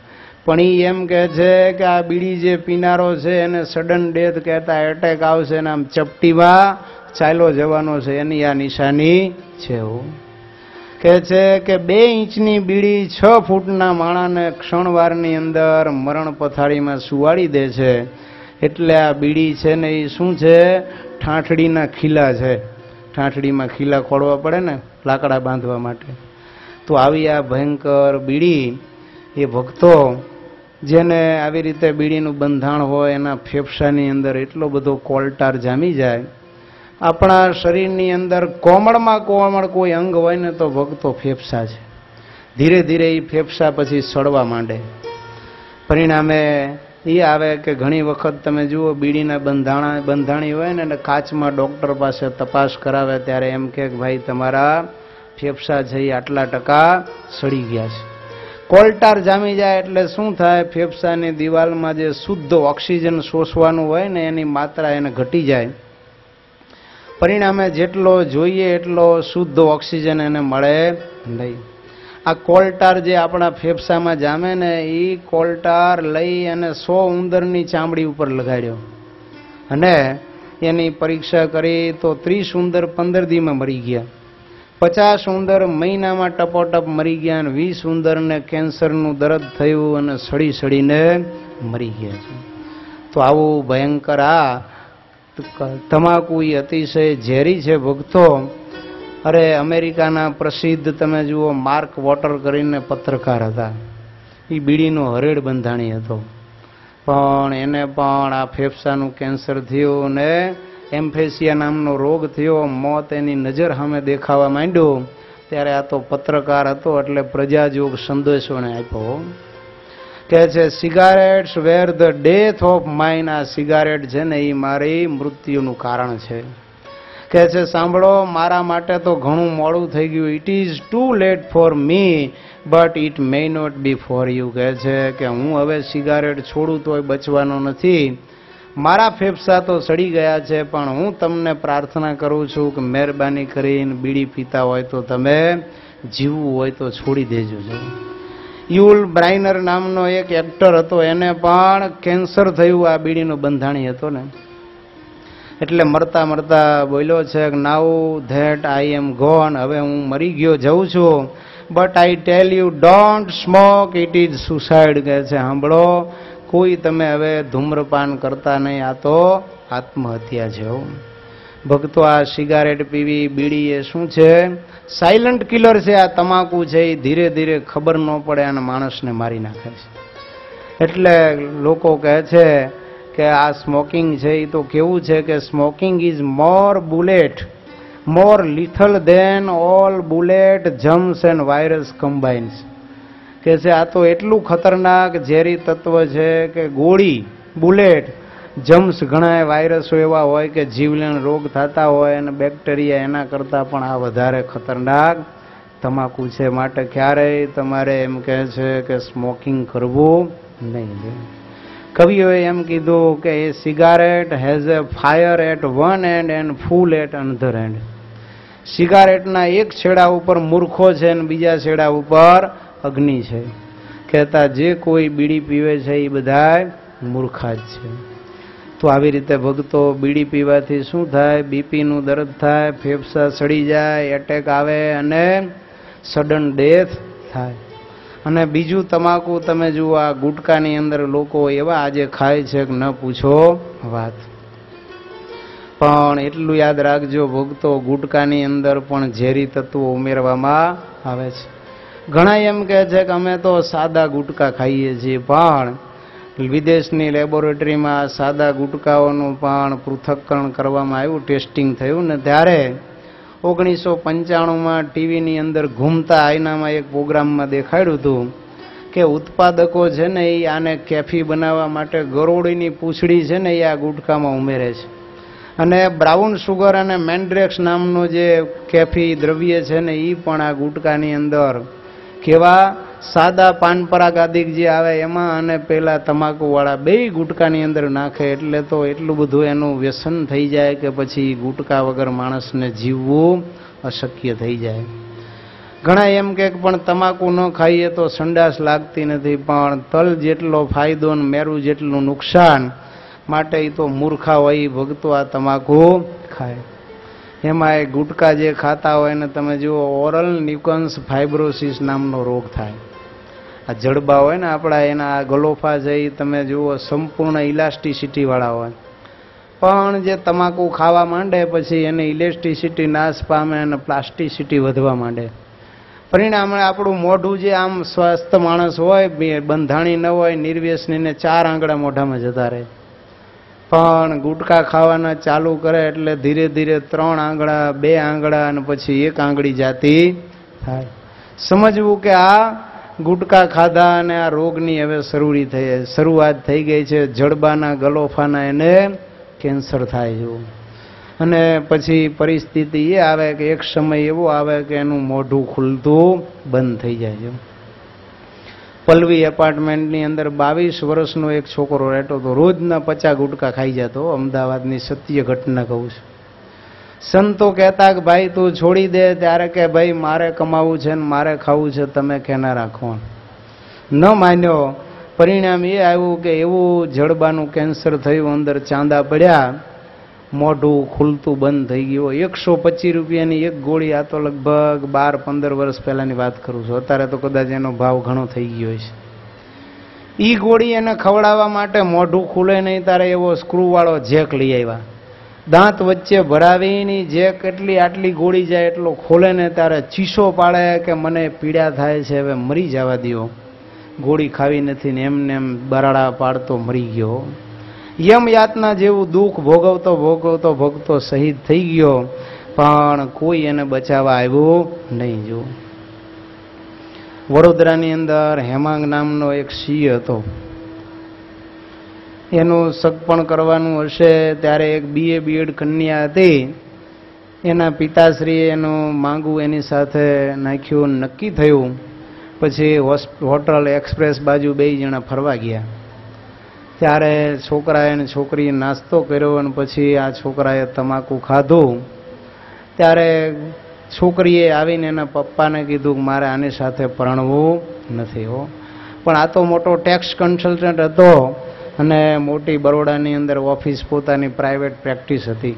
પણ એ એમ કહે છે કે આ બીડી જે પીનારો છે એને સડન ડેથ કહેતા એટેક આવશે ને આમ ચપટીમાં ચાલ્યો જવાનો છે, એની આ નિશાની છે. કહે છે કે 2 ઇંચની બીડી 6 ફૂટના માણાને ક્ષણવારની અંદર મરણ પથારીમાં સુવાડી દે છે. એટલે આ બીડી છે ને એ શું છે, ઠાઠડીના ખીલા છે. ઠાઠડીમાં ખીલા ખોડવા પડે ને લાકડા બાંધવા માટે. તો આવી આ ભયંકર બીડી એ ભક્તો જેને આવી રીતે બીડીનું બંધાણ હોય એના ફેફસાની અંદર એટલો બધો કોલટાર જામી જાય. આપણા શરીરની અંદર કોમળમાં કોમળ કોઈ અંગ હોય ને તો ભક્તો ફેફસા છે. ધીરે ધીરે એ ફેફસા પછી સડવા માંડે. પરિણામે એ આવે કે ઘણી વખત તમે જુઓ, બીડીના બંધાણી હોય ને એટલે કાચમાં ડૉક્ટર પાસે તપાસ કરાવે ત્યારે એમ કે ભાઈ તમારા ફેફસા છે એ આટલા ટકા સડી ગયા છે. કોલટાર જામી જાય એટલે શું થાય, ફેફસાની દિવાલમાં જે શુદ્ધ ઓક્સિજન શોષવાનું હોય ને એની માત્રા એને ઘટી જાય. પરિણામે જેટલો જોઈએ એટલો શુદ્ધ ઓક્સિજન એને મળે નહીં. આ કોલટાર જે આપણા ફેફસામાં જામે ને એ કોલટાર લઈ અને 100 ઉંદરની ચામડી ઉપર લગાડ્યો અને એની પરીક્ષા કરી તો 30 ઉંદર 15 દીમાં મરી ગયા, 50 ઉંદર મહિનામાં ટપોટપ મરી ગયા અને 20 ઉંદરને કેન્સરનું દર્દ થયું અને સડીને મરી ગયા છે. તો આવું ભયંકર આ તમાકુ એ અતિશય ઝેરી છે ભક્તો. અરે અમેરિકાના પ્રસિદ્ધ તમે જુઓ માર્ક વોટર કરીને પત્રકાર હતા, એ બીડીનો હરેડ બંધાણી હતો, પણ એને પણ આ ફેફસાનું કેન્સર થયું ને એમ્ફેસિયા નામનો રોગ થયો. મોત એની નજર સામે દેખાવા માંડ્યો ત્યારે આ તો પત્રકાર હતો એટલે પ્રજાજોગ સંદેશો ને આપ્યો. કહે છે cigarettes were the death of mine. આ સિગારેટ છે ને એ મારી મૃત્યુનું કારણ છે. કહે છે સાંભળો, મારા માટે તો ઘણું મોડું થઈ ગયું. It is too late for me but it may not be for you. કહે છે કે હું હવે સિગારેટ છોડું તોય બચવાનો નથી. મારા ફેફસા તો સડી ગયા છે, પણ હું તમને પ્રાર્થના કરું છું કે મહેરબાની કરીને બીડી પીતા હોય તો તમે જીવવું હોય તો છોડી દેજો. યુલ બ્રાઇનર નામનો એક એક્ટર હતો, એને પણ કેન્સર થયું. આ બીડીનો બંધાણી હતો ને, એટલે મરતા મરતા બોલ્યો છે કે નાઉ ધેટ આઈ એમ ગોન, હવે હું મરી ગયો જઉં છું, but I tell you don't smoke, it is suicide. કહે છે સાંભળો, કોઈ તમે હવે ધૂમ્રપાન કરતા નહીં, આ તો આત્મહત્યા છે. ભક્તો, આ સિગારેટ પીવી, બીડી એ શું છે? સાયલન્ટ કિલર છે. આ તમાકુ છે એ ધીરે ધીરે ખબર ન પડે અને માણસને મારી નાખે છે. એટલે લોકો કહે છે કે આ સ્મોકિંગ છે એ તો કેવું છે કે smoking is more bullet, more lethal than all bullet, germs and virus combines. કે છે આ તો એટલું ખતરનાક ઝેરી તત્વ છે કે ગોળી, બુલેટ, જમ્સ, ઘણા વાયરસો એવા હોય કે જીવલેણ રોગ થતા હોય અને બેક્ટેરિયા, એના કરતાં પણ આ વધારે ખતરનાક તમાકુ છે. માટે ક્યારેય તમારે એમ કહે છે કે સ્મોકિંગ કરવું નહીં. કવિઓએ એમ કીધું કે એ cigarette has a fire at one end and fool at another end. સિગારેટના એક છેડા ઉપર મૂર્ખો છે અને બીજા છેડા ઉપર અગ્નિ છે. કહેતા જે કોઈ બીડી પીવે છે એ બધા મૂર્ખા જ છે. તો આવી રીતે ભક્તો, બીડી પીવાથી શું થાય? બીપીનું દર્દ થાય, ફેફસા સડી જાય, એટેક આવે અને સડન ડેથ થાય. અને બીજું તમાકુ તમે જુઓ, આ ગુટકાની અંદર લોકો એવા આજે ખાય છે કે ન પૂછો વાત. પણ એટલું યાદ રાખજો ભક્તો, ગુટકાની અંદર પણ ઝેરી તત્વો ઉમેરવામાં આવે છે. ઘણા એમ કહે છે કે અમે તો સાદા ગુટકા ખાઈએ છીએ, પણ વિદેશની લેબોરેટરીમાં સાદા ગુટકાઓનું પણ પૃથક્કરણ કરવામાં આવ્યું, ટેસ્ટિંગ થયું ને ત્યારે 1995માં ટીવીની અંદર ઘૂમતા આયનામાં એક પ્રોગ્રામમાં દેખાડ્યું હતું કે ઉત્પાદકો છે ને એ આને કેફી બનાવવા માટે ગરોળીની પૂંછડી છે ને એ આ ગુટકામાં ઉમેરે છે, અને બ્રાઉન સુગર અને મેન્ડ્રેક્સ નામનું જે કેફી દ્રવ્ય છે ને એ પણ આ ગુટકાની અંદર કેવા સાદા પાન પરાગાદિક જે આવે એમાં અને પેલા તમાકુવાળા બે ગુટકાની અંદર નાખે. એટલે તો એટલું બધું એનું વ્યસન થઈ જાય કે પછી ગુટકા વગર માણસને જીવવું અશક્ય થઈ જાય. ઘણા એમ કે પણ તમાકુ ન ખાઈએ તો સંડાસ લાગતી નથી, પણ તલ જેટલો ફાયદો ને મેરું જેટલું નુકસાન, માટે એ તો મૂર્ખા હોય ભક્તો આ તમાકુ ખાય. એમાં એ ગુટકા જે ખાતા હોય ને તમે જુઓ, ઓરલ ન્યુકન્સ ફાઇબ્રોસિસ નામનો રોગ થાય. આ જડબા હોય ને આપણા, એના ગલોફા છે એ તમે જુઓ સંપૂર્ણ ઇલાસ્ટિસિટીવાળા હોય, પણ જે તમાકુ ખાવા માંડે પછી એને ઇલાસ્ટિસિટી નાશ પામે અને પ્લાસ્ટિસિટી વધવા માંડે. પરિણામે આપણું મોઢું જે આમ સ્વસ્થ માણસ હોય, બંધાણી ન હોય, નિર્વ્યસનીને 4 આંગળા મોઢામાં જતા રહે, પણ ગુટકા ખાવાના ચાલુ કરે એટલે ધીરે ધીરે 3 આંગળા, 2 આંગળા અને પછી 1 આંગળી જાતી થાય. સમજવું કે આ ગુટકા ખાધા અને આ રોગની હવે શરૂઆત થઈ ગઈ છે. જડબાના ગલોફાના એને કેન્સર થાય છે. અને પછી પરિસ્થિતિ એ આવે કે એક સમય એવો આવે કે એનું મોઢું ખુલતું બંધ થઈ જાય છે. પલ્લવી એપાર્ટમેન્ટની અંદર 22 વર્ષનો એક છોકરો રહેતો હતો, રોજના 50 ગુટકા ખાઈ જતો. અમદાવાદની સત્ય ઘટના કહું છું. સંતો કહેતા કે ભાઈ તું છોડી દે, ત્યારે કે ભાઈ મારે કમાવું છે ને મારે ખાવું છે, તમે કેના રાખો. ન માન્યો. પરિણામ એ આવ્યું કે એવું જડબાનું કેન્સર થયું, અંદર ચાંદા પડ્યા, મોઢું ખુલતું બંધ થઈ ગયું. 125 રૂપિયાની એક ગોળી. આ તો લગભગ 12-15 વર્ષ પહેલાની વાત કરું છું. અત્યારે તો કદાચ એનો ભાવ ઘણો થઈ ગયો છે. એ ગોળી એને ખવડાવવા માટે મોઢું ખુલે નહીં તારે એવો સ્ક્રૂવાળો જેક લઈ આવ્યા. દાંત વચ્ચે ભરાવીની જેક એટલી આટલી ગોળી જાય એટલો ખોલે ને ત્યારે ચીસો પાડે કે મને પીડા થાય છે, હવે મરી જવા દો. ગોળી ખાવી નથી ને એમને એમ બરાડા પાડતો મરી ગયો. યમ યાતના જેવું દુઃખ ભોગવતો ભોગવતો ભોગતો શહીદ થઈ ગયો, પણ કોઈ એને બચાવવા આવ્યું નહીં. જો વડોદરાની અંદર હેમાંગ નામનો એક સિંહ હતો. એનું સગપણ કરવાનું હશે ત્યારે એક BA-BEd કન્યા હતી. એના પિતાશ્રીએ એનું માંગવું એની સાથે નાખ્યું, નક્કી થયું. પછી હોટલ એક્સપ્રેસ બાજુ 2 જણા ફરવા ગયા. ત્યારે છોકરાએ અને છોકરીએ નાસ્તો કર્યો અને પછી આ છોકરાએ તમાકુ ખાધું. ત્યારે છોકરીએ આવીને એના પપ્પાને કીધું કે મારે આની સાથે પરણવું નથી. પણ આ તો મોટો ટેક્સ કન્સલ્ટન્ટ હતો અને મોટી બરોડાની અંદર ઓફિસ પોતાની પ્રાઇવેટ પ્રેક્ટિસ હતી.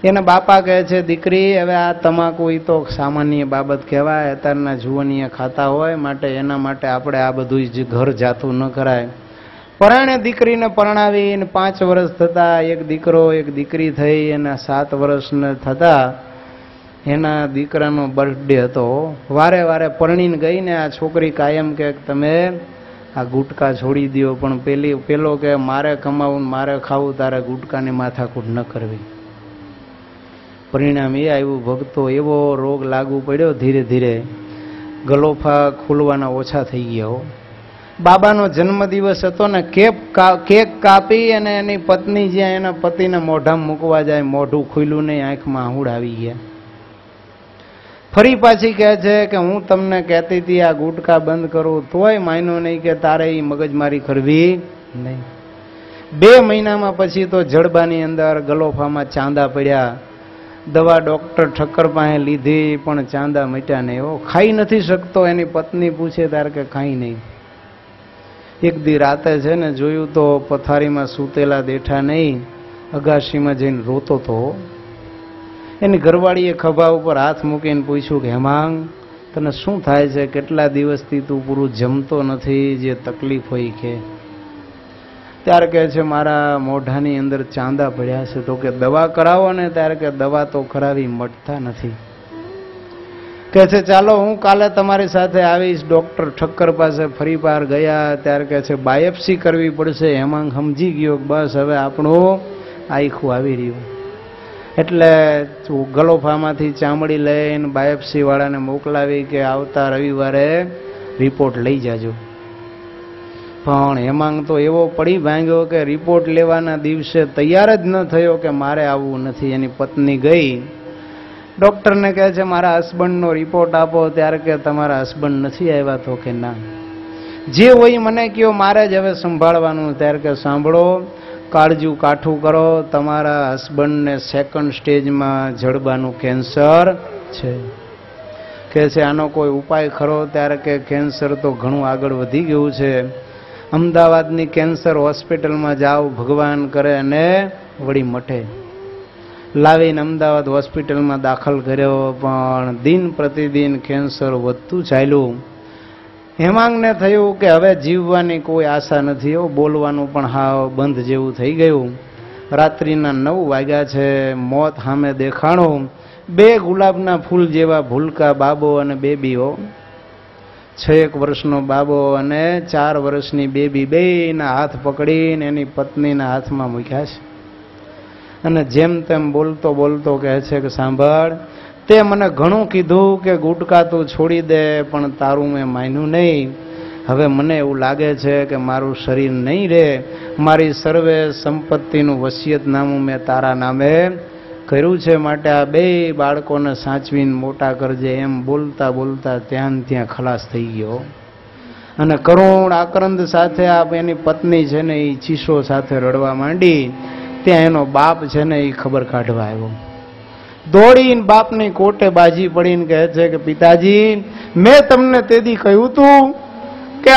એના બાપા કહે છે, દીકરી હવે આ તમાકુ એ તો સામાન્ય બાબત કહેવાય, અત્યારના જુવાનીએ ખાતા હોય, માટે એના માટે આપણે આ બધું જ ઘર જાતું ન કરાય. પરાણે દીકરીને પરણાવીને 5 વર્ષ થતા એક દીકરો એક દીકરી થઈ. એના 7 વર્ષને થતા એના દીકરાનો બર્થડે હતો. વારે વારે પરણીને ગઈને આ છોકરી કાયમ કે તમે આ ગુટકા છોડી દો, પણ પેલો કે મારે કમાવું મારે ખાવું, તારે ગુટકાની માથાકૂટ ન કરવી. પરિણામ એ આવ્યું, ભક્તો એવો રોગ લાગુ પડ્યો, ધીરે ધીરે ગલોફા ખુલવાના ઓછા થઈ ગયા. બાબાનો જન્મદિવસ હતો ને, કેક કાપી અને એની પત્ની જ્યાં એના પતિને મોઢામાં મૂકવા જાય, મોઢું ખુલ્યું નહીં, આંખમાં આહુડ આવી ગયા. ફરી પાછી કહે છે કે હું તમને કહેતી હતી આ ગુટકા બંધ કરું, તોય માન્યો નહીં કે તારે એ મગજમારી કરવી નહીં. 2 મહિનામાં પછી તો જડબાની અંદર ગલોફામાં ચાંદા પડ્યા. દવા ડૉક્ટર ઠક્કર પાસે લીધી પણ ચાંદા મટ્યા નહીં. ખાઈ નથી શકતો. એની પત્ની પૂછે તારે કે ખાઈ નહીં. એક દી રાતે છે ને જોયું તો પથારીમાં સૂતેલા દેઠા નહીં, અગાશીમાં જઈને રોતો તો. એની ઘરવાળીએ ખભા ઉપર હાથ મૂકીને પૂછ્યું કે હેમાંગ તને શું થાય છે? કેટલા દિવસથી તું પૂરું જમતો નથી, જે તકલીફ હોય કે? ત્યારે કહે છે મારા મોઢાની અંદર ચાંદા પડ્યા છે. તો કે દવા કરાવો ને. ત્યારે કે દવા તો કરાવી મટતા નથી. કહે છે ચાલો હું કાલે તમારી સાથે આવીશ. ડૉક્ટર ઠક્કર પાસે ફરી પાર ગયા. ત્યારે કહે છે બાયોપ્સી કરવી પડશે. હેમાંગ સમજી ગયો બસ હવે આપણું આખું આવી રહ્યું. એટલે ગલોફામાંથી ચામડી લઈને બાયોપ્સી વાળાને મોકલાવી કે આવતા રવિવારે રિપોર્ટ લઈ જાજો. પણ હેમાંગ તો એવો પડી ભાંગ્યો કે રિપોર્ટ લેવાના દિવસે તૈયાર જ ન થયો કે મારે આવવું નથી. એની પત્ની ગઈ ડૉક્ટરને કહે છે મારા હસબન્ડનો રિપોર્ટ આપો. ત્યારે કે તમારા હસબન્ડ નથી આવ્યા. તો કે ના, જે હોય મને કહો, મારે જ હવે સંભાળવાનું. ત્યારે કે સાંભળો, કાળજું કાઠું કરો, તમારા હસબન્ડને 2nd સ્ટેજમાં જડબાનું કેન્સર છે. કહે છે આનો કોઈ ઉપાય ખરો? ત્યારે કે કેન્સર તો ઘણું આગળ વધી ગયું છે. અમદાવાદની કેન્સર હોસ્પિટલમાં જાઓ, ભગવાન કરે અને વળી મટે. લાવીને અમદાવાદ હોસ્પિટલમાં દાખલ કર્યો, પણ દિન પ્રતિદિન કેન્સર વધતું ચાલ્યું. હેમાંગને થયું કે હવે જીવવાની કોઈ આશા નથી. બોલવાનું પણ હાવ બંધ જેવું થઈ ગયું. રાત્રિના 9 વાગ્યા છે. મોત સામે દેખાણું. 2 ગુલાબના ફૂલ જેવા ભૂલકા બાબો અને બેબીઓ, 6 વર્ષનો બાબો અને 4 વર્ષની બેબી, બેયના હાથ પકડીને એની પત્નીના હાથમાં મૂક્યા છે. અને જેમ તેમ બોલતો બોલતો કહે છે કે સાંભળ, તે મને ઘણું કીધું કે ગુટકા તું છોડી દે, પણ તારું મેં માન્યું નહીં. હવે મને એવું લાગે છે કે મારું શરીર નહીં રહે. મારી સર્વે સંપત્તિનું વસિયતનામું મેં તારા નામે કર્યું છે, માટે આ 2 બાળકોને સાચવીને મોટા કરજે. એમ બોલતા બોલતા ત્યાં ખલાસ થઈ ગયો. અને કરુણ આક્રંદ સાથે આ એની પત્ની છે ને એ ચીસો સાથે રડવા માંડી. ત્યાં એનો બાપ છે ને એ ખબર કાઢવા આવ્યો. દોડીને બાપની કોટે બાજી પડીને કહે છે કે પિતાજી, મેં તમને તેદી કહ્યું હતું કે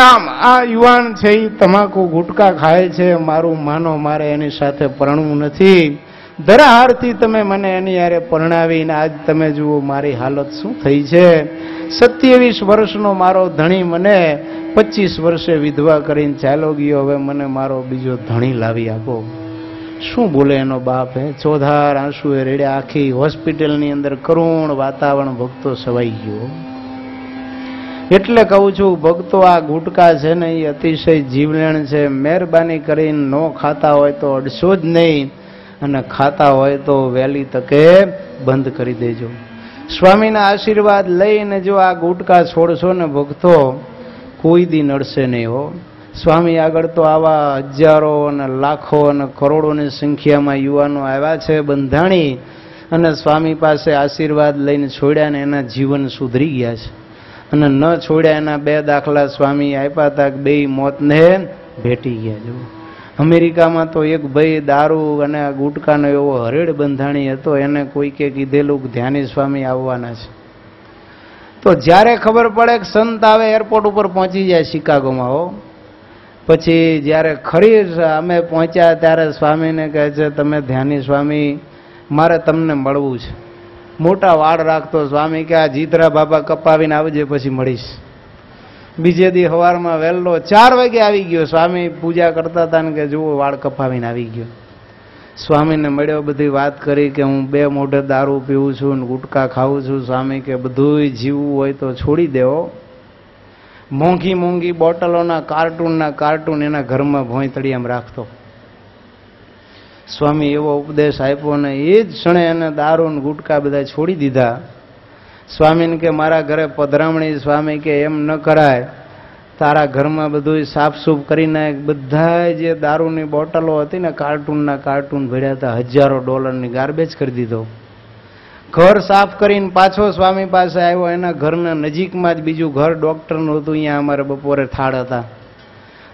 આ યુવાન છે એ તમાકુ ગુટકા ખાય છે, મારું માનો, મારે એની સાથે પરણવું નથી. ધરાહારથી તમે મને એની યારે પરણાવીને આજ તમે જુઓ મારી હાલત શું થઈ છે. 27 વર્ષનો મારો ધણી મને 25 વર્ષે વિધવા કરીને ચાલો ગયો. હવે મને મારો બીજો ધણી લાવી આપો. શું બોલે એનો બાપ? ચોધાર આંસુએ રેડ્યા. આખી હોસ્પિટલની અંદર કરુણ વાતાવરણ ભક્તો સવાઈ ગયો. એટલે કહું છું ભક્તો, આ ગુટકા છે ને એ અતિશય જીવલેણ છે. મહેરબાની કરીને ન ખાતા હોય તો અડશો જ નહીં, અને ખાતા હોય તો વહેલી તકે બંધ કરી દેજો. સ્વામીના આશીર્વાદ લઈને જો આ ગુટકા છોડશો ને ભક્તો, કોઈ દી નડશે નહીં હો. સ્વામી આગળ તો આવા હજારો અને લાખો અને કરોડોની સંખ્યામાં યુવાનો આવ્યા છે બંધાણી, અને સ્વામી પાસે આશીર્વાદ લઈને છોડ્યા ને એના જીવન સુધરી ગયા છે. અને ન છોડ્યા એના 2 દાખલા સ્વામી આપ્યા હતા કે 2 મોતને ભેટી ગયા. જો અમેરિકામાં તો એક ભાઈ દારૂ અને આ ગુટકાનો એવો હરેડ બંધાણી હતો. એને કોઈકે કીધેલું કે ધ્યાની સ્વામી આવવાના છે. તો જ્યારે ખબર પડે કે સંત આવે એરપોર્ટ ઉપર પહોંચી જાય શિકાગોમાં હો, પછી જ્યારે ખરી અમે પહોંચ્યા ત્યારે સ્વામીને કહે છે, તમે ધ્યાની સ્વામી, મારે તમને મળવું છે. મોટા વાળ રાખતો સ્વામી કે આ જીતરા બાબા કપાવીને આવજે પછી મળીશ. બીજે દી સવારમાં વહેલો 4 વાગે આવી ગયો. સ્વામી પૂજા કરતા હતા ને કે જુઓ વાળ કપાવીને આવી ગયો. સ્વામીને મળ્યો, બધી વાત કરી કે હું 2 મોઢે દારૂ પીવું છું ને ગુટકા ખાઉં છું. સ્વામી કે બધુંય જીવવું હોય તો છોડી દેવો. મોંઘી મોંઘી બોટલોના કાર્ટૂન એના ઘરમાં ભોંયતળિયામાં રાખતો. સ્વામી એવો ઉપદેશ આપ્યો ને એ જ ક્ષણે એને દારૂ ને ગુટકા બધા છોડી દીધા. સ્વામીને કે મારા ઘરે પધરામણી. સ્વામી કે એમ ન કરાય, તારા ઘરમાં બધું સાફસૂફ કરી નાખ. બધા જે દારૂની બોટલો હતી ને કાર્ટૂન ભર્યા હતા, $1000 ગાર્બેજ કરી દીધો. ઘર સાફ કરીને પાછો સ્વામી પાસે આવ્યો. એના ઘરના નજીકમાં જ બીજું ઘર ડોક્ટરનું હતું. અહીંયા અમારે બપોરે થાળ હતા.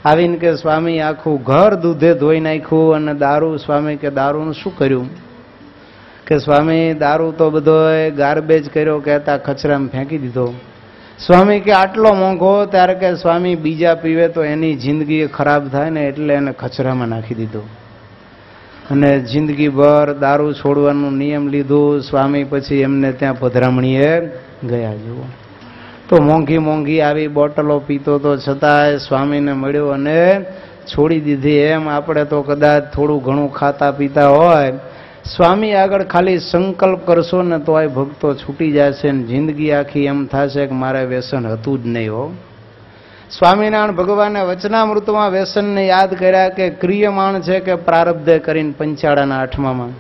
આવીને કે સ્વામી આખું ઘર દૂધે ધોઈ નાખ્યું અને દારૂ. સ્વામી કે દારૂનું શું કર્યું? કે સ્વામી દારૂ તો બધો ગાર્બેજ કર્યો, કહેતા કચરામાં ફેંકી દીધો. સ્વામી કે આટલો મોંઘો? ત્યારે કે સ્વામી બીજા પીવે તો એની જિંદગી ખરાબ થાય ને એટલે એને કચરામાં નાખી દીધો અને જિંદગીભર દારૂ છોડવાનું નિયમ લીધું. સ્વામી પછી એમને ત્યાં પધરામણીએ ગયા. જુઓ તો મોંઘી મોંઘી આવી બોટલો પીતો તો છતાંય સ્વામીને મળ્યો અને છોડી દીધી. એમ આપણે તો કદાચ થોડું ઘણું ખાતા પીતા હોય, સ્વામી આગળ ખાલી સંકલ્પ કરશો ને તો આ ભક્તો છૂટી જશે ને જિંદગી આખી એમ થશે કે મારે વ્યસન હતું જ નહીં હો. સ્વામિનારાયણ ભગવાને વચનામૃતમાં વ્યસનને યાદ કર્યા કે ક્રિયમાણ છે કે પ્રારબ્ધે કરીને પંચાળાના 8માં.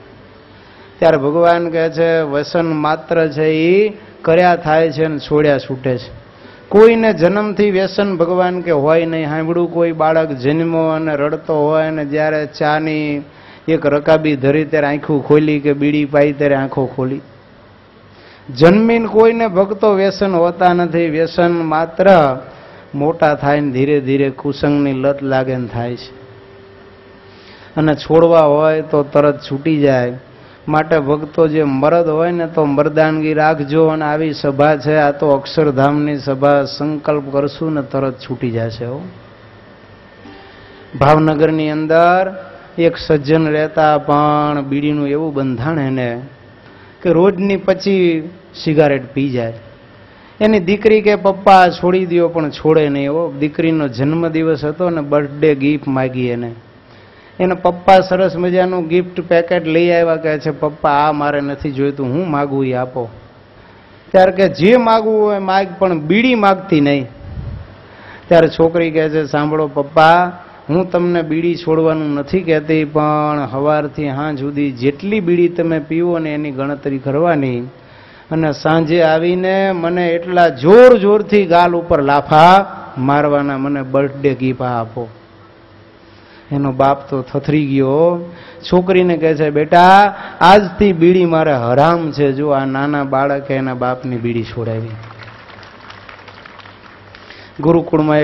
ત્યારે ભગવાન કહે છે વ્યસન માત્ર છે એ કર્યા થાય છે ને છોડ્યા છૂટે છે. કોઈને જન્મથી વ્યસન ભગવાન કે હોય નહીં. સાંભળ્યું કોઈ બાળક જન્મો અને રડતો હોય ને જ્યારે ચાની એક રકાબી ધરી ત્યારે આંખો ખોલી કે બીડી પાઈ ત્યારે આંખો ખોલી. જન્મીને કોઈને ભક્તો વ્યસન હોતા નથી. વ્યસન માત્ર મોટા થાય ને ધીરે ધીરે કુસંગની લત લાગે ને થાય છે અને છોડવા હોય તો તરત છૂટી જાય. માટે ભક્તો જે મરદ હોય ને તો મરદાનગી રાખજો. અને આવી સભા છે, આ તો અક્ષરધામની સભા. સંકલ્પ કરશું ને તરત છૂટી જશે. ભાવનગરની અંદર એક સજ્જન રહેતા, પણ બીડીનું એવું બંધાણ એને કે રોજની 25 સિગારેટ પી જાય. એની દીકરી કે પપ્પા છોડી દો, પણ છોડે નહીં. એવો દીકરીનો જન્મદિવસ હતો ને બર્થડે ગિફ્ટ માગી એને. એના પપ્પા સરસ મજાનું ગિફ્ટ પેકેટ લઈ આવ્યા. કહે છે પપ્પા આ મારે નથી જોઈતું, હું માગું એ આપો. ત્યારે કે જે માગવું હોય માગ, પણ બીડી માગતી નહીં. ત્યારે છોકરી કહે છે સાંભળો પપ્પા, હું તમને બીડી છોડવાનું નથી કહેતી, પણ સવારથી સાંજ સુધી જેટલી બીડી તમે પીવો ને એની ગણતરી કરવાની અને સાંજે આવીને મને એટલા જોર જોરથી ગાલ ઉપર લાફા મારવાના, મને બર્થડે ગિફ્ટ આપો. એનો બાપ તો થથરી ગયો. છોકરીને કહે છે બેટા આજથી બીડી મારે હરામ છે. જો આ નાના બાળકે એના બાપની બીડી છોડાવી. ગુરુકુળમાં